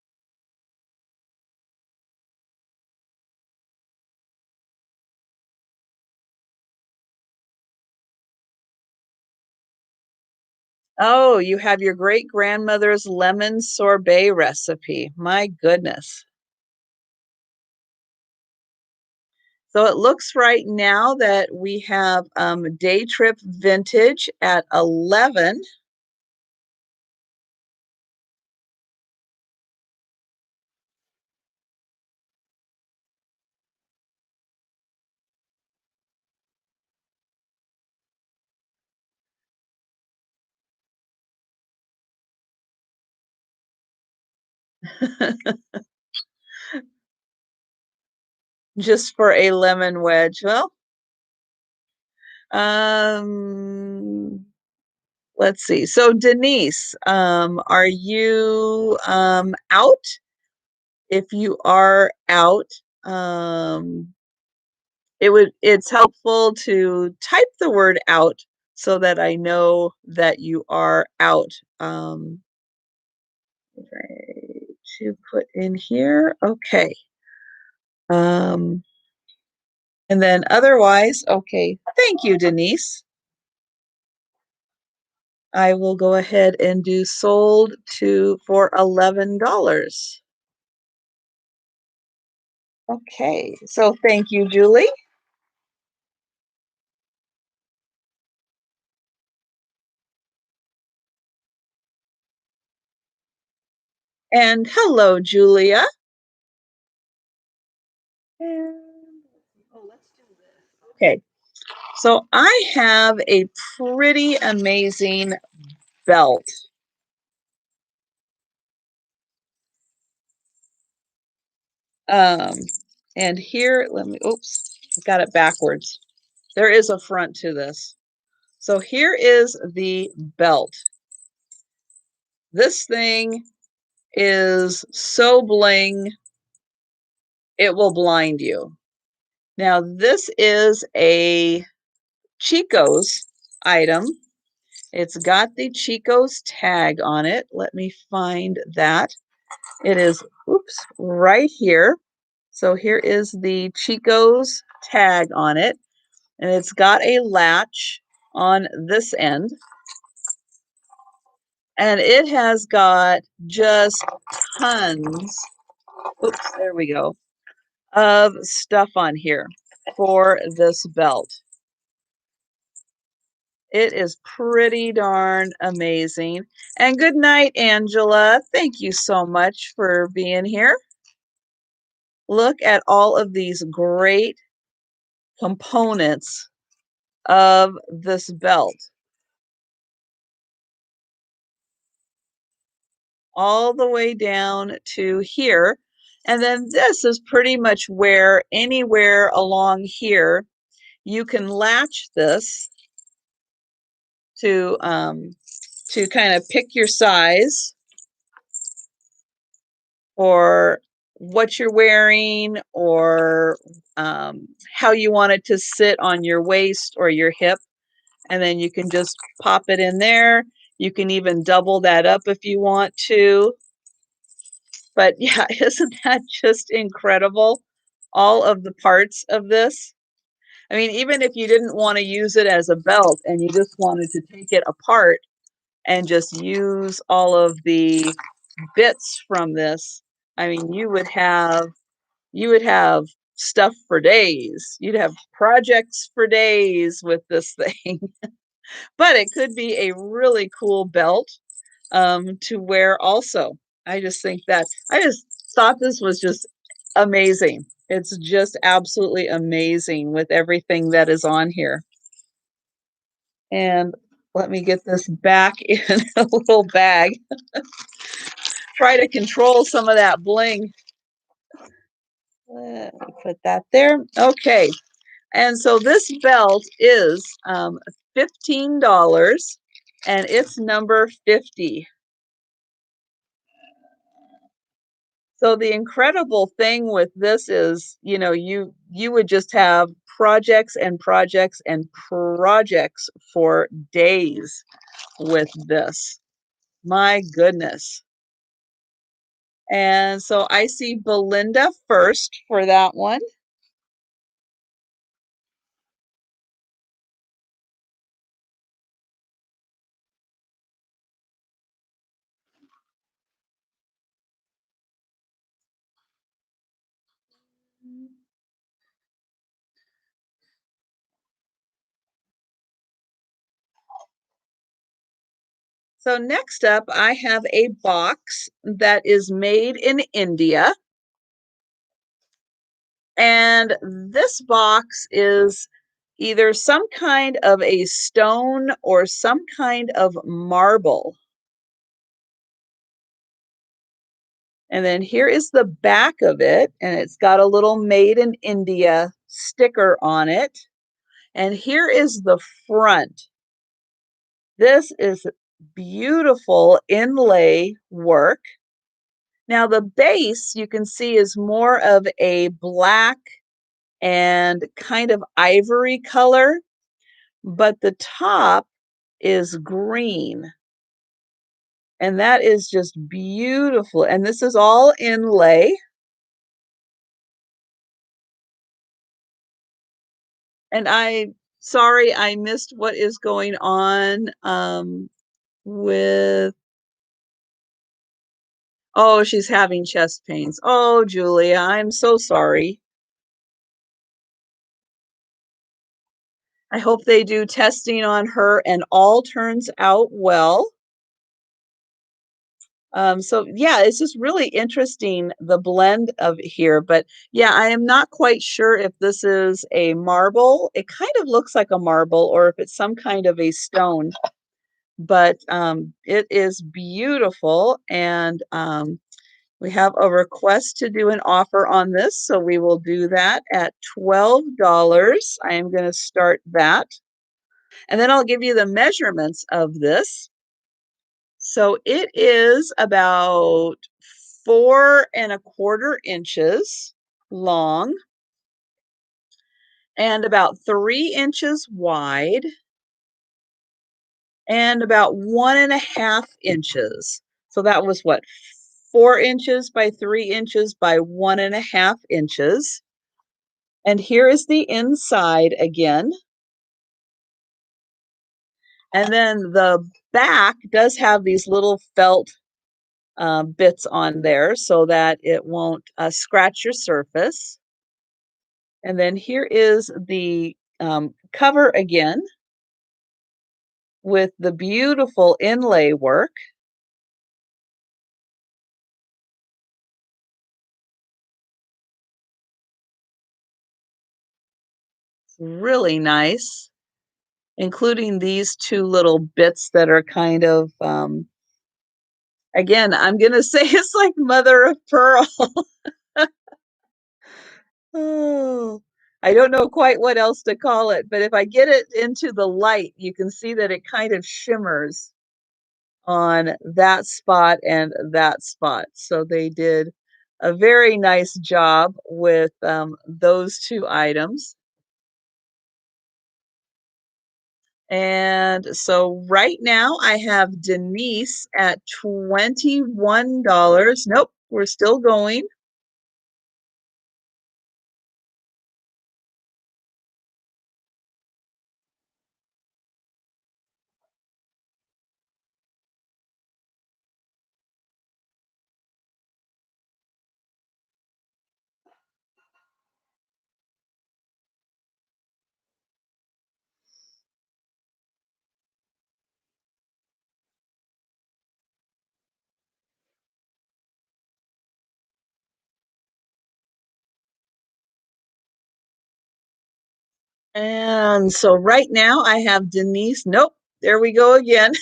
Oh, you have your great grandmother's lemon sorbet recipe. My goodness. So it looks right now that we have Day Trip Vintage at 11. Just for a lemon wedge. Well, um, let's see. So Denise, are you out? If you are out, it's helpful to type the word out so that I know that you are out. Um, right, to put in here. Okay. Um, and then otherwise, okay. Thank you, Denise. I will go ahead and do sold to for $11. Okay. So thank you, Julie. And hello, Julia. And, oh, let's do this. Okay. So I have a pretty amazing belt. Um, and here, let me, oops, I got it backwards. There is a front to this. So here is the belt. This thing is so bling, it will blind you. Now, this is a Chico's item. It's got the Chico's tag on it. Let me find that. It is, oops, right here. So here is the Chico's tag on it, and it's got a latch on this end, and it has got just tons, oops, there we go, of stuff on here for this belt. It is pretty darn amazing. And good night, Angela. Thank you so much for being here. Look at all of these great components of this belt. All the way down to here. And then this is pretty much where anywhere along here you can latch this to kind of pick your size or what you're wearing or how you want it to sit on your waist or your hip. And then you can just pop it in there. You can even double that up if you want to. But yeah, isn't that just incredible? All of the parts of this. I mean, even if you didn't want to use it as a belt and you just wanted to take it apart and just use all of the bits from this, I mean, you would have stuff for days. You'd have projects for days with this thing. But it could be a really cool belt to wear also. I just thought this was just amazing. It's just absolutely amazing with everything that is on here. And let me get this back in a little bag. Try to control some of that bling. Let me put that there. Okay. And so this belt is $15 and it's number 50. So the incredible thing with this is, you would just have projects and projects and projects for days with this. My goodness. And so I see Belinda first for that one. So next up, I have a box that is made in India. And this box is either some kind of a stone or some kind of marble. And then here is the back of it, and it's got a little Made in India sticker on it. And here is the front. This is beautiful inlay work. Now, the base you can see is more of a black and kind of ivory color, but the top is green. And that is just beautiful. And this is all inlay. And sorry, I missed what is going on with, oh, she's having chest pains. Oh, Julia, I'm so sorry. I hope they do testing on her and all turns out well. So yeah, it's just really interesting, the blend of here. But yeah, I am not quite sure if this is a marble. It kind of looks like a marble, or if it's some kind of a stone. But it is beautiful, and we have a request to do an offer on this, so we will do that at $12. I am going to start that, and then I'll give you the measurements of this. So it is about 4¼ inches long and about 3 inches wide and about 1½ inches. So that was what, 4 inches by 3 inches by 1½ inches. And here is the inside again. And then the back does have these little felt bits on there so that it won't scratch your surface. And then here is the cover again with the beautiful inlay work. It's really nice, including these two little bits that are kind of, again, I'm going to say it's like mother of pearl. Oh, I don't know quite what else to call it, but if I get it into the light, you can see that it kind of shimmers on that spot and that spot. So they did a very nice job with those two items. And so right now I have Denise at $21. Nope, we're still going. And so right now I have Denise. Nope, there we go again.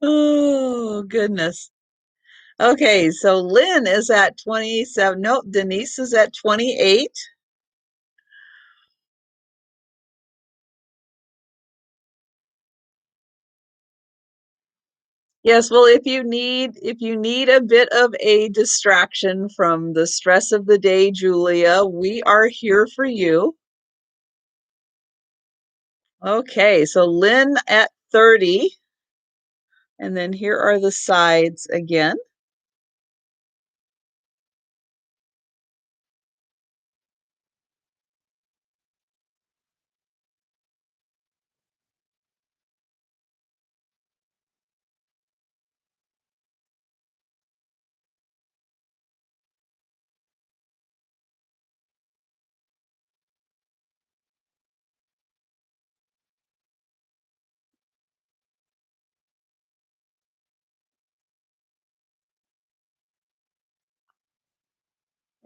Oh, goodness. Okay, so Lynn is at 27. Nope, Denise is at 28. Yes, well, if you need a bit of a distraction from the stress of the day, Julia, we are here for you. Okay, so Lynn at 30, and then here are the sides again.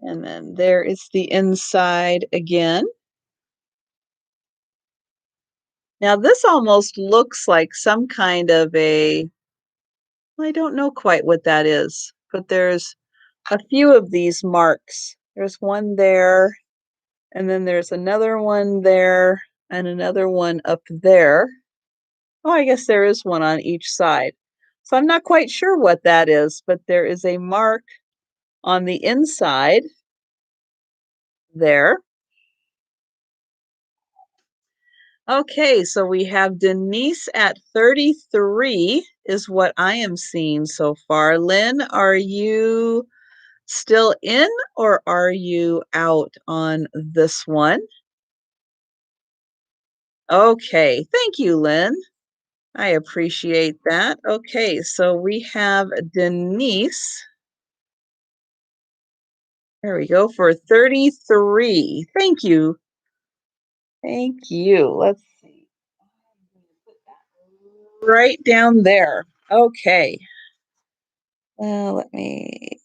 And then there is the inside again. Now this almost looks like some kind of a, I don't know quite what that is, but there's a few of these marks. There's one there, and then there's another one there, and another one up there. Oh, I guess there is one on each side. So I'm not quite sure what that is, but there is a mark on the inside there. Okay, so we have Denise at 33 is what I am seeing so far. Lynn, are you still in or are you out on this one? Okay, thank you, Lynn. I appreciate that. Okay, so we have Denise. There we go for 33. Thank you. Thank you. Let's see. Right down there. Okay. Let me.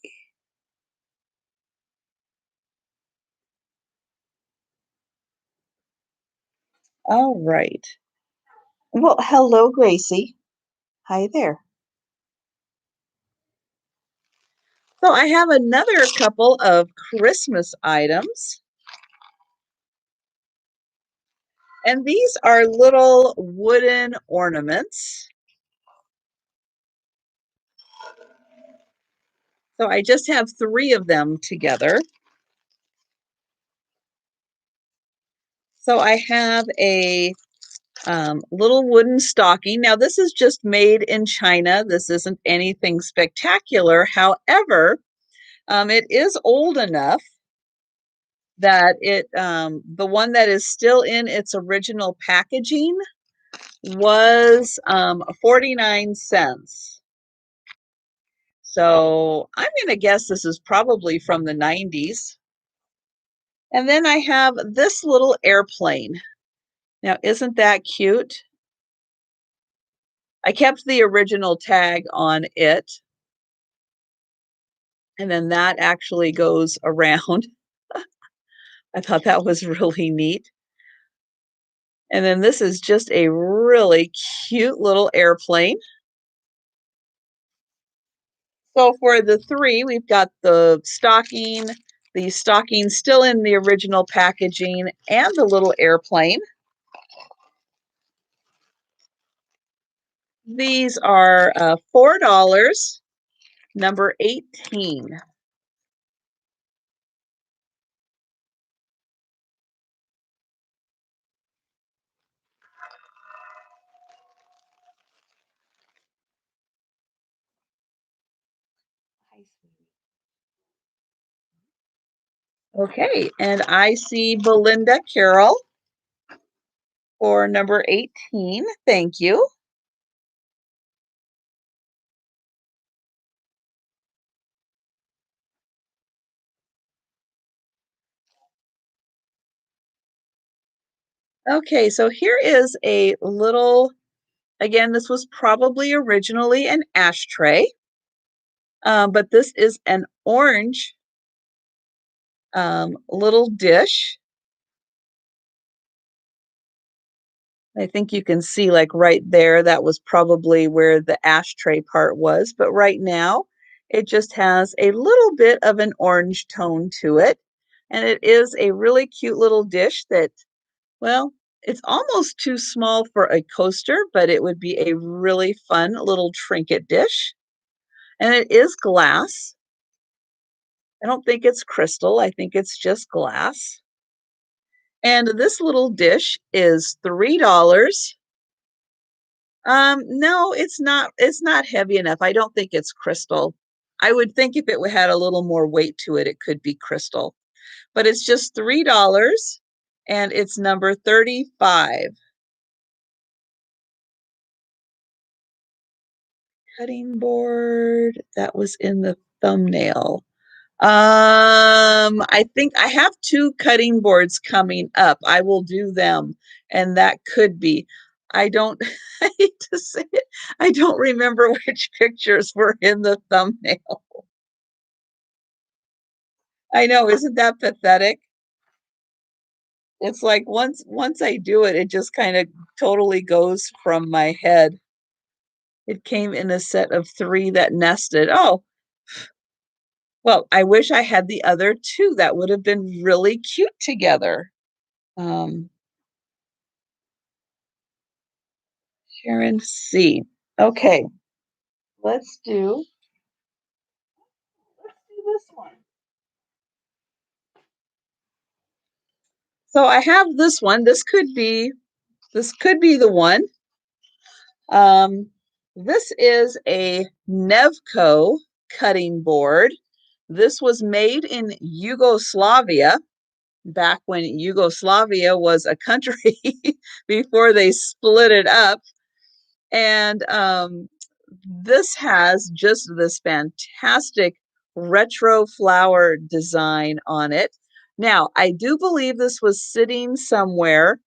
All right. Well, hello, Gracie. Hi there. So I have another couple of Christmas items, and these are little wooden ornaments. So I just have three of them together. So I have a little wooden stocking. Now, this is just made in China. This isn't anything spectacular. However, it is old enough that the one that is still in its original packaging was 49 cents. So I'm going to guess this is probably from the 90s. And then I have this little airplane. Now, isn't that cute? I kept the original tag on it, and then that actually goes around. I thought that was really neat. And then this is just a really cute little airplane. So for the three, we've got the stocking still in the original packaging, and the little airplane. These are $4, number 18. Okay, and I see Belinda Carroll for number 18. Thank you. Okay, so here is a little, again, this was probably originally an ashtray, but this is an orange little dish. I think you can see like right there, that was probably where the ashtray part was, but right now it just has a little bit of an orange tone to it. And it is a really cute little dish that, well, It's almost too small for a coaster, but it would be a really fun little trinket dish. And it is glass. I don't think it's crystal. I think it's just glass. And this little dish is $3. No, it's not heavy enough. I don't think it's crystal. I would think if it had a little more weight to it, it could be crystal. But it's just $3 and it's number 35. Cutting board that was in the thumbnail. I think I have two cutting boards coming up. I will do them, and that could be. I don't, I hate to say it, I don't remember which pictures were in the thumbnail. I know, isn't that pathetic? It's like once I do it, it just kind of totally goes from my head. It came in a set of three that nested. Oh, well, I wish I had the other two. That would have been really cute together. Um, Sharon C. Okay, let's do this one. So I have this one. This could be the one. Um, this is a Nevco cutting board. This was made in Yugoslavia back when Yugoslavia was a country before they split it up. And this has just this fantastic retro flower design on it. Now, I do believe this was sitting somewhere.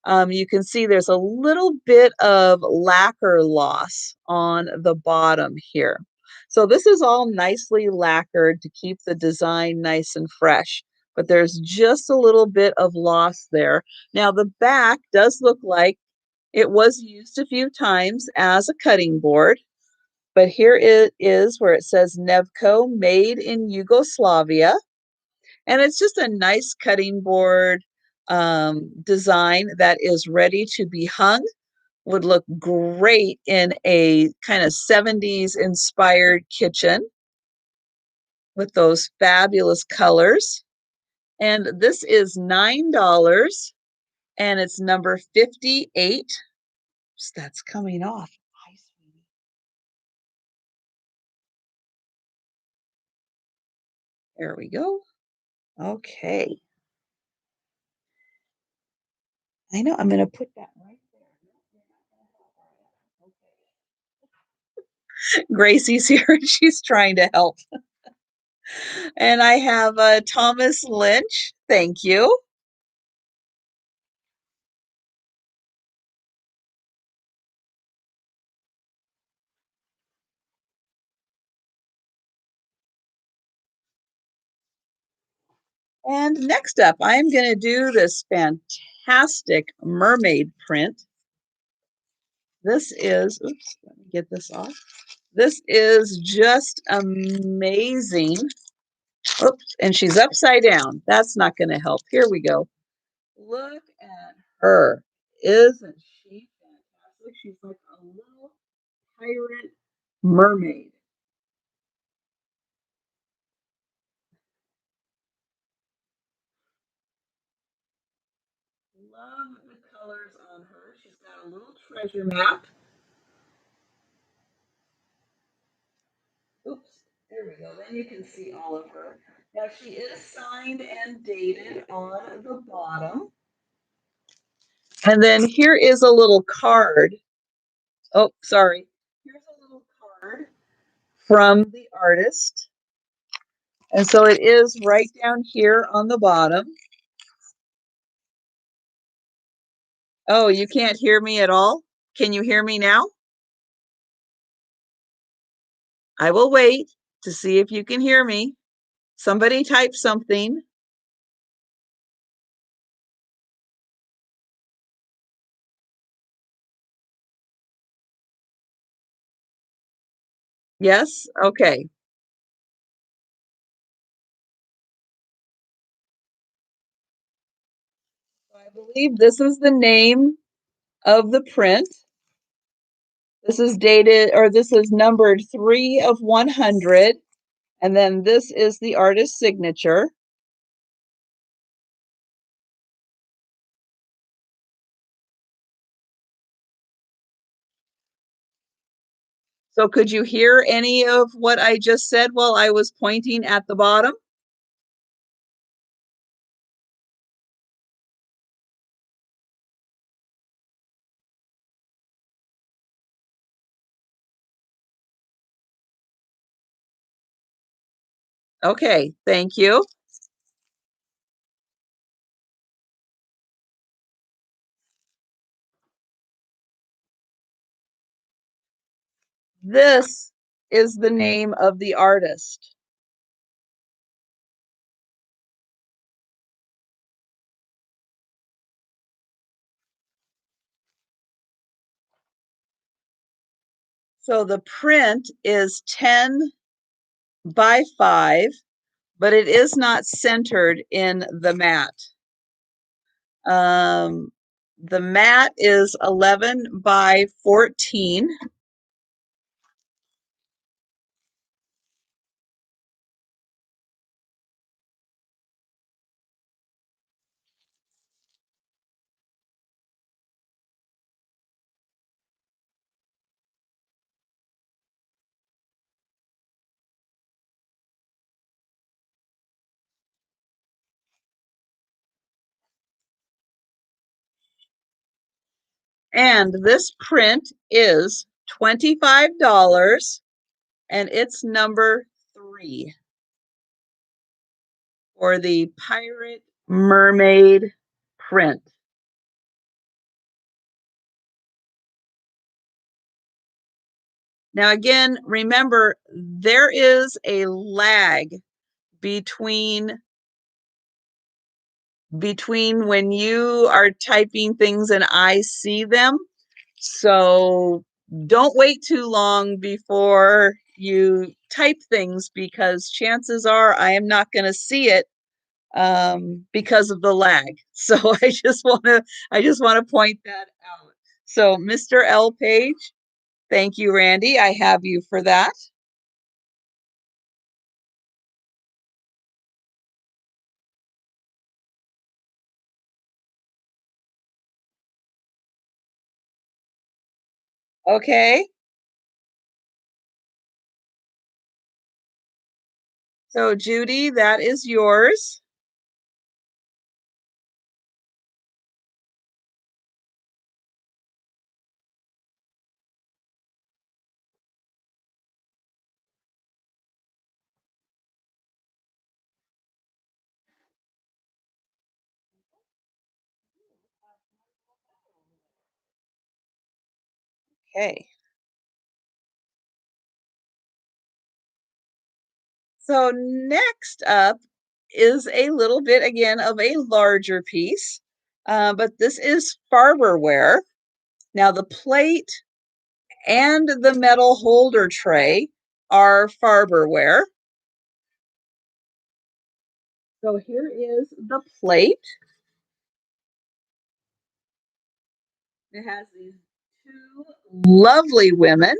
You can see there's a little bit of lacquer loss on the bottom here. So this is all nicely lacquered to keep the design nice and fresh, but there's just a little bit of loss there. Now, the back does look like it was used a few times as a cutting board, but here it is where it says Nevco, made in Yugoslavia. And it's just a nice cutting board design that is ready to be hung. Would look great in a kind of 70s inspired kitchen with those fabulous colors. And this is $9 and it's number 58. That's coming off. There we go. Okay. I know, I'm gonna put that right there. Gracie's here and she's trying to help. And I have Thomas Lynch. Thank you. And next up, I'm going to do this fantastic mermaid print. This is, oops, let me get this off. This is just amazing. Oops, and she's upside down. That's not going to help. Here we go. Look at her. Isn't she fantastic? She's like a little pirate mermaid. Love the colors on her. She's got a little treasure map. Oops, there we go. Then you can see all of her. Now she is signed and dated on the bottom. And then here is a little card. Oh, sorry. Here's a little card from the artist. And so it is right down here on the bottom. Oh, you can't hear me at all? Can you hear me now? I will wait to see if you can hear me. Somebody type something. Yes? Okay. So I've believe this is the name of the print. This is dated, or this is numbered 3 of 100, and then this is the artist's signature. So could you hear any of what I just said while I was pointing at the bottom? Okay, thank you. This is the name of the artist. So the print is 10 by 5, but it is not centered in the mat. The mat is 11 by 14. And this print is $25, and it's number 3 for the Pirate Mermaid print. Now, again, remember, there is a lag between when you are typing things and I see them. So don't wait too long before you type things, because chances are I am not going to see it because of the lag. So I just want to point that out. So Mr. L. Page, thank you, Randy. I have you for that. Okay. So Judy, that is yours. Okay. So next up is a little bit again of a larger piece, but this is farberware. Now the plate and the metal holder tray are farberware. So here is the plate. It has these two lovely women.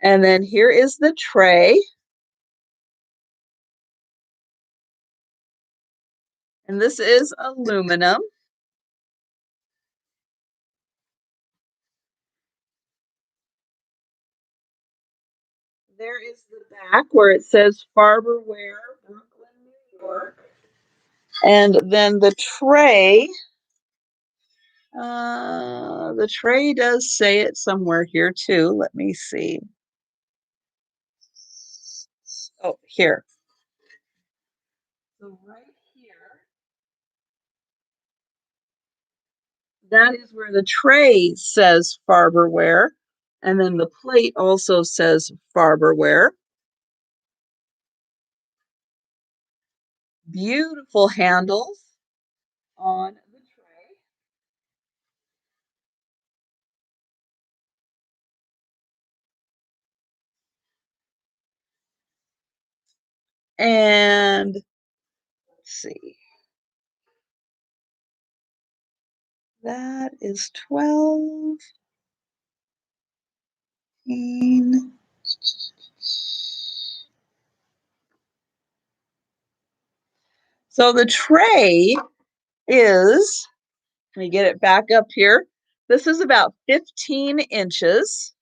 And then here is the tray. And this is aluminum. There is the back where it says Farberware, Brooklyn, New York. And then the tray does say it somewhere here too. Let me see. Oh, here. So right here, that is where the tray says Farberware. And then the plate also says Farberware. Beautiful handles on the tray. And let's see. That is 12. 15. So the tray is, let me get it back up here. This is about 15 inches.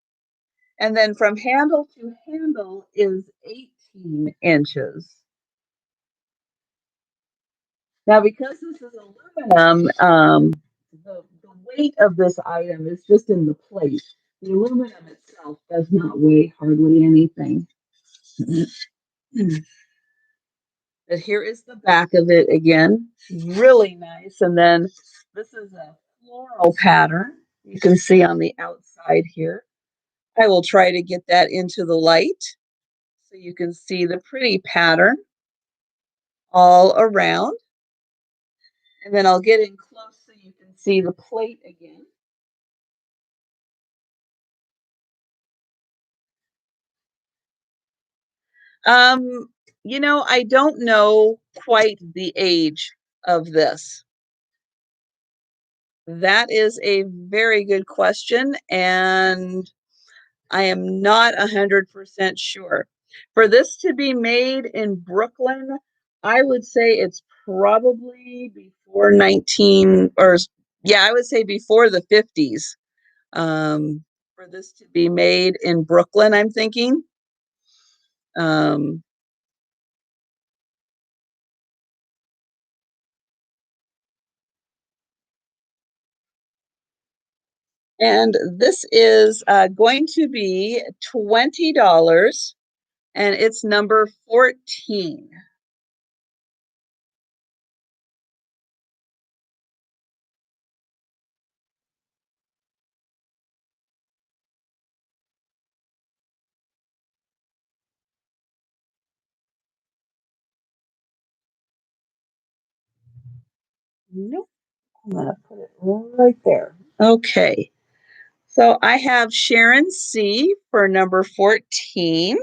And then from handle to handle is 18 inches. Now, because this is aluminum, the weight of this item is just in the plate. The aluminum itself does not weigh hardly anything. But here is the back of it again. Really nice. And then this is a floral pattern. You can see on the outside here. I will try to get that into the light so you can see the pretty pattern all around. And then I'll get in close so you can see the plate again. Um, I don't know quite the age of this. That is a very good question, and I am not 100% sure. For this to be made in Brooklyn, I would say it's probably before 19, or yeah, I would say before the 50s. For this to be made in Brooklyn, I'm thinking. Um, and this is going to be $20, and it's number 14. Nope, I'm going to put it right there. Okay. So I have Sharon C. for number 14.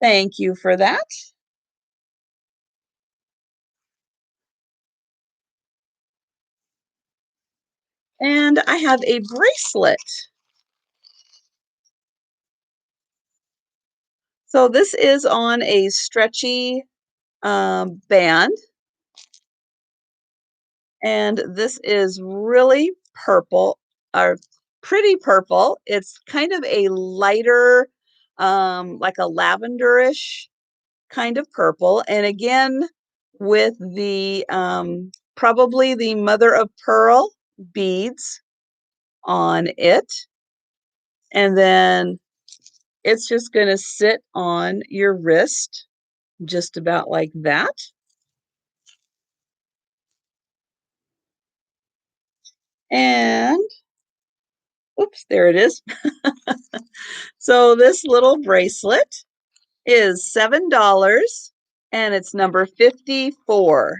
Thank you for that. And I have a bracelet. So this is on a stretchy band. And this is really purple, or pretty purple. It's kind of a lighter, like a lavenderish kind of purple. And again, with the probably the mother of pearl beads on it. And then it's just going to sit on your wrist, just about like that. And oops, there it is. So this little bracelet is $7 and it's number 54.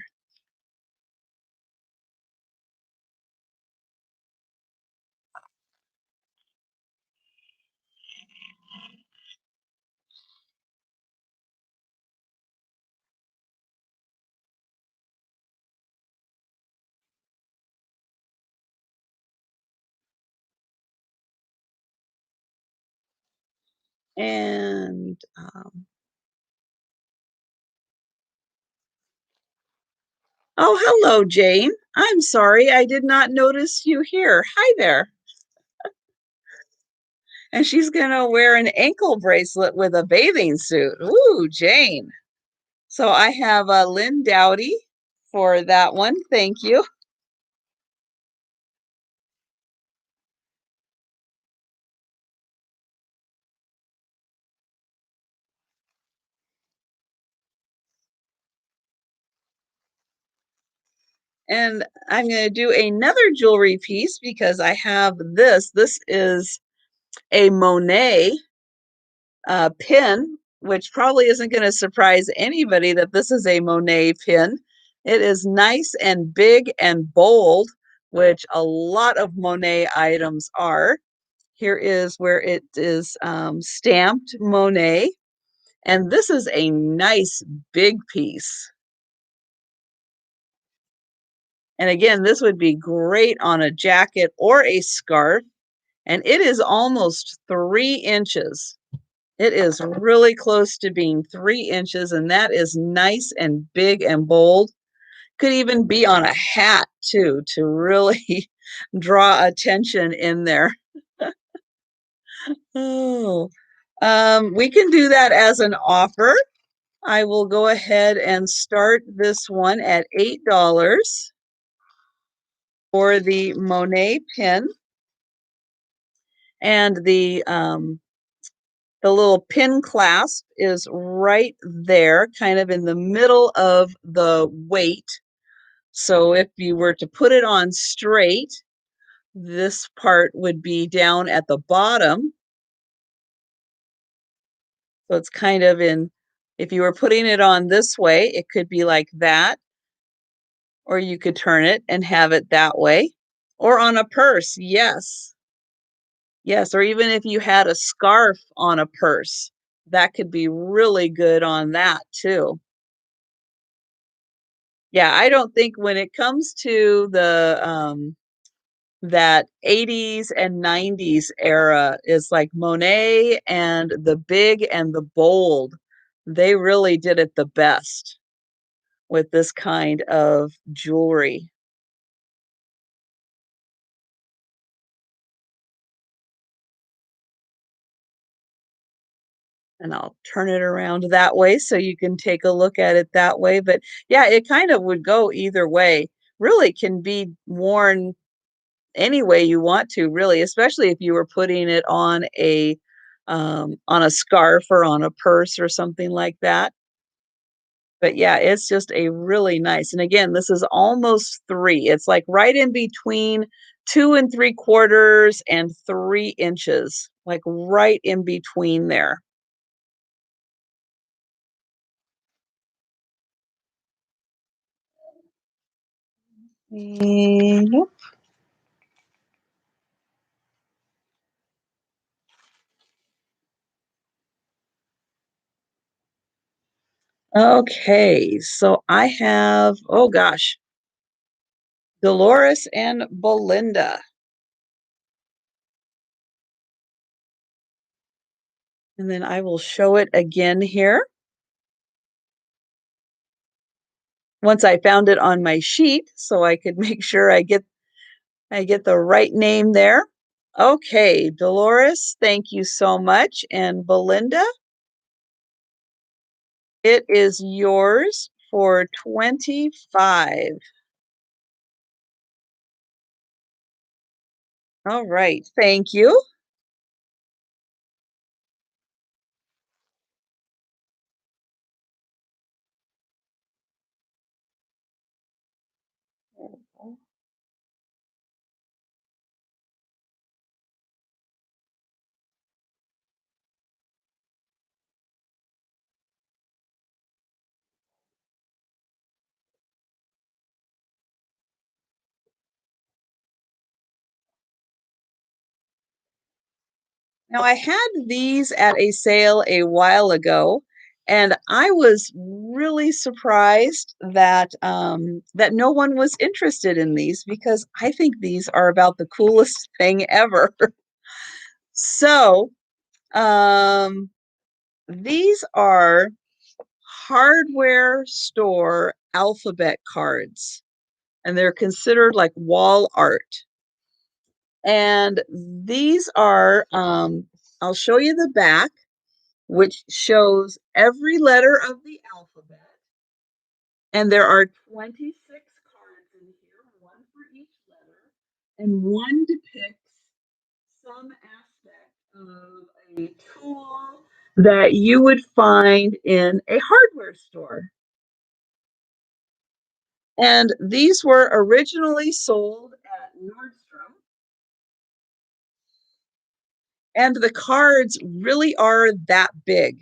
And oh, hello, Jane. I'm sorry, I did not notice you here. Hi there. And she's gonna wear an ankle bracelet with a bathing suit. Ooh, Jane. So I have Lynn Dowdy for that one. Thank you. And I'm going to do another jewelry piece because I have this. This is a Monet pin, which probably isn't going to surprise anybody that this is a Monet pin. It is nice and big and bold, which a lot of Monet items are. Here is where it is stamped Monet. And this is a nice big piece. And again, this would be great on a jacket or a scarf. And it is almost 3 inches. It is really close to being 3 inches, and that is nice and big and bold. Could even be on a hat too to really draw attention in there. Oh, we can do that as an offer. I will go ahead and start this one at $8 for the Monet pin. And the little pin clasp is right there, kind of in the middle of the weight. So if you were to put it on straight, this part would be down at the bottom. So it's kind of in, if you were putting it on this way, it could be like that, or you could turn it and have it that way, or on a purse. Yes. Yes. Or even if you had a scarf on a purse, that could be really good on that too. Yeah, I don't think when it comes to the that 80s and 90s era is like Monet and the big and the bold. They really did it the best with this kind of jewelry. And I'll turn it around that way so you can take a look at it that way. But yeah, it kind of would go either way. Really can be worn any way you want to, really, especially if you were putting it on a scarf or on a purse or something like that. But yeah, it's just a really nice, and again, this is almost 3. It's like right in between 2 and 3/4 and 3 inches, like right in between there. Nope. Okay, so I have, oh gosh, Dolores and Belinda. And then I will show it again here. Once I found it on my sheet so I could make sure I get the right name there. Okay, Dolores, thank you so much. And Belinda, it is yours for 25. All right, thank you. Now, I had these at a sale a while ago, and I was really surprised that that no one was interested in these because I think these are about the coolest thing ever. So, um, these are hardware store alphabet cards, and they're considered like wall art. And these are, I'll show you the back, which shows every letter of the alphabet. And there are 26 cards in here, one for each letter, and one depicts some aspect of a tool that you would find in a hardware store. And these were originally sold at Nordstrom. And the cards really are that big.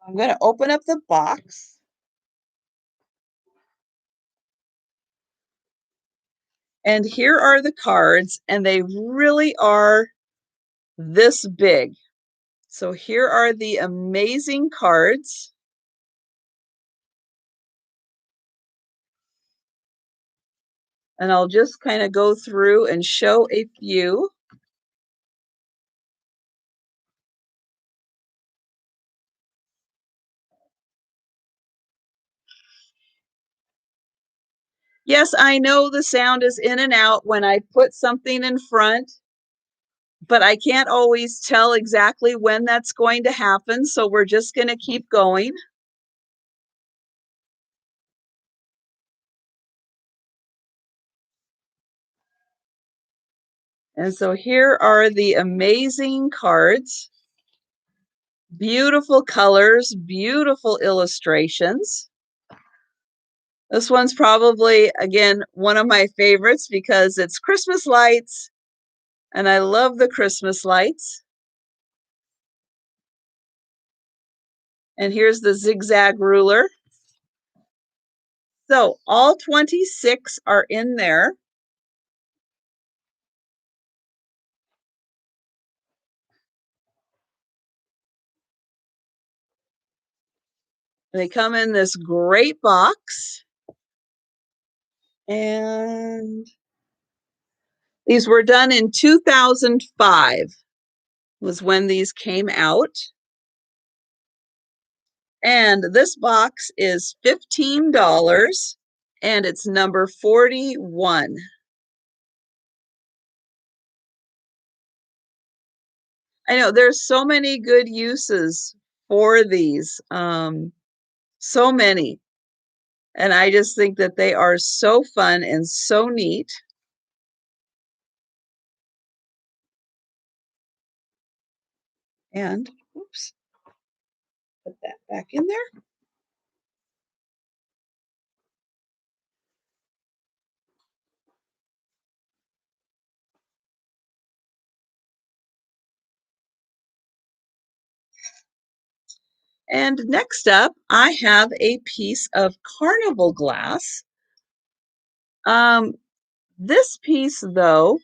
I'm going to open up the box. And here are the cards, and they really are this big. So here are the amazing cards. And I'll just kind of go through and show a few. Yes, I know the sound is in and out when I put something in front, but I can't always tell exactly when that's going to happen, so we're just going to keep going. And so here are the amazing cards. Beautiful colors, beautiful illustrations. This one's probably, again, one of my favorites because it's Christmas lights, and I love the Christmas lights. And here's the zigzag ruler. So all 26 are in there. They come in this great box. And these were done in 2005 was when these came out. And this box is $15 and it's number 41. I know there's so many good uses for these, so many. And I just think that they are so fun and so neat. And, oops, put that back in there. And next up, I have a piece of carnival glass. This piece, though,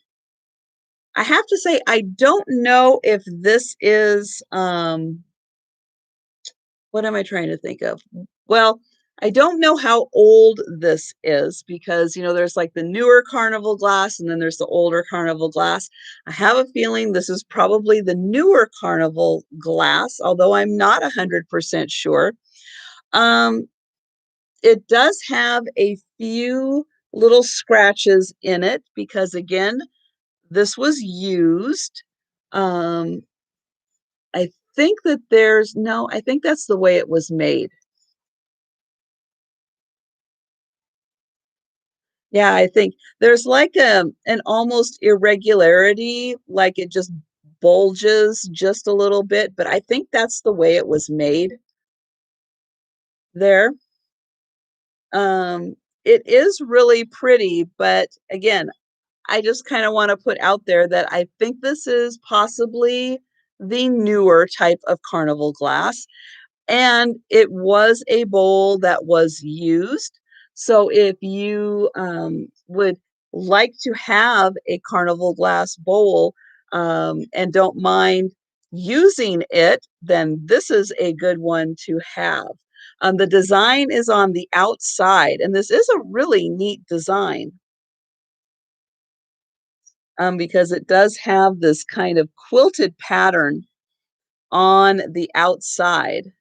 I have to say, I don't know if this is, what am I trying to think of? Well, I don't know how old this is because, there's like the newer carnival glass and then there's the older carnival glass. I have a feeling this is probably the newer carnival glass, although I'm not 100% sure. Um, it does have a few little scratches in it because, again, this was used. Um, I think that no, I think that's the way it was made. Yeah, I think there's like an almost irregularity, like it just bulges just a little bit, but I think that's the way it was made there. Um, it is really pretty, but again, I just kind of want to put out there that I think this is possibly the newer type of carnival glass. And it was a bowl that was used. So if you would like to have a carnival glass bowl and don't mind using it, then this is a good one to have. The design is on the outside, and this is a really neat design because it does have this kind of quilted pattern on the outside.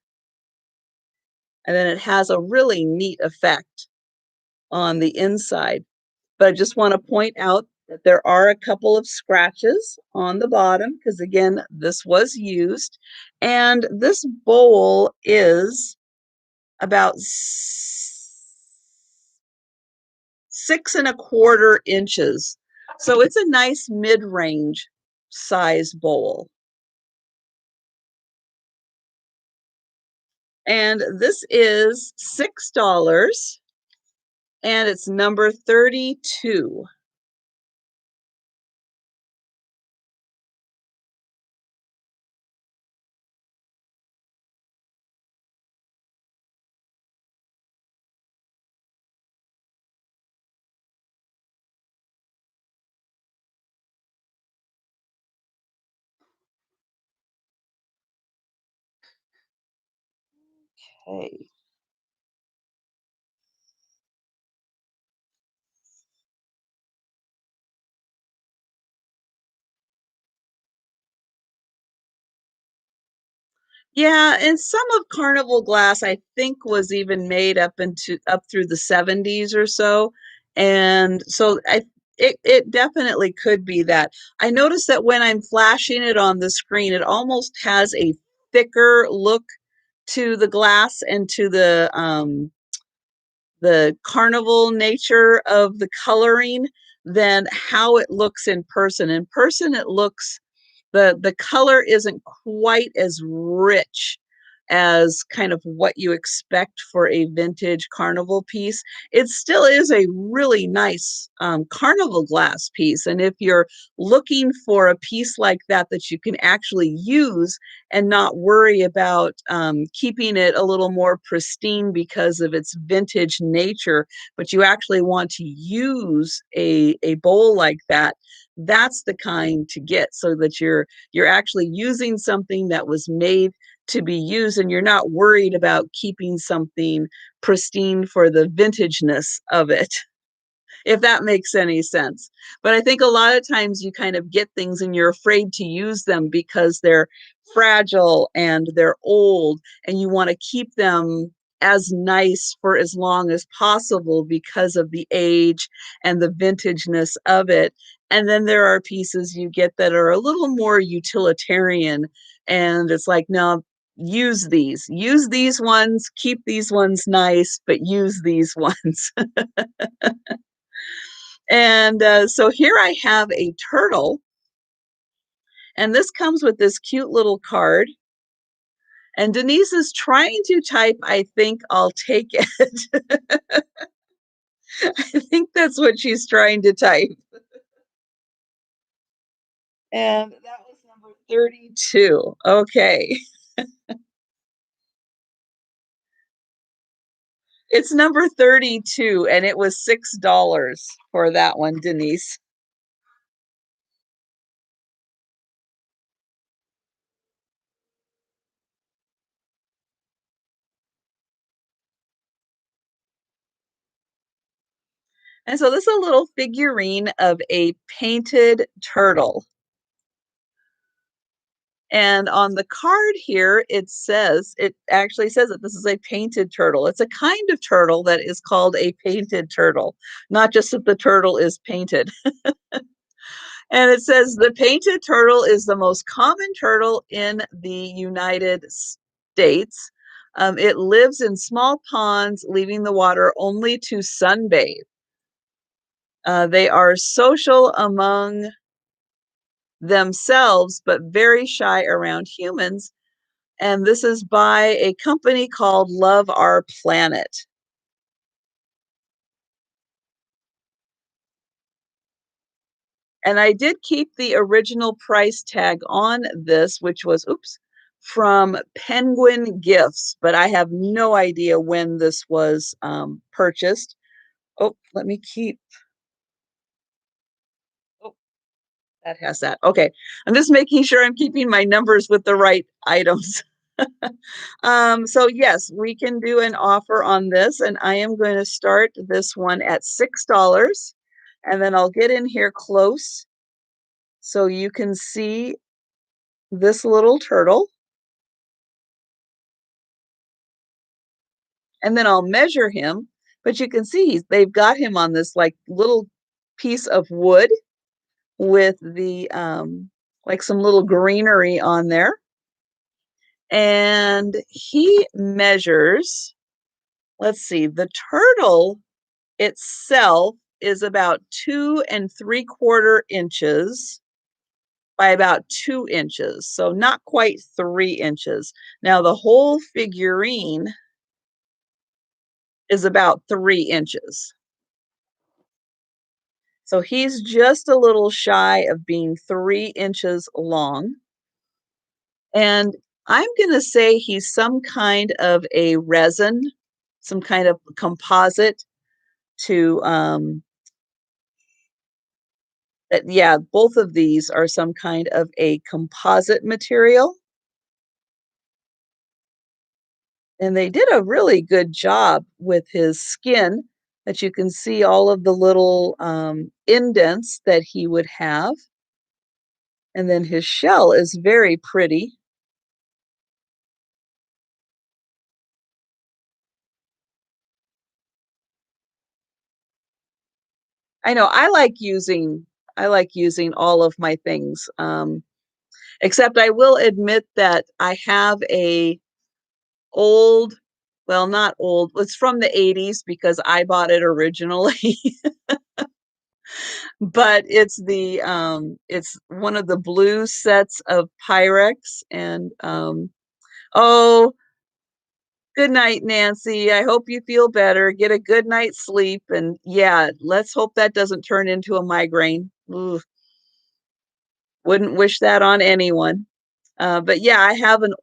And then it has a really neat effect on the inside. But I just want to point out that there are a couple of scratches on the bottom because, again, this was used. And this bowl is about 6.25 inches. So it's a nice mid-range size bowl. And this is $6 and it's number 32. Okay. Yeah, and some of Carnival glass I think was even made up through the 70s or so. And so it definitely could be that. I noticed that when I'm flashing it on the screen, it almost has a thicker look to the glass and to the carnival nature of the coloring than how it looks in person. In person, it looks the color isn't quite as rich as kind of what you expect for a vintage carnival piece. It still is a really nice carnival glass piece. And if you're looking for a piece like that that you can actually use and not worry about keeping it a little more pristine because of its vintage nature, but you actually want to use a bowl like that, that's the kind to get so that you're actually using something that was made to be used and you're not worried about keeping something pristine for the vintageness of it, if that makes any sense. But I think a lot of times you kind of get things and you're afraid to use them because they're fragile and they're old and you want to keep them as nice for as long as possible because of the age and the vintageness of it. And then there are pieces you get that are a little more utilitarian and it's like, no, use these ones, keep these ones nice, but use these ones. And so here I have a turtle, and this comes with this cute little card. And Denise is trying to type, I think I'll take it. I think that's what she's trying to type. And that was number 32. Okay. It's number 32, and it was $6 for that one, Denise. And so this is a little figurine of a painted turtle. And on the card here, it actually says that this is a painted turtle. It's a kind of turtle that is called a painted turtle, not just that the turtle is painted. And it says the painted turtle is the most common turtle in the United States. It lives in small ponds, leaving the water only to sunbathe. They are social among themselves, but very shy around humans. And this is by a company called Love Our Planet. And I did keep the original price tag on this, which was, oops, from Penguin Gifts, but I have no idea when this was purchased. Oh, let me keep, oh, that has that. Okay, I'm just making sure I'm keeping my numbers with the right items. So yes, we can do an offer on this, and I am going to start this one at $6, and then I'll get in here close so you can see this little turtle, and then I'll measure him. But you can see they've got him on this like little piece of wood with the like some little greenery on there, and he measures. Let's see, the turtle itself is about 2 3/4 inches by about 2 inches, so not quite 3 inches. Now, the whole figurine is about 3 inches. So he's just a little shy of being 3 inches long. And I'm going to say he's some kind of a resin, some kind of composite to yeah, both of these are some kind of a composite material. And they did a really good job with his skin, that you can see all of the little indents that he would have. And then his shell is very pretty. I know I like using all of my things, except I will admit that I have a old well, not old, it's from the '80s because I bought it originally, but it's one of the blue sets of Pyrex and, oh, good night, Nancy. I hope you feel better. Get a good night's sleep, and yeah, let's hope that doesn't turn into a migraine. Ooh, wouldn't wish that on anyone. But yeah, I have an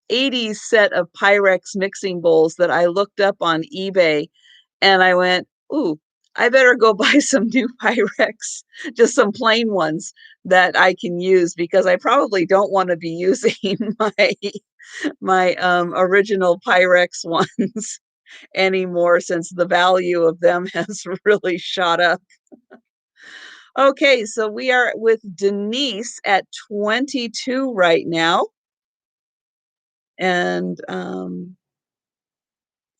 80s set of Pyrex mixing bowls that I looked up on eBay, and I went, "Ooh, I better go buy some new Pyrex, just some plain ones that I can use because I probably don't want to be using my original Pyrex ones anymore since the value of them has really shot up." Okay, so we are with Denise at 22 right now. And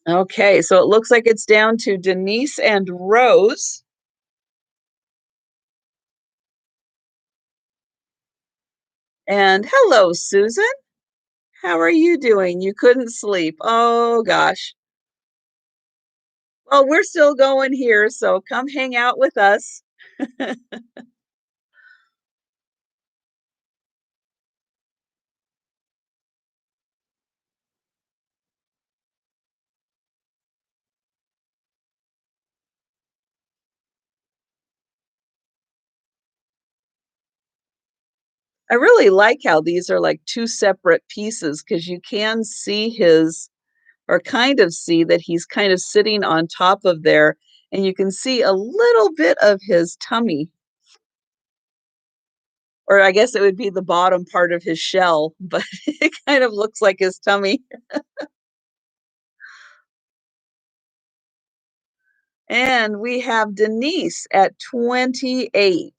okay, so it looks like it's down to Denise and Rose. And hello, Susan. How are you doing? You couldn't sleep. Oh gosh. Well, we're still going here, so come hang out with us. I really like how these are like two separate pieces because you can see his, or kind of see that he's kind of sitting on top of there, and you can see a little bit of his tummy, or I guess it would be the bottom part of his shell, but it kind of looks like his tummy. And we have Denise at 28.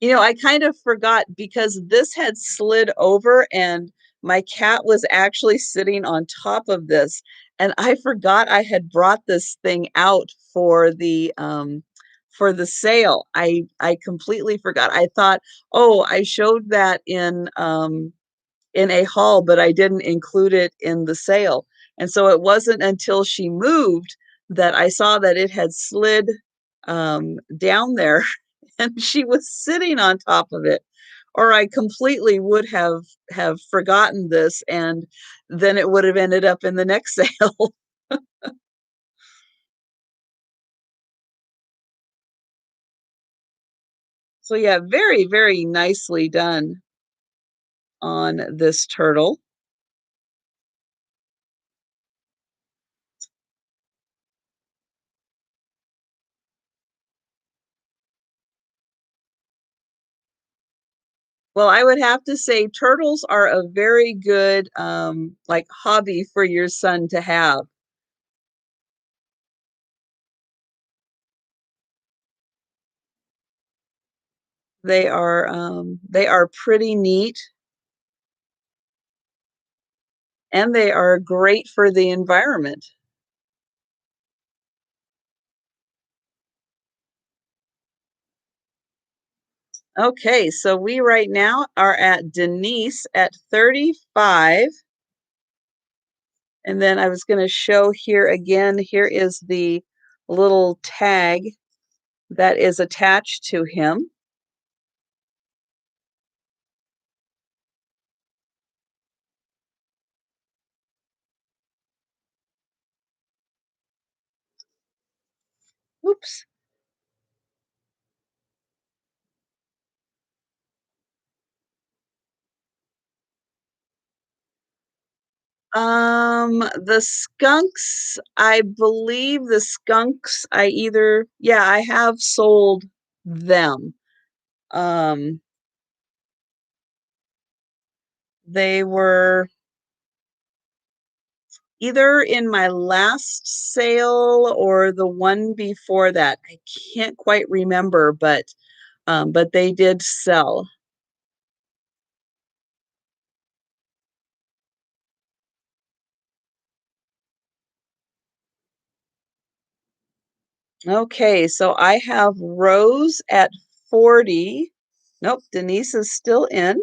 You know, I kind of forgot because this had slid over and my cat was actually sitting on top of this. And I forgot I had brought this thing out for the sale. I completely forgot. I thought, oh, I showed that in a haul, but I didn't include it in the sale. And so it wasn't until she moved that I saw that it had slid down there and she was sitting on top of it. Or I completely would have forgotten this, and then it would have ended up in the next sale. So yeah, very, very nicely done on this turtle. Well, I would have to say turtles are a very good, like, hobby for your son to have. They are pretty neat, and they are great for the environment. Okay, so we right now are at Denise at 35, and then I was gonna show here again, here is the little tag that is attached to him. Oops. The skunks, I believe the skunks, I either yeah, I have sold them. Um, they were either in my last sale or the one before that. I can't quite remember, but they did sell. Okay, so I have Rose at 40. Nope, Denise is still in.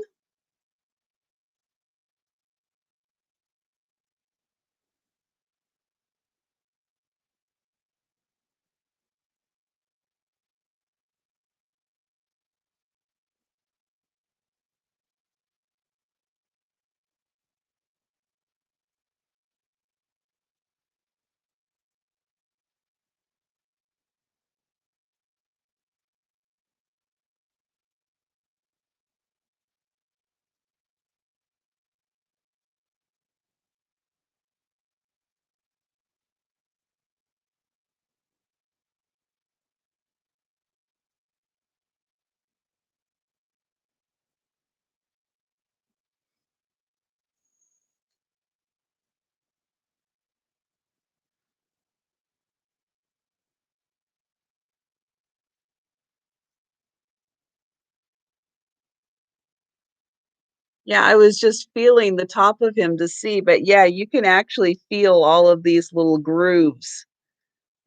Yeah, I was just feeling the top of him to see, but yeah, you can actually feel all of these little grooves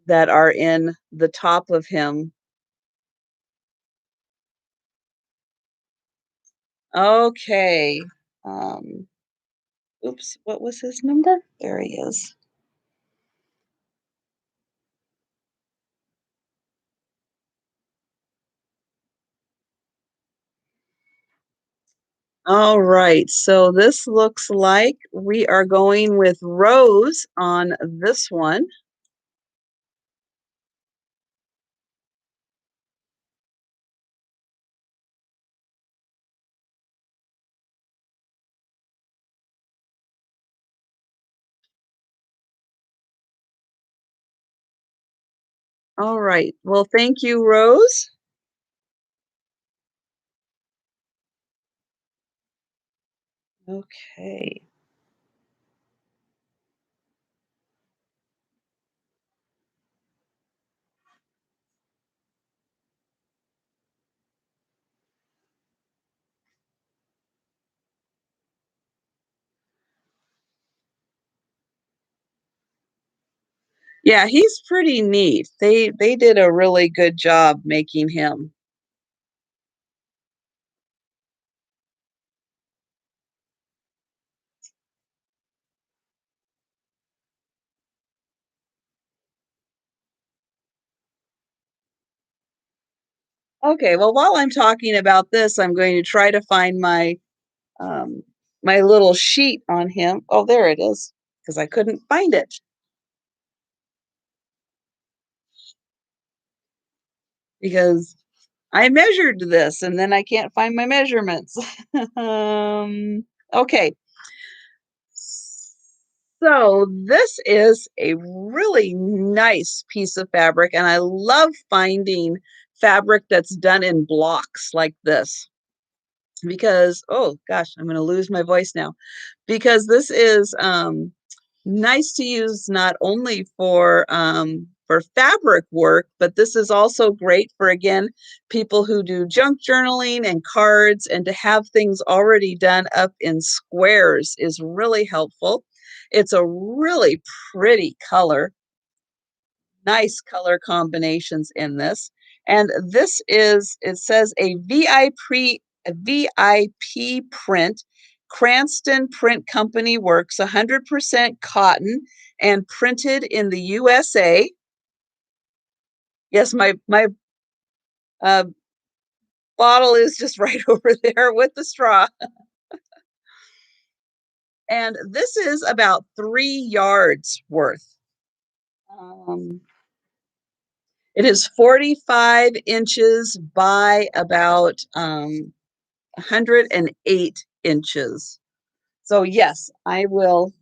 that are in the top of him. Okay. Um, oops, what was his number? There he is. All right, so this looks like we are going with Rose on this one. All right, well, thank you, Rose. Okay. Yeah, he's pretty neat. They did a really good job making him. Okay, well, while I'm talking about this, I'm going to try to find um, my little sheet on him. Oh, there it is, because I couldn't find it because I measured this and then I can't find my measurements. Okay, so this is a really nice piece of fabric, and I love finding fabric that's done in blocks like this because, oh gosh, I'm going to lose my voice now because this is nice to use not only for fabric work, but this is also great for, again, people who do junk journaling and cards, and to have things already done up in squares is really helpful. It's a really pretty color, nice color combinations in this. And this is, it says a VIP print. Cranston Print Company works, 100% cotton and printed in the USA. Yes, my uh, bottle is just right over there with the straw. And this is about 3 yards worth. Um, it is 45 inches by about 108 inches. So yes, I will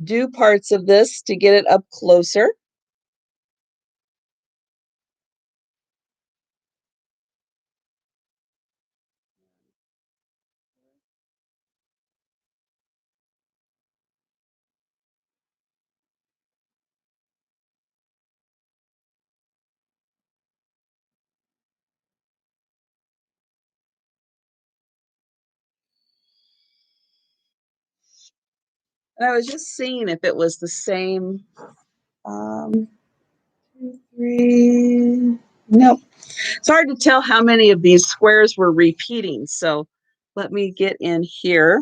do parts of this to get it up closer. And I was just seeing if it was the same. 3. Nope. It's hard to tell how many of these squares were repeating. So let me get in here.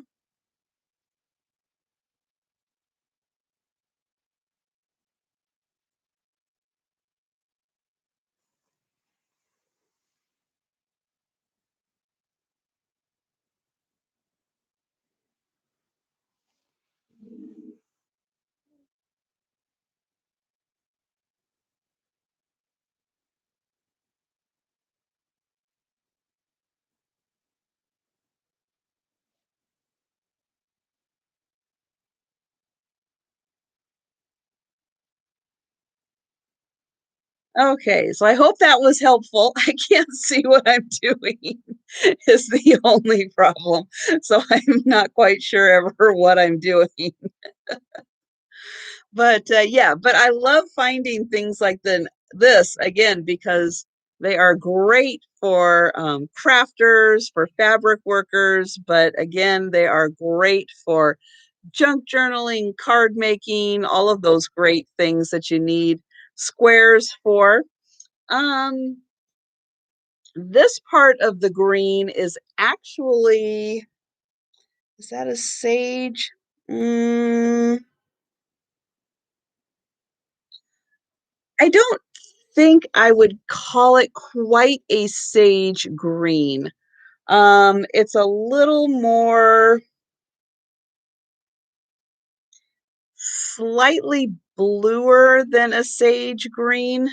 Okay, so I hope that was helpful. I can't see what I'm doing is the only problem. So I'm not quite sure ever what I'm doing. But yeah, but I love finding things like this again because they are great for crafters, for fabric workers, but again, they are great for junk journaling, card making, all of those great things that you need squares for. Um, this part of the green is actually, is that a sage? Mm, I don't think I would call it quite a sage green. It's a little more slightly bluer than a sage green.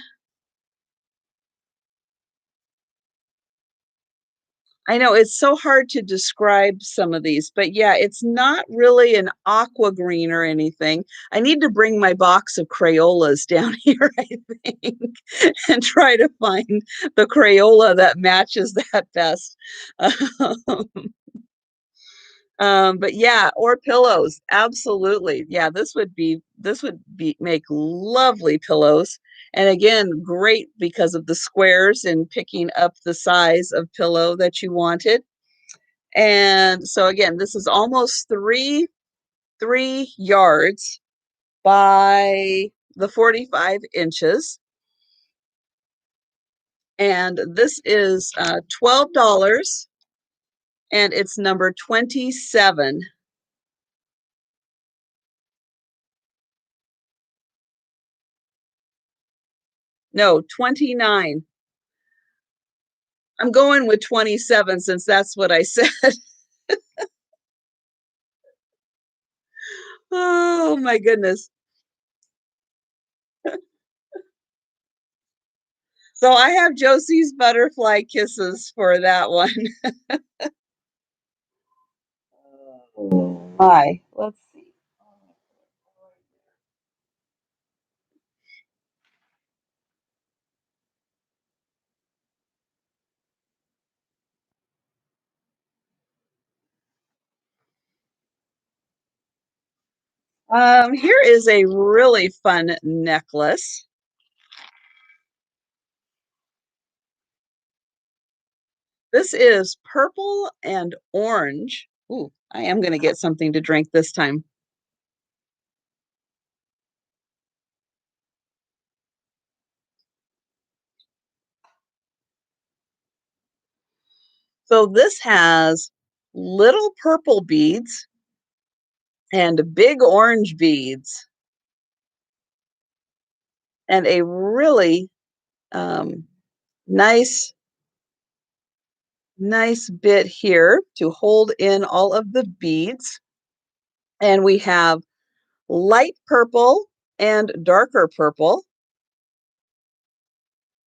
I know it's so hard to describe some of these, but yeah, it's not really an aqua green or anything. I need to bring my box of Crayolas down here, I think, and try to find the Crayola that matches that best. But yeah, or pillows. Absolutely. Yeah, this would be make lovely pillows. And again, great because of the squares and picking up the size of pillow that you wanted. And so again, this is almost three yards by the 45 inches. And this is $12 and it's number 27. No, 29. I'm going with 27 since that's what I said. Oh my goodness. So I have Josie's butterfly kisses for that one. Oh my. Let's see. Here is a really fun necklace. This is purple and orange. Ooh, I am going to get something to drink this time. So this has little purple beads and big orange beads and a really um, nice bit here to hold in all of the beads. And we have light purple and darker purple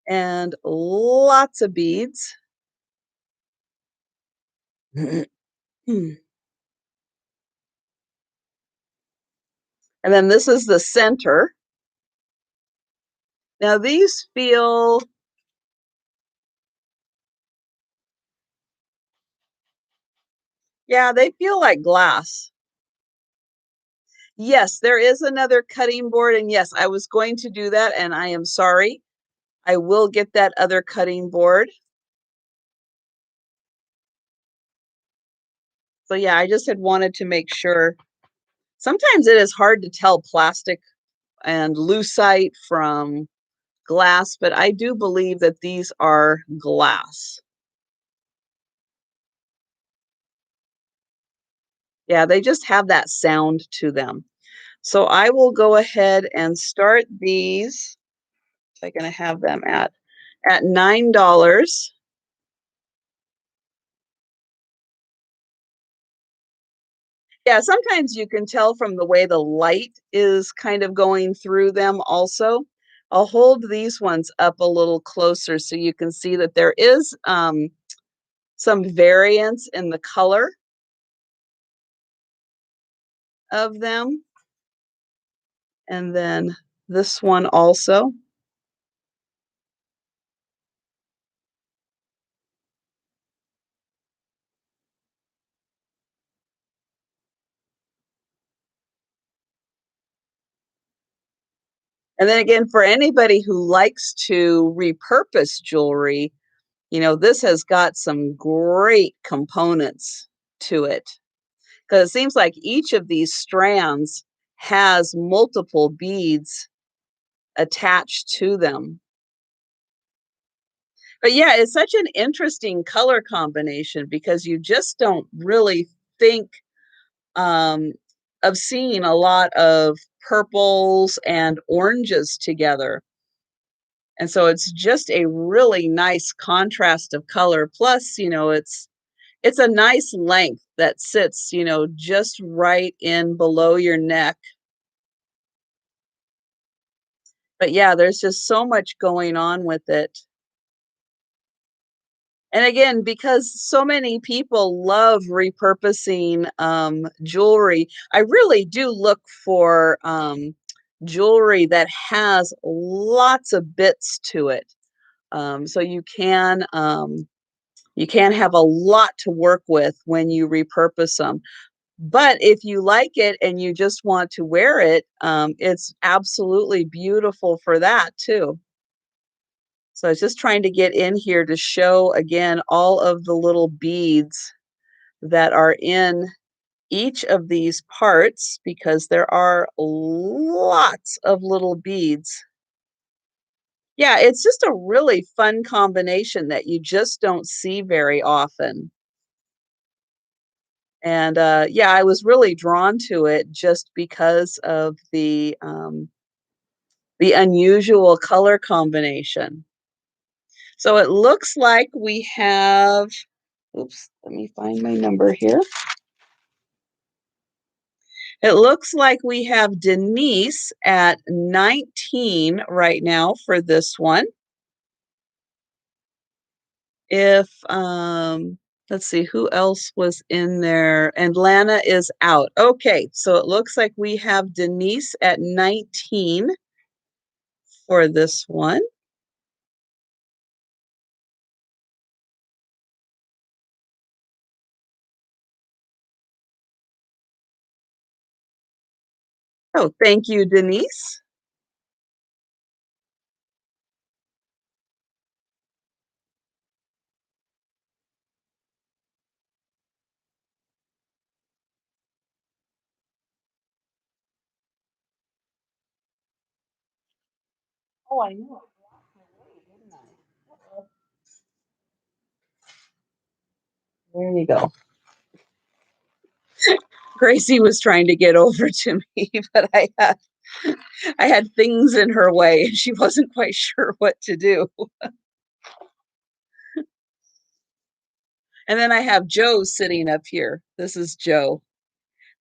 and lots of beads. And then this is the center. Now these feel, yeah, they feel like glass. Yes, there is another cutting board, and yes, I was going to do that, and I am sorry. I will get that other cutting board. So yeah, I just had wanted to make sure. Sometimes it is hard to tell plastic and lucite from glass, but I do believe that these are glass. Yeah, they just have that sound to them. So I will go ahead and start these. I'm gonna have them at $9. Yeah, sometimes you can tell from the way the light is kind of going through them also. I'll hold these ones up a little closer so you can see that there is some variance in the color of them. And then this one also. And then again, for anybody who likes to repurpose jewelry, you know, this has got some great components to it because it seems like each of these strands has multiple beads attached to them. But yeah, it's such an interesting color combination because you just don't really think um, of seeing a lot of purples and oranges together. And so it's just a really nice contrast of color. Plus, you know, it's a nice length that sits, you know, just right in below your neck. But yeah, there's just so much going on with it. And again, because so many people love repurposing jewelry, I really do look for jewelry that has lots of bits to it. So you can have a lot to work with when you repurpose them. But if you like it and you just want to wear it, it's absolutely beautiful for that too. So I was just trying to get in here to show again all of the little beads that are in each of these parts because there are lots of little beads. Yeah, it's just a really fun combination that you just don't see very often. And yeah, I was really drawn to it just because of the unusual color combination. So it looks like we have, oops, let me find my number here. It looks like we have Denise at 19 right now for this one. If let's see who else was in there, and Lana is out. Okay, so it looks like we have Denise at 19 for this one. Oh, thank you, Denise. Oh, I know. There you go. Gracie was trying to get over to me, but I had things in her way and she wasn't quite sure what to do. And then I have Joe sitting up here. This is Joe.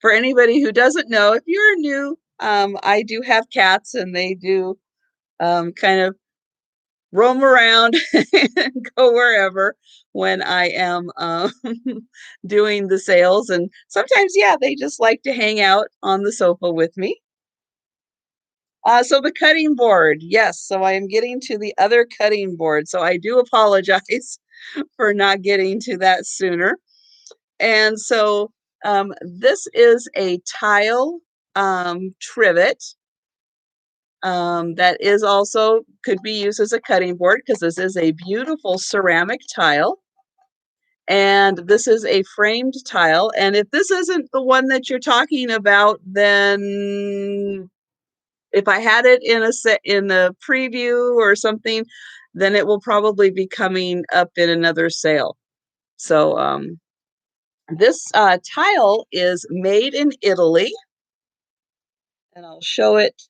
For anybody who doesn't know, if you're new, I do have cats and they do kind of roam around and go wherever when I am doing the sales. And sometimes, yeah, they just like to hang out on the sofa with me. So the cutting board, yes. So I am getting to the other cutting board. So I do apologize for not getting to that sooner. And so this is a tile trivet that is also could be used as a cutting board because this is a beautiful ceramic tile. And this is a framed tile. And if this isn't the one that you're talking about, then If I had it in a set in the preview or something, then it will probably be coming up in another sale. So this tile is made in Italy, and I'll show it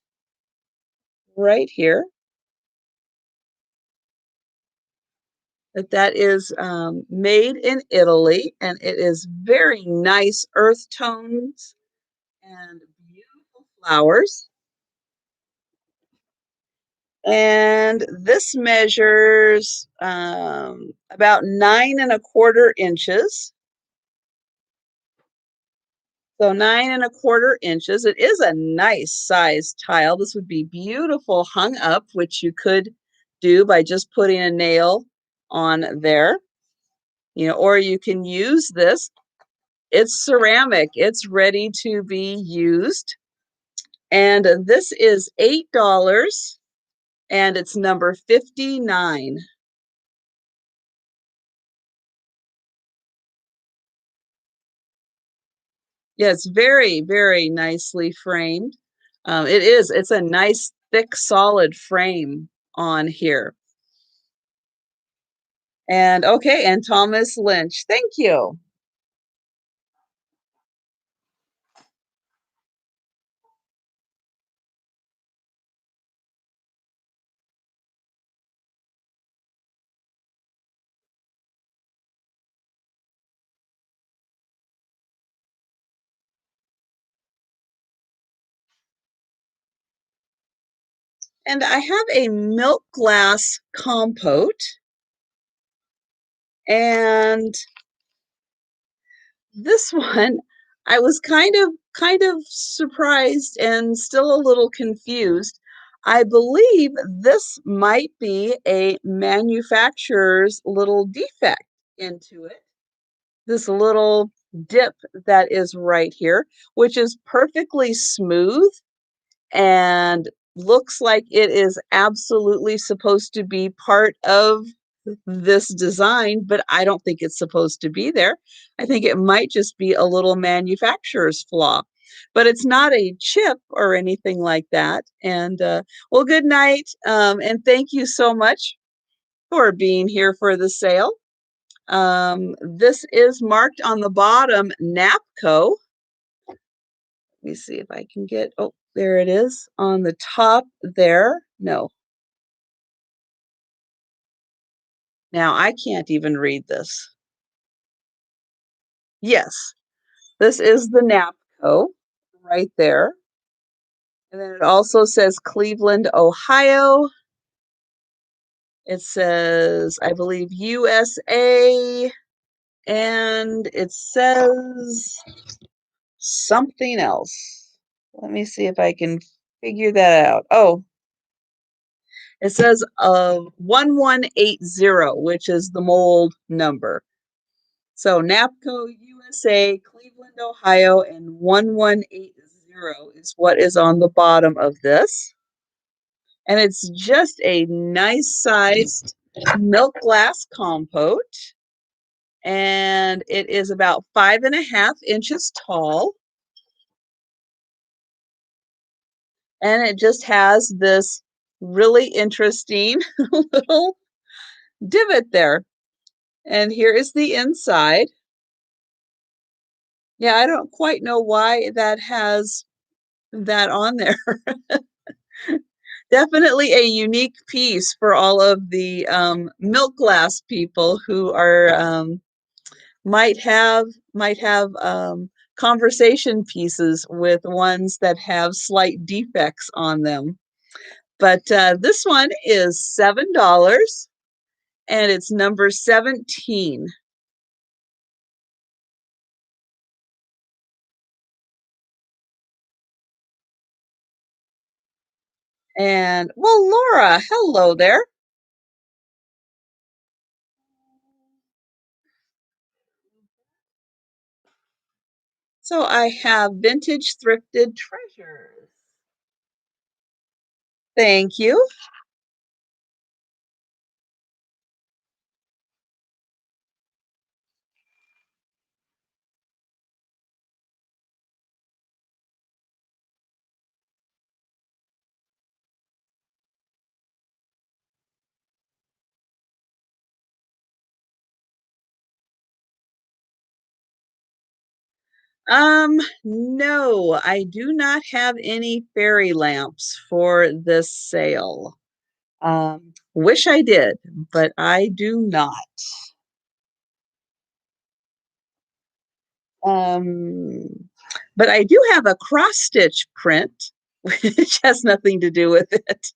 right here. That is made in Italy, and it is very nice earth tones and beautiful flowers. And this measures about 9¼ inches. So 9¼ inches. It is a nice size tile. This would be beautiful hung up, which you could do by just putting a nail on there, or you can use this. It's ceramic. It's ready to be used. And this is $8, and it's number 59. Yeah, it's very, very nicely framed. It's a nice, thick, solid frame on here. And okay, and Thomas Lynch, thank you. And I have a milk glass compote, and this one I was kind of surprised and still a little confused. I believe this might be a manufacturer's little defect into it. This little dip that is right here, which is perfectly smooth and looks like it is absolutely supposed to be part of this design, but I don't think it's supposed to be there. I think it might just be a little manufacturer's flaw, but it's not a chip or anything like that. And well, good night, and thank you so much for being here for the sale. This is marked on the bottom, NAPCO. Let me see if I can get, oh, there it is on the top there. No, now I can't even read this. Yes, this is the NAPCO right there. And then it also says Cleveland, Ohio. It says, I believe, USA. And it says something else. Let me see if I can figure that out. Oh, it says 1180, which is the mold number. So NAPCO USA, Cleveland, Ohio, and 1180 is what is on the bottom of this. And it's just a nice sized milk glass compote. And it is about 5½ inches tall. And it just has this really interesting little divot there. And here is the inside. Yeah, I don't quite know why that has that on there. Definitely a unique piece for all of the milk glass people who are might have conversation pieces with ones that have slight defects on them. But this one is $7, and it's number 17. And well, Laura, hello there. So I have vintage thrifted treasures. Thank you. No, I do not have any fairy lamps for this sale. Wish I did, but I do not. Um, but I do have a cross stitch print, which has nothing to do with it.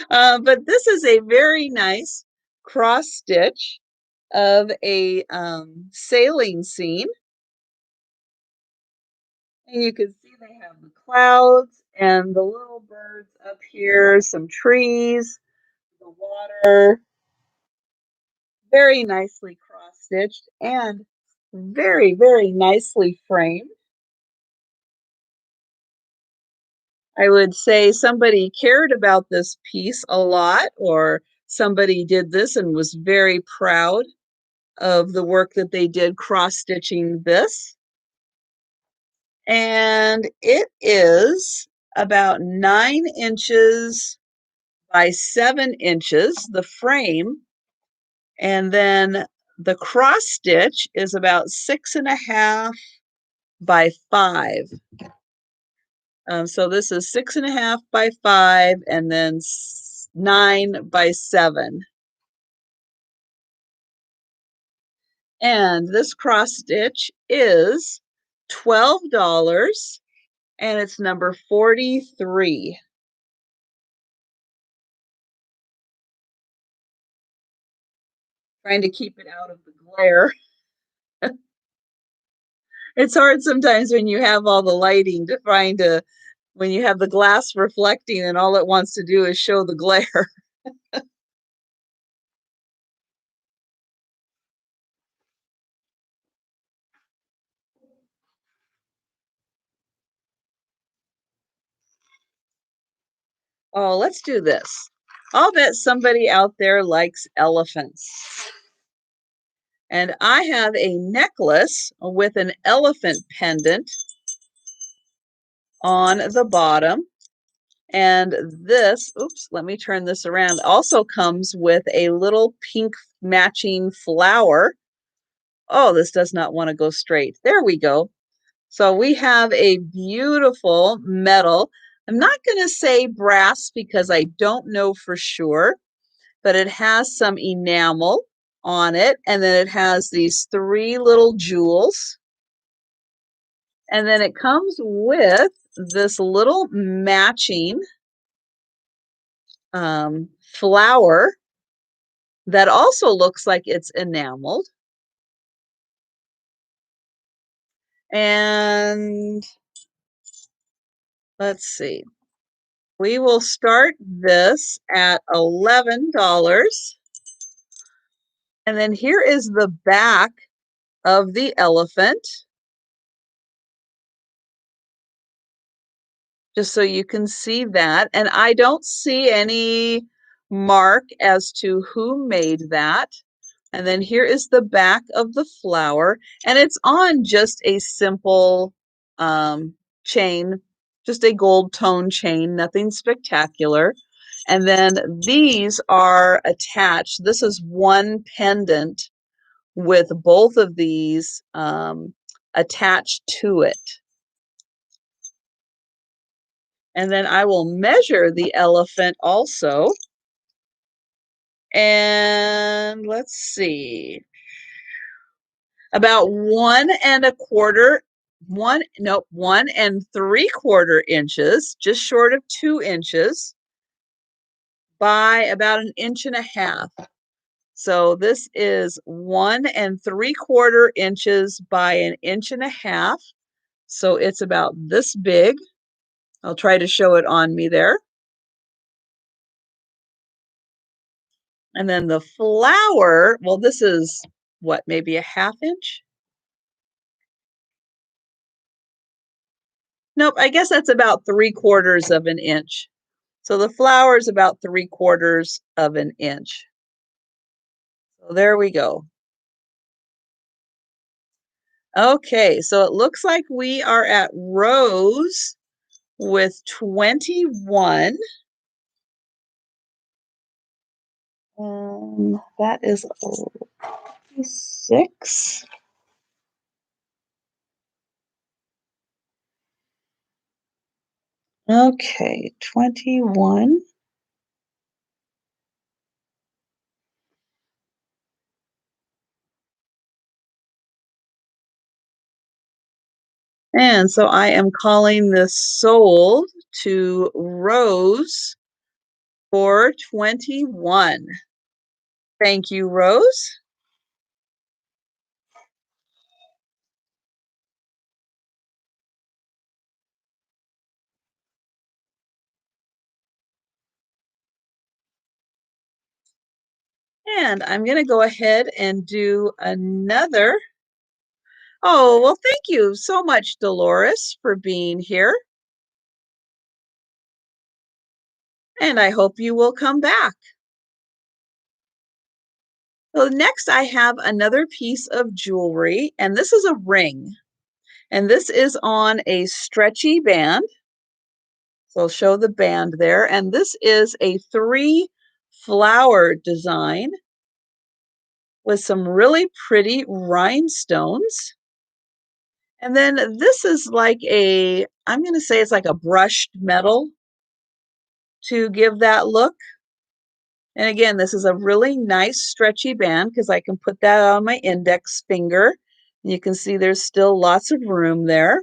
But this is a very nice cross stitch of a sailing scene. And you can see they have the clouds and the little birds up here, some trees, the water. Very nicely cross stitched and very, very nicely framed. I would say somebody cared about this piece a lot, or somebody did this and was very proud of the work that they did cross stitching this. And it is about 9 inches by 7 inches, the frame. And then the cross stitch is about 6.5 by 5. So this is 6.5 by 5, and then 9 by 7. And this cross stitch is $12, and it's number 43. Trying to keep it out of the glare. It's hard sometimes when you have all the lighting to find when you have the glass reflecting and all it wants to do is show the glare. Oh, let's do this. I'll bet somebody out there likes elephants. And I have a necklace with an elephant pendant on the bottom. And this, oops, let me turn this around, also comes with a little pink matching flower. Oh, this does not want to go straight. There we go. So we have a beautiful metal. I'm not going to say brass because I don't know for sure, but it has some enamel on it. And then it has these 3 little jewels. And then it comes with this little matching flower that also looks like it's enameled. And let's see, we will start this at $11. And then here is the back of the elephant, just so you can see that. And I don't see any mark as to who made that. And then here is the back of the flower, and it's on just a simple chain, just a gold tone chain, nothing spectacular. And then these are attached. This is one pendant with both of these attached to it. And then I will measure the elephant also. And let's see, about 1.25, 1.75 inches, just short of 2 inches, by about 1.5 inches. So this is 1.75 inches by 1.5 inches. So it's about this big. I'll try to show it on me there. And then the flower, well, this is what, maybe 1/2 inch? Nope, I guess that's about 3/4 of an inch. So the flower is about 3/4 of an inch. So there we go. Okay, so it looks like we are at rows with 21. That is 6. Okay, 21. And so I am calling this sold to Rose for 21. Thank you, Rose. And I'm going to go ahead and do another. Oh, well, thank you so much, Dolores, for being here. And I hope you will come back. So next I have another piece of jewelry, and this is a ring. And this is on a stretchy band. So I'll show the band there. And this is a 3-flower design with some really pretty rhinestones. And then this is like I'm going to say it's like a brushed metal to give that look. And again, this is a really nice stretchy band because I can put that on my index finger. You can see there's still lots of room there.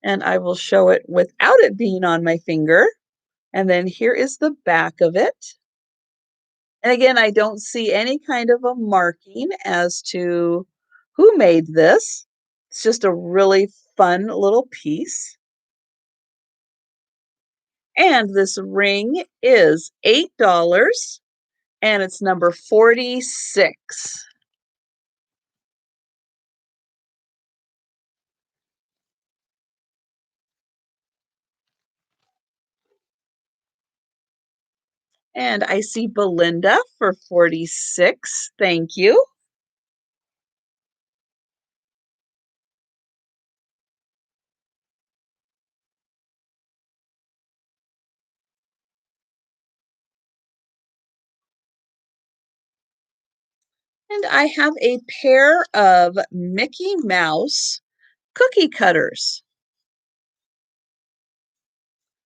And I will show it without it being on my finger. And then here is the back of it. And again, I don't see any kind of a marking as to who made this. It's just a really fun little piece. And this ring is $8 and it's number 46. And I see Belinda for 46. Thank you. And I have a pair of Mickey Mouse cookie cutters.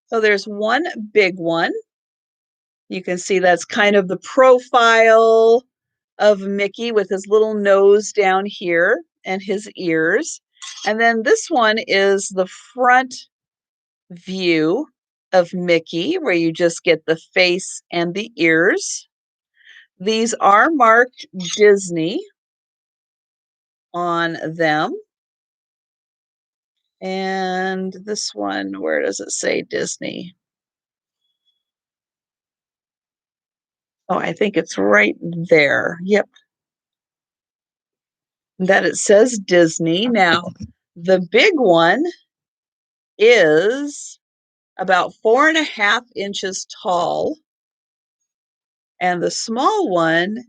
So there's one big one. You can see that's kind of the profile of Mickey with his little nose down here and his ears. And then this one is the front view of Mickey, where you just get the face and the ears. These are marked Disney on them. And this one, where does it say Disney? Oh, I think it's right there. Yep. That it says Disney. Now, the big one is about 4.5 inches tall, and the small one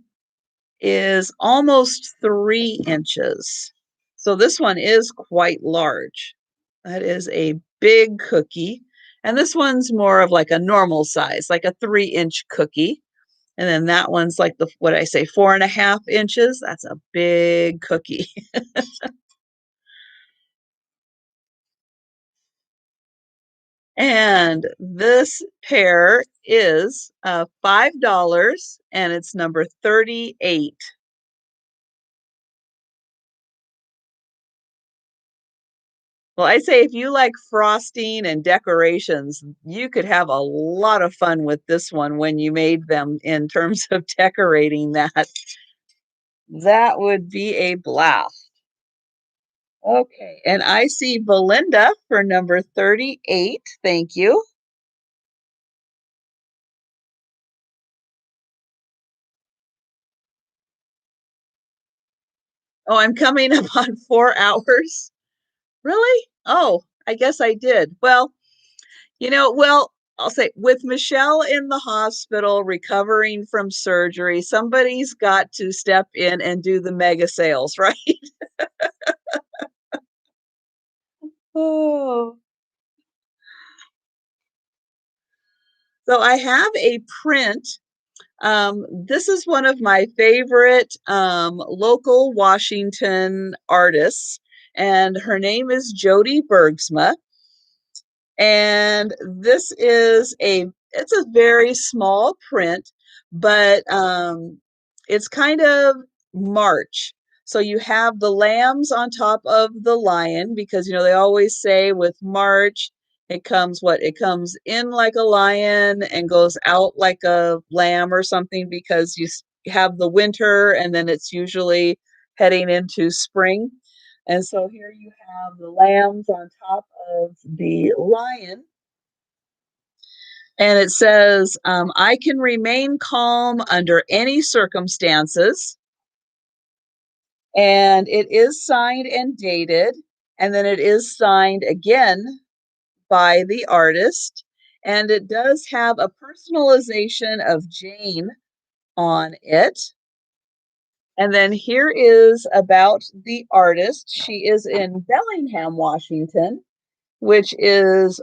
is almost 3 inches. So this one is quite large. That is a big cookie. And this one's more of like a normal size, like a 3-inch cookie. And then that one's like what I say, 4.5 inches. That's a big cookie. And this pair is $5 and it's number 38. Well, I say if you like frosting and decorations, you could have a lot of fun with this one when you made them in terms of decorating that. That would be a blast. Okay, and I see Belinda for number 38. Thank you. Oh, I'm coming up on 4 hours. Really? Oh, I guess I did. Well, I'll say with Michelle in the hospital recovering from surgery, somebody's got to step in and do the mega sales, right? Oh. So I have a print. This is one of my favorite local Washington artists, and her name is Jody Bergsma. And this is it's a very small print, but it's kind of March. So you have the lambs on top of the lion because they always say with March it comes it comes in like a lion and goes out like a lamb or something, because you have the winter and then it's usually heading into spring. And so here you have the lambs on top of the lion. And it says, I can remain calm under any circumstances. And it is signed and dated. And then it is signed again by the artist. And it does have a personalization of Jane on it. And then here is about the artist. She is in Bellingham, Washington, which is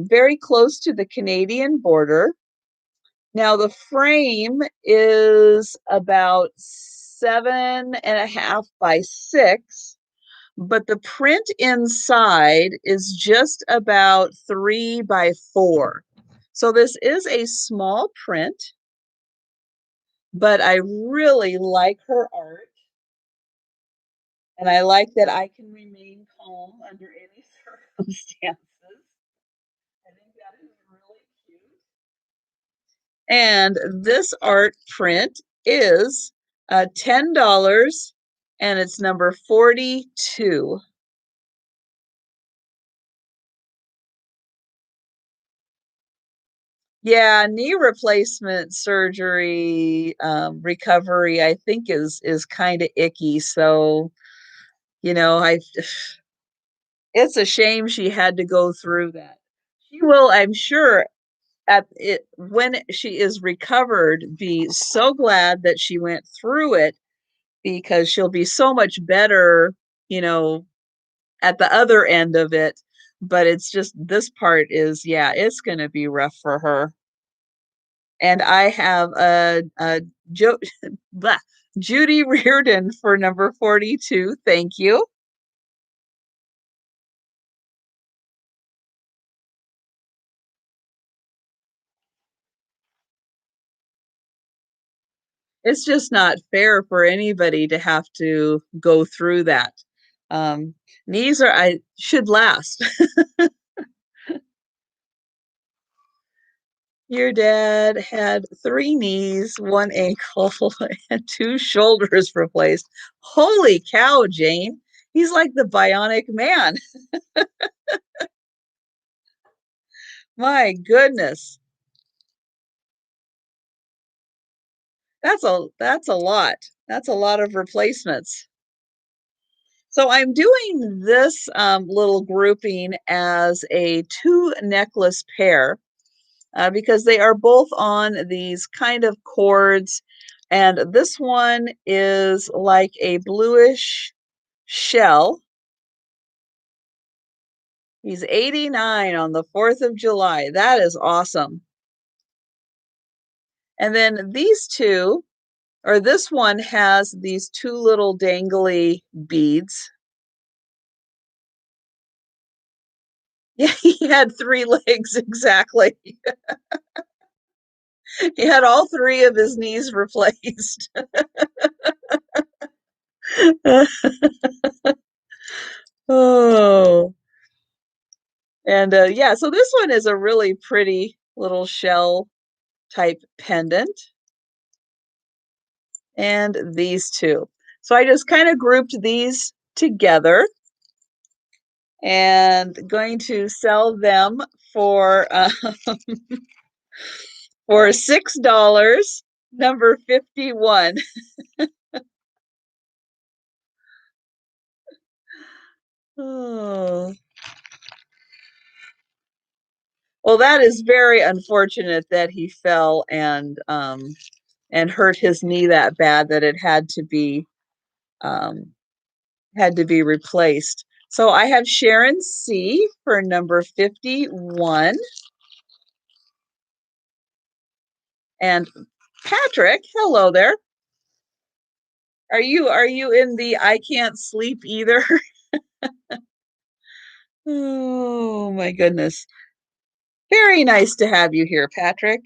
very close to the Canadian border. Now, the frame is about 7.5 by 6, but the print inside is just about 3 by 4. So this is a small print, but I really like her art. And I like that I can remain calm under any circumstances. I think that is really cute. And this art print is $10, and it's number 42. Yeah, knee replacement surgery recovery, I think is kind of icky. So, I it's a shame she had to go through that. She will, I'm sure, at it when she is recovered, be so glad that she went through it, because she'll be so much better, you know, at the other end of it. But it's just this part is, yeah, it's going to be rough for her. And I have a Judy Reardon for number 42. Thank you. It's just not fair for anybody to have to go through that. Um, Knees I should last. Your dad had 3 knees, 1 ankle, and 2 shoulders replaced. Holy cow, Jane. He's like the bionic man. My goodness. That's a lot. That's a lot of replacements. So I'm doing this little grouping as a 2 necklace pair, because they are both on these kind of cords. And this one is like a bluish shell. He's 89 on the 4th of July. That is awesome. And then these two, or this one has these 2 little dangly beads. Yeah, he had 3 legs exactly. He had all 3 of his knees replaced. Oh, and yeah, so this one is a really pretty little shell type pendant, and these two. So I just kind of grouped these together and going to sell them for for $6, number 51. Oh. Well, that is very unfortunate that he fell and hurt his knee that bad that it um, had to be replaced. So I have Sharon C for number 51, and Patrick. Hello there. Are you in the I can't sleep either? Oh my goodness. Very nice to have you here, Patrick.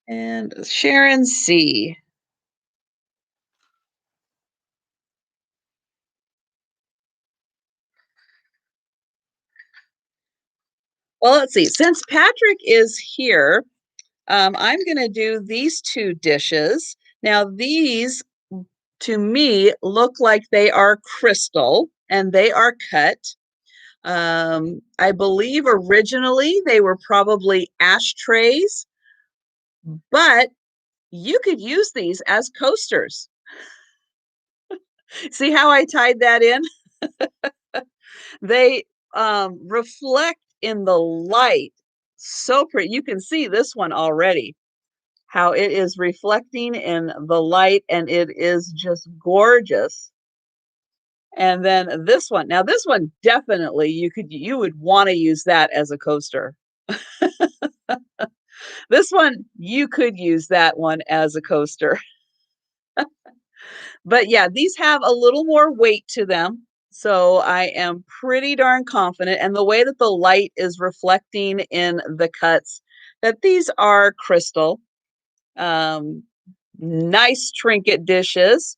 And Sharon C. Well, let's see. Since Patrick is here, I'm going to do these two dishes. Now, these to me look like they are crystal and they are cut. I believe originally they were probably ashtrays, but you could use these as coasters. See how I tied that in? They reflect in the light so pretty. You can see this one already, how it is reflecting in the light, and it is just gorgeous. And then this one, now this one definitely you would want to use that as a coaster. This one, you could use that one as a coaster. But yeah, these have a little more weight to them. So I am pretty darn confident. And the way that the light is reflecting in the cuts, that these are crystal. Um, Nice trinket dishes.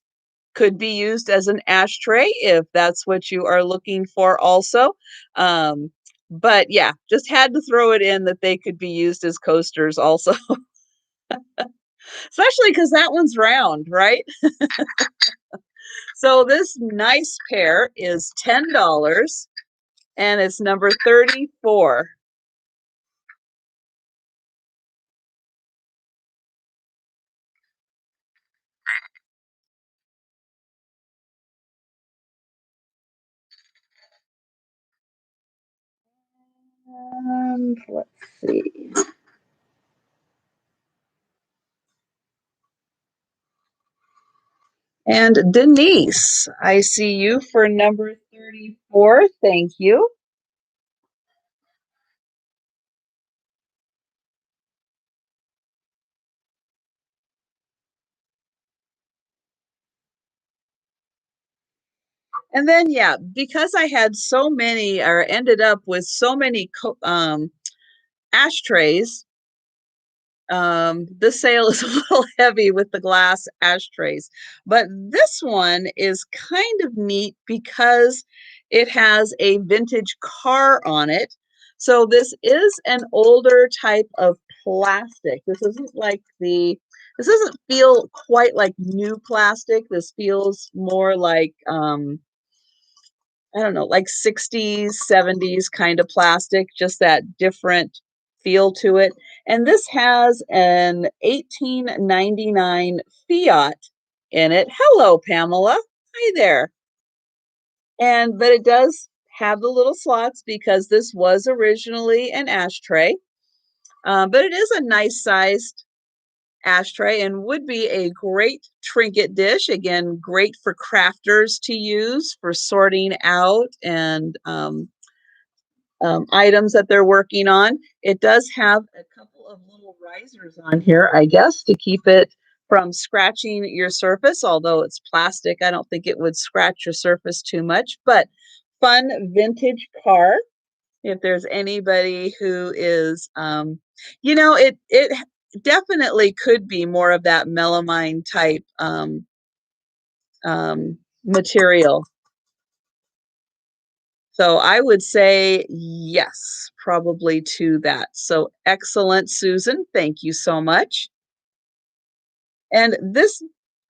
Could be used as an ashtray if that's what you are looking for also. But yeah, just had to throw it in that they could be used as coasters also. Especially because that one's round, right? So this nice pair is $10 and it's number 34. Let's see. And Denise, I see you for number 34. Thank you. And then, yeah, because I had so many or ended up with so many ashtrays, the sale is a little heavy with the glass ashtrays. But this one is kind of neat because it has a vintage car on it. So this is an older type of plastic. This doesn't feel quite like new plastic. This feels more like I don't know, like 60s, 70s kind of plastic, just that different feel to it. And this has an 1899 Fiat in it. Hello, Pamela. Hi there. And but it does have the little slots because this was originally an ashtray. But it is a nice sized ashtray and would be a great trinket dish. Again, great for crafters to use for sorting out and items that they're working on. It does have a couple of little risers on here, I guess, to keep it from scratching your surface. Although it's plastic, I don't think it would scratch your surface too much. But fun vintage car. If there's anybody who is, it definitely could be more of that melamine type material. So I would say yes, probably to that. So excellent, Susan. Thank you so much. And this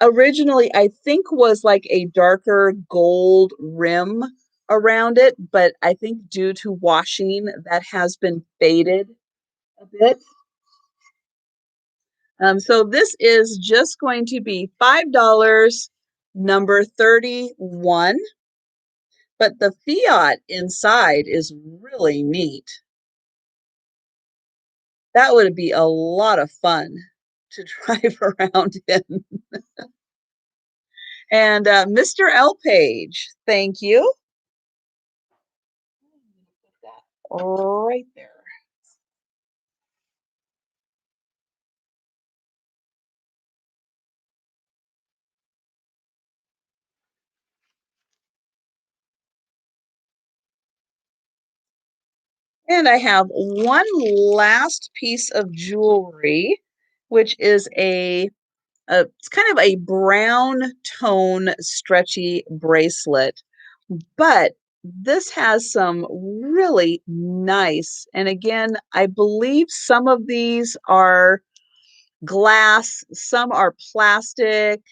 originally, I think, was like a darker gold rim around it, but I think due to washing, that has been faded a bit. So this is just going to be $5, number 31. But the Fiat inside is really neat. That would be a lot of fun to drive around in. And Mr. L. Page, thank you. Right there. And I have one last piece of jewelry, which is it's kind of a brown tone stretchy bracelet, but this has some really nice, and again, I believe some of these are glass, some are plastic.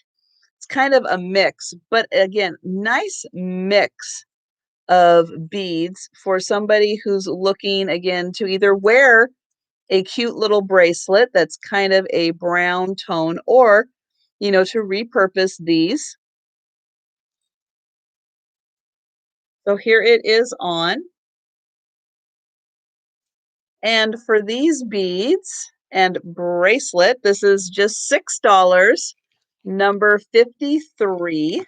It's kind of a mix, but again, nice mix of beads for somebody who's looking again to either wear a cute little bracelet that's kind of a brown tone or, to repurpose these. So here it is on. And for these beads and bracelet, this is just $6, number 53.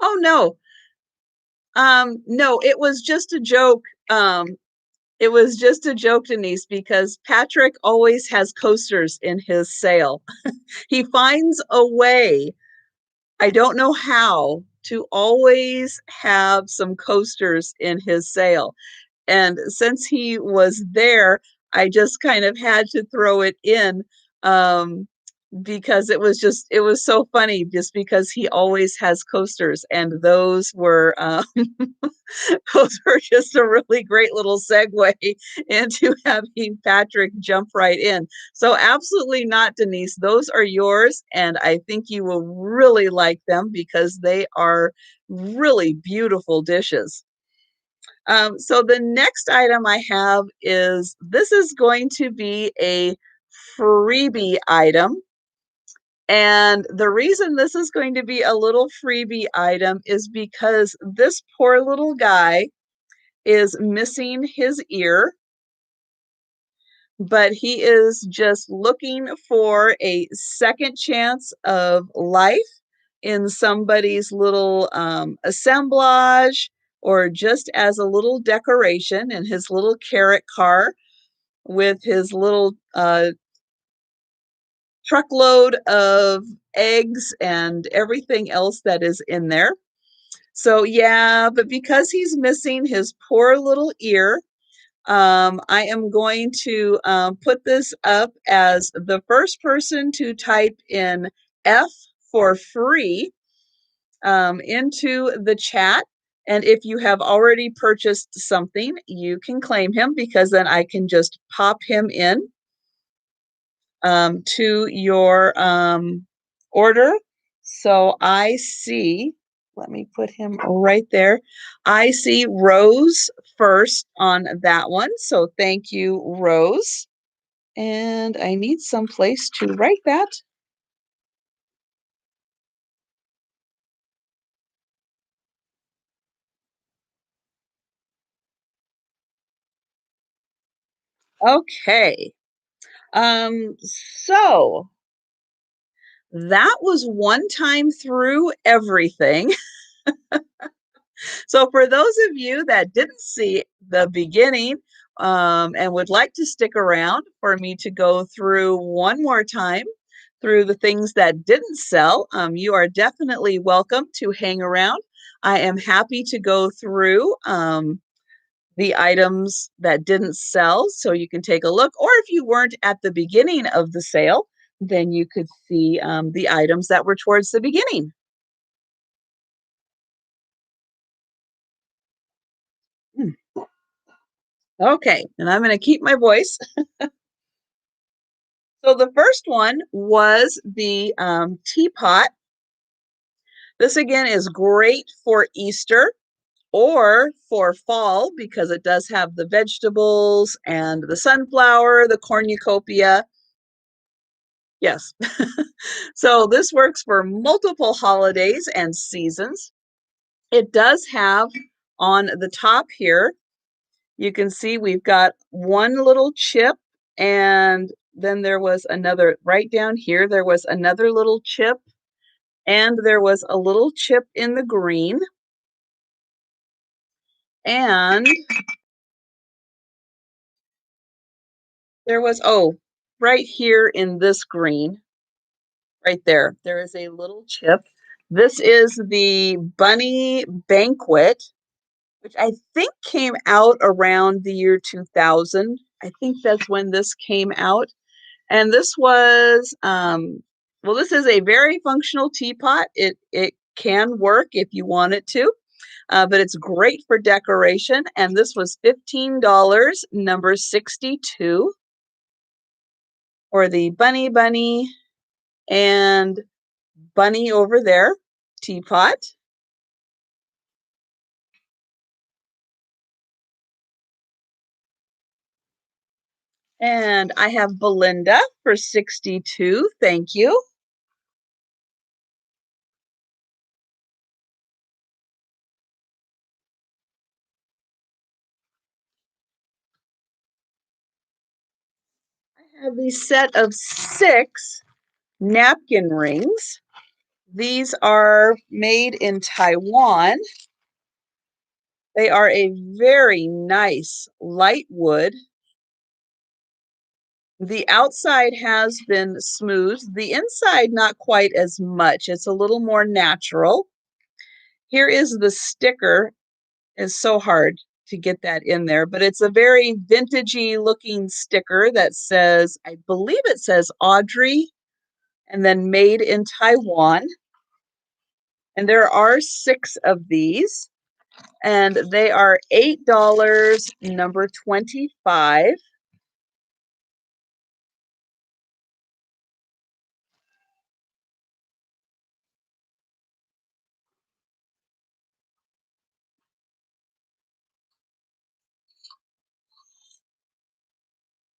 Oh no. No, it was just a joke. It was just a joke, Denise, because Patrick always has coasters in his sale. He finds a way, I don't know how, to always have some coasters in his sale. And since he was there, I just kind of had to throw it in, um, because it was so funny just because he always has coasters, and those were those were just a really great little segue into having Patrick jump right in. So absolutely not, Denise. Those are yours, and I think you will really like them because they are really beautiful dishes. So the next item I have is this is going to be a freebie item. And the reason this is going to be a little freebie item is because this poor little guy is missing his ear, but he is just looking for a second chance of life in somebody's little assemblage or just as a little decoration in his little carrot car with his little truckload of eggs and everything else that is in there. So, yeah, but because he's missing his poor little ear, I am going to put this up as the first person to type in F for free into the chat. And if you have already purchased something, you can claim him because then I can just pop him in to your order. So I see, let me put him right there. I see Rose first on that one. So thank you, Rose. And I need some place to write that. Okay. So that was one time through everything. So for those of you that didn't see the beginning and would like to stick around for me to go through one more time through the things that didn't sell, you are definitely welcome to hang around. I am happy to go through the items that didn't sell so you can take a look. Or if you weren't at the beginning of the sale, then you could see the items that were towards the beginning. Hmm. Okay, and I'm going to keep my voice. So the first one was the teapot. This again is great for Easter or for fall because it does have the vegetables and the sunflower, the cornucopia. Yes. So this works for multiple holidays and seasons. It does have on the top here, you can see we've got one little chip, and then there was another right down here. There was another little chip, and there was a little chip in the green, and there was, oh, right here in this green, right there, there is a little chip. This is the Bunny Banquet, which I think came out around the year 2000. I think that's when this came out. And this was, well, this is a very functional teapot. It can work if you want it to, but it's great for decoration. And this was $15, number 62, or the Bunny and Bunny over there teapot. And I have Belinda for 62. Thank you. I have the set of 6 napkin rings. These are made in Taiwan. They are a very nice light wood. The outside has been smoothed, the inside not quite as much. It's a little more natural. Here is the sticker. It's so hard to get that in there, but it's a very vintagey looking sticker that says, I believe it says Audrey, and then made in Taiwan. And there are 6 of these, and they are $8, number 25.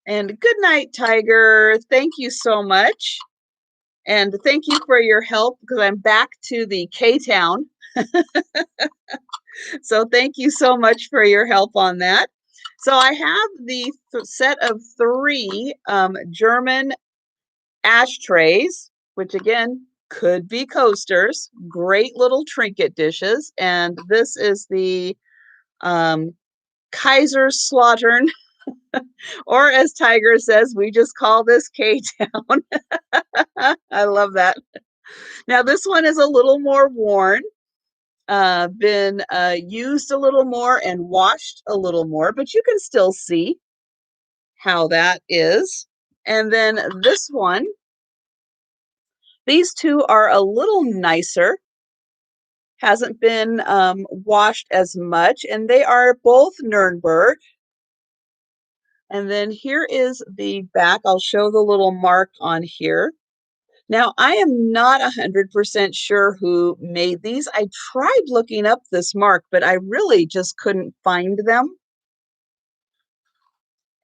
And good night, Tiger. Thank you so much. And thank you for your help, because I'm back to the K-Town. So thank you so much for your help on that. So I have the set of 3 German ashtrays, which again could be coasters, great little trinket dishes. And this is the Kaiserslautern, or as Tiger says, we just call this K-Town. I love that. Now this one is a little more worn, been used a little more and washed a little more, but you can still see how that is. And then this one, these 2 are a little nicer, hasn't been washed as much, and they are both Nuremberg. And then here is the back. I'll show the little mark on here. Now, I am not 100% sure who made these. I tried looking up this mark, but I really just couldn't find them.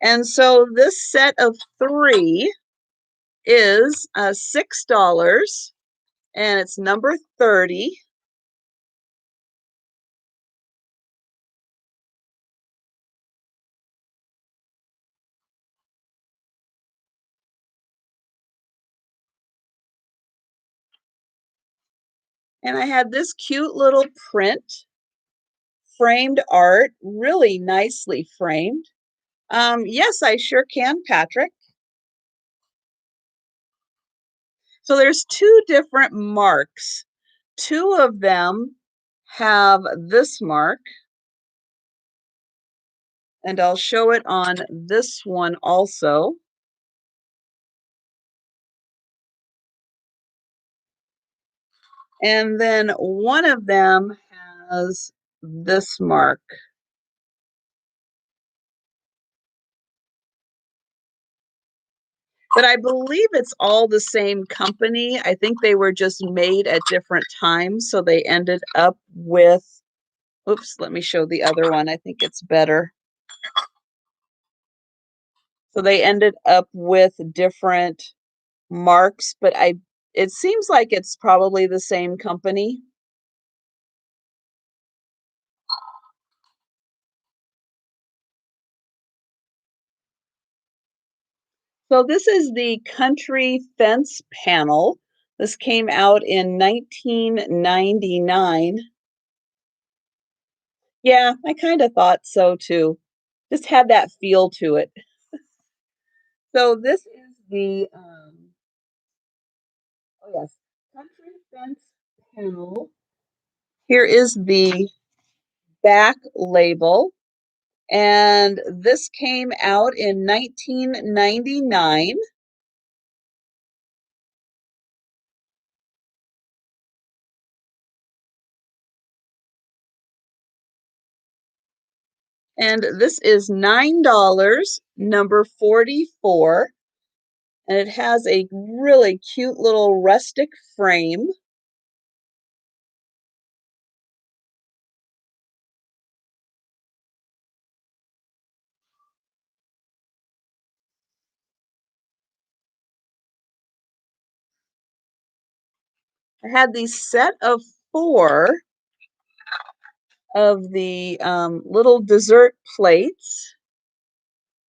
And so this set of 3 is $6, and it's number 30. And I had this cute little print, framed art, really nicely framed. Yes, I sure can, Patrick. So there's 2 different marks. 2 of them have this mark, and I'll show it on this one also. And then one of them has this mark. But I believe it's all the same company. I think they were just made at different times, so they ended up with, oops, let me show the other one. I think it's better. So they ended up with different marks, but it seems like it's probably the same company. So this is the country fence panel. This came out in 1999. Yeah, I kind of thought so too. Just had that feel to it. So this is the oh yes, country fence panel. Here is the back label, and this came out in 1999. And this is $9, number 44. And it has a really cute little rustic frame. I had the set of 4 of the little dessert plates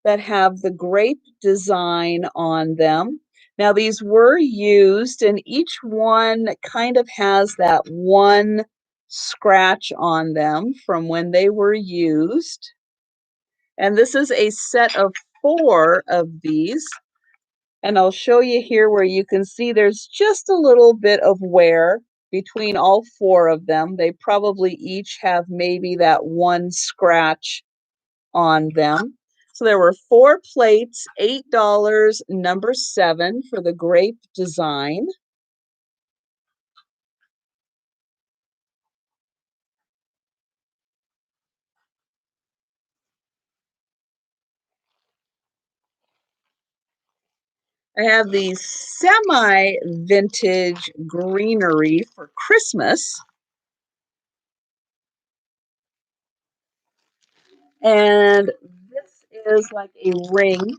that have the grape design on them. Now, these were used, and each one kind of has that one scratch on them from when they were used. And this is a set of 4 of these. And I'll show you here where you can see there's just a little bit of wear between all 4 of them. They probably each have maybe that one scratch on them. So there were 4 plates, $8, number 7 for the grape design. I have the semi-vintage greenery for Christmas. And this is like a ring.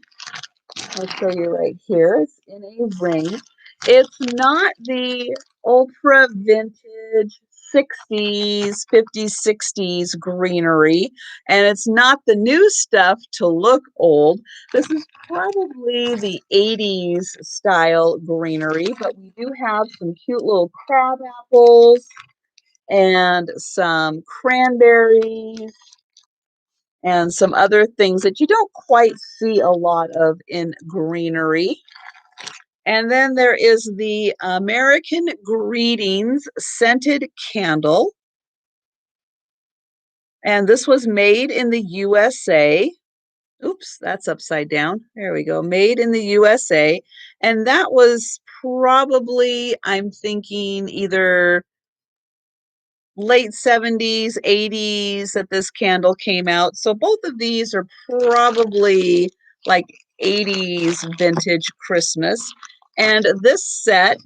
I'll show you right here. It's in a ring. It's not the ultra vintage 60s, 50s, 60s greenery, and it's not the new stuff to look old. This is probably the 80s style greenery, but we do have some cute little crab apples and some cranberries and some other things that you don't quite see a lot of in greenery. And then there is the American Greetings scented candle. And this was made in the USA. Oops, that's upside down. There we go. Made in the USA. And that was probably, I'm thinking, either late 70s, 80s that this candle came out. So both of these are probably like 80s vintage Christmas. And this set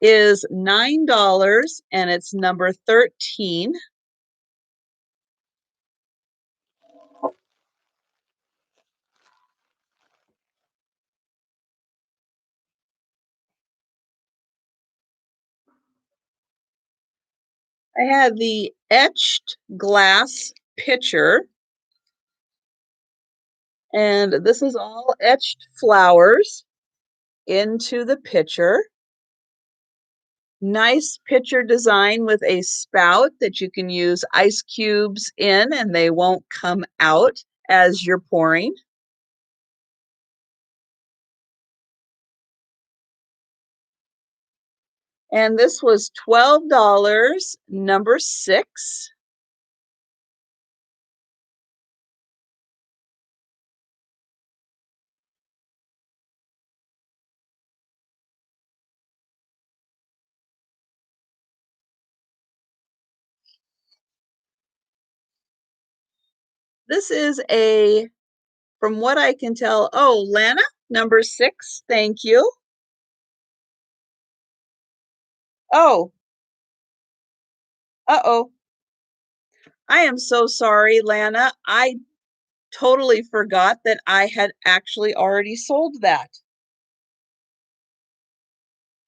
is $9 and it's number 13. I had the etched glass pitcher, and this is all etched flowers into the pitcher. Nice pitcher design with a spout that you can use ice cubes in and they won't come out as you're pouring. And this was $12, number 6. This is a, from what I can tell, oh, Lana, number 6, thank you. Oh, uh-oh. I am so sorry, Lana. I totally forgot that I had actually already sold that.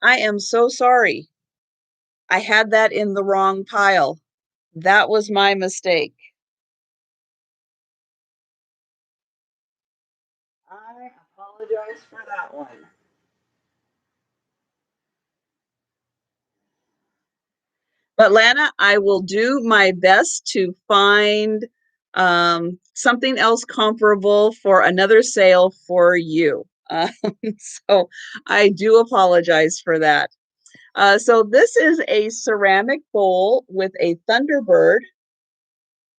I am so sorry. I had that in the wrong pile. That was my mistake. I apologize for that one. But Lana, I will do my best to find something else comparable for another sale for you. So I do apologize for that. So this is a ceramic bowl with a Thunderbird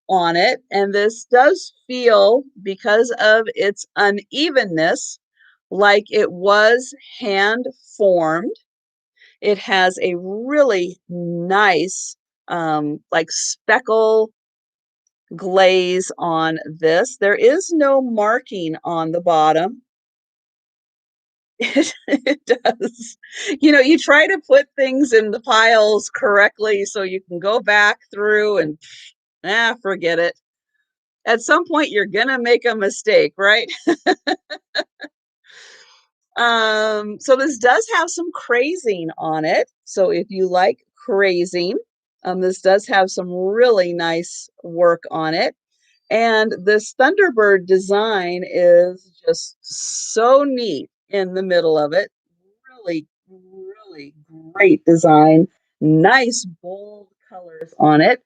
on it, and this does feel, because of its unevenness, like it was hand formed. It has a really nice like speckle glaze on this. There is no marking on the bottom. It does. You know, you try to put things in the piles correctly so you can go back through and forget it. At some point, you're gonna make a mistake, right? So this does have some crazing on it. So if you like crazing, this does have some really nice work on it. And this Thunderbird design is just so neat in the middle of it. Really, really great design. Nice bold colors on it.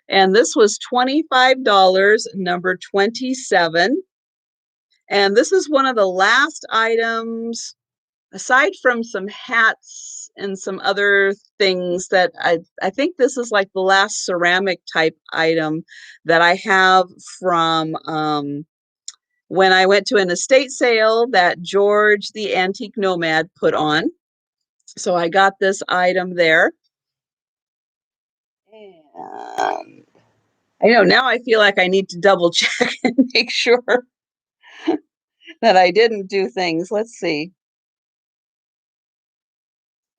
And this was $25, number 27. And this is one of the last items, aside from some hats and some other things, that I think this is like the last ceramic type item that I have from when I went to an estate sale that George the Antique Nomad put on. So I got this item there. And I know now I feel like I need to double check and make sure that I didn't do things. Let's see.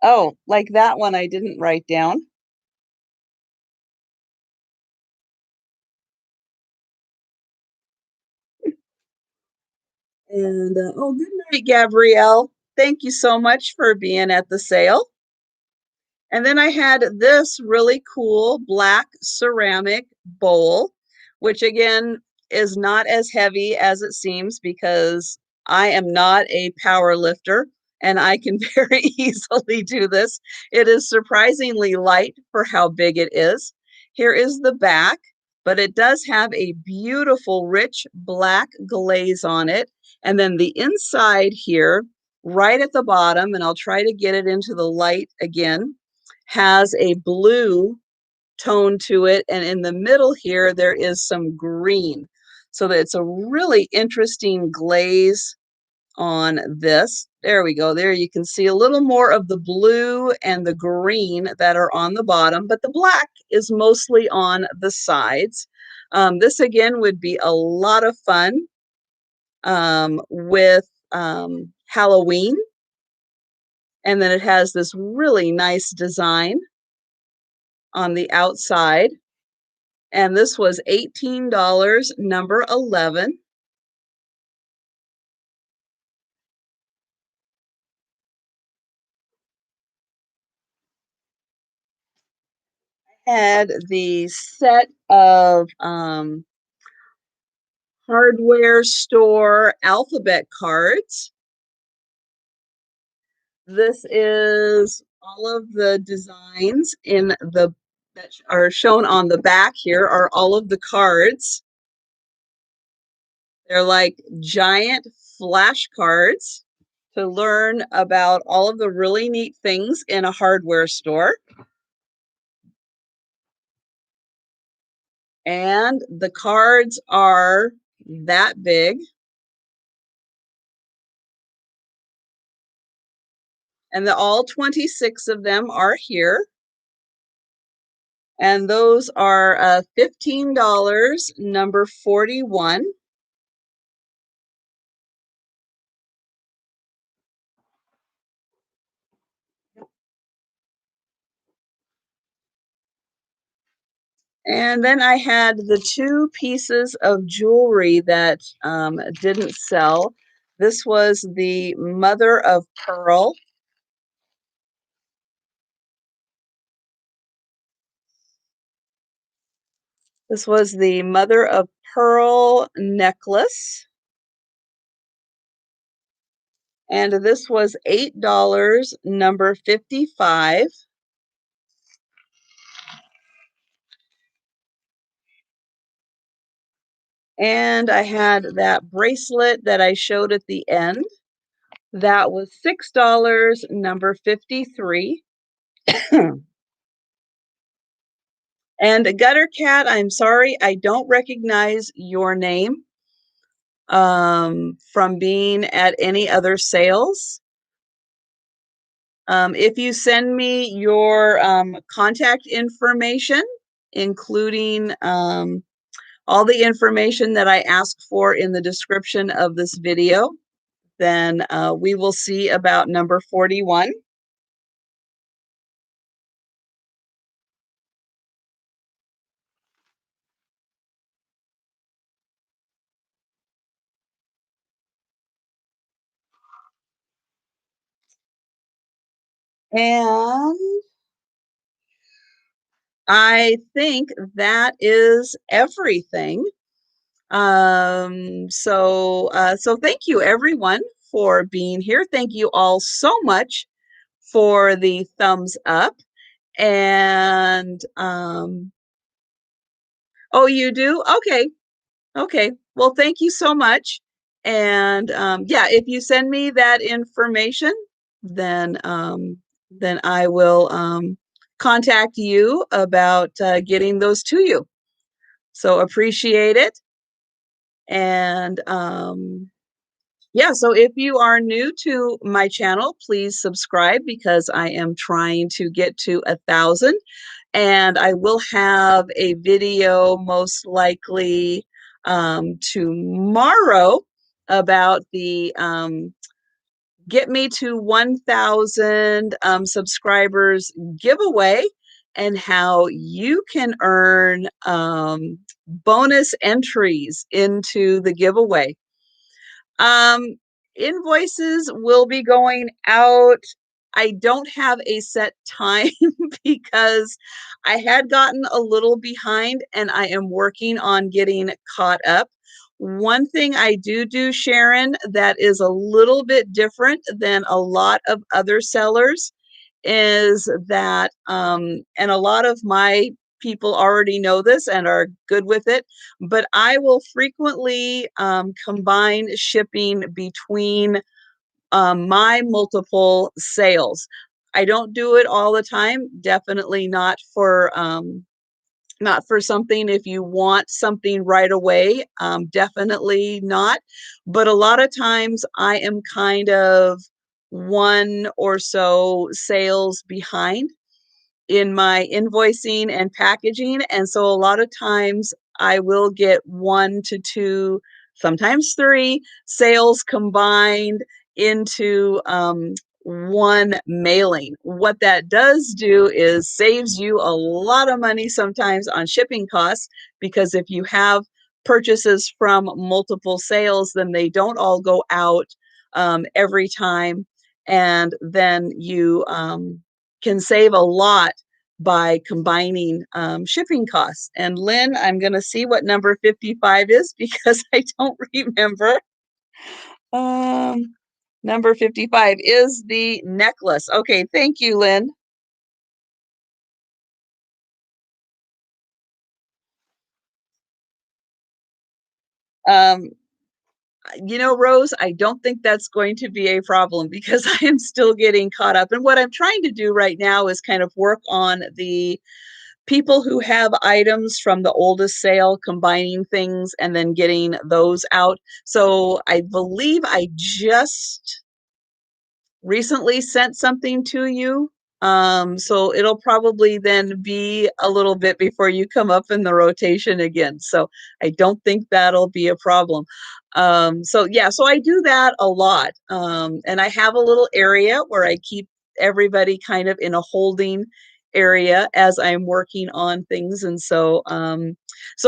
Oh, like that one I didn't write down. And oh, good night, Gabrielle. Thank you so much for being at the sale. And then I had this really cool black ceramic bowl, which again is not as heavy as it seems, because I am not a power lifter and I can very easily do this. It is surprisingly light for how big it is. Here is the back, but it does have a beautiful rich black glaze on it. And then the inside here, right at the bottom, and I'll try to get it into the light again, has a blue tone to it, and in the middle here there is some green, so that it's a really interesting glaze on this. There we go. There you can see a little more of the blue and the green that are on the bottom, but the black is mostly on the sides. This again would be a lot of fun with Halloween. And then it has this really nice design on the outside. And this was $18, number 11. Had the set of hardware store alphabet cards. This is all of the designs in the that are shown on the back here are all of the cards. They're like giant flashcards to learn about all of the really neat things in a hardware store. And the cards are that big. And all 26 of them are here. And those are $15, number 41. And then I had the two pieces of jewelry that didn't sell. This was the mother of pearl. This was the mother of pearl necklace. And this was $8, number 55. And I had that bracelet that I showed at the end. That was $6, number 53. And Gutter Cat, I'm sorry, I don't recognize your name from being at any other sales. If you send me your contact information, including all the information that I asked for in the description of this video, then we will see about number 41. And I think that is everything. So thank you everyone for being here. Thank you all so much for the thumbs up. And oh, you do? Okay. Okay. Well, thank you so much. And yeah, if you send me that information, then I will contact you about getting those to you. So appreciate it. And yeah, so if you are new to my channel, please subscribe because I am trying to get to 1,000. And I will have a video most likely tomorrow about the Get Me to 1,000 subscribers giveaway and how you can earn bonus entries into the giveaway. Invoices will be going out. I don't have a set time because I had gotten a little behind and I am working on getting caught up. One thing I do, Sharon, that is a little bit different than a lot of other sellers is that, and a lot of my people already know this and are good with it, but I will frequently combine shipping between my multiple sales. I don't do it all the time, definitely not for something if you want something right away, definitely not. But a lot of times I am kind of one or so sales behind in my invoicing and packaging. And so a lot of times I will get 1 to 2, sometimes 3 sales combined into one mailing. What that does do is saves you a lot of money sometimes on shipping costs, because if you have purchases from multiple sales, then they don't all go out every time. And then you can save a lot by combining shipping costs. And Lynn, I'm going to see what number 55 is because I don't remember. Um, Number 55 is the necklace. Okay, thank you, Lynn. Um, you know, Rose, I don't think that's going to be a problem because I am still getting caught up. And what I'm trying to do right now is kind of work on the people who have items from the oldest sale, combining things and then getting those out. So I believe I just recently sent something to you. So it'll probably then be a little bit before you come up in the rotation again. So I don't think that'll be a problem. So yeah, so I do that a lot. And I have a little area where I keep everybody kind of in a holding area as I'm working on things. And so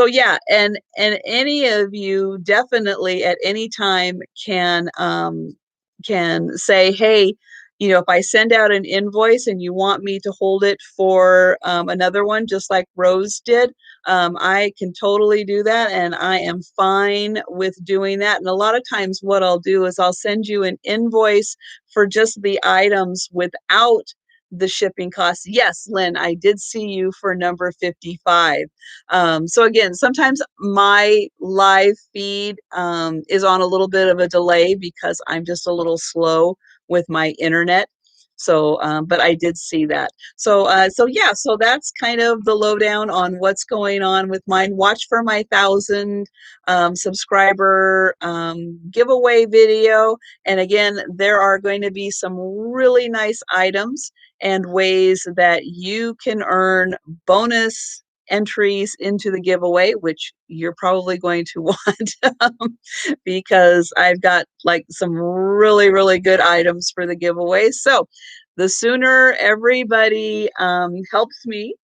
yeah, and any of you definitely at any time can say, hey, you know, if I send out an invoice and you want me to hold it for another one, just like Rose did, I can totally do that. And I am fine with doing that. And a lot of times what I'll do is I'll send you an invoice for just the items without the shipping costs. Yes, Lynn, I did see you for number 55. So again, sometimes my live feed is on a little bit of a delay because I'm just a little slow with my internet. So, but I did see that. So yeah, so that's kind of the lowdown on what's going on with mine. Watch for my 1,000 subscriber giveaway video. And again, there are going to be some really nice items and ways that you can earn bonus entries into the giveaway, which you're probably going to want because I've got like some really, really good items for the giveaway. So the sooner everybody helps me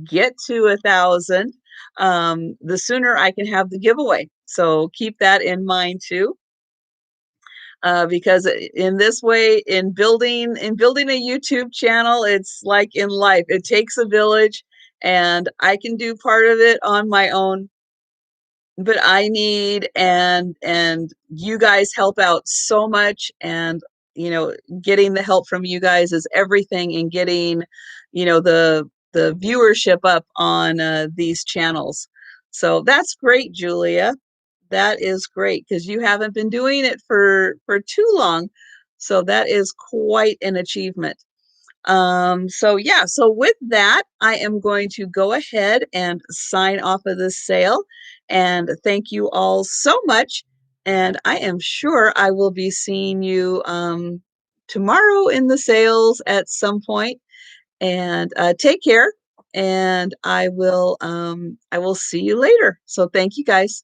get to 1,000, the sooner I can have the giveaway. So keep that in mind too. Because in this way, in building a YouTube channel, it's like in life, it takes a village, and I can do part of it on my own, but I need and you guys help out so much, and getting the help from you guys is everything in getting the viewership up on these channels. So that's great, Julia. That is great because you haven't been doing it for too long. So that is quite an achievement. So yeah, so with that, I am going to go ahead and sign off of this sale. And thank you all so much. And I am sure I will be seeing you tomorrow in the sales at some point. And take care. And I will see you later. So thank you guys.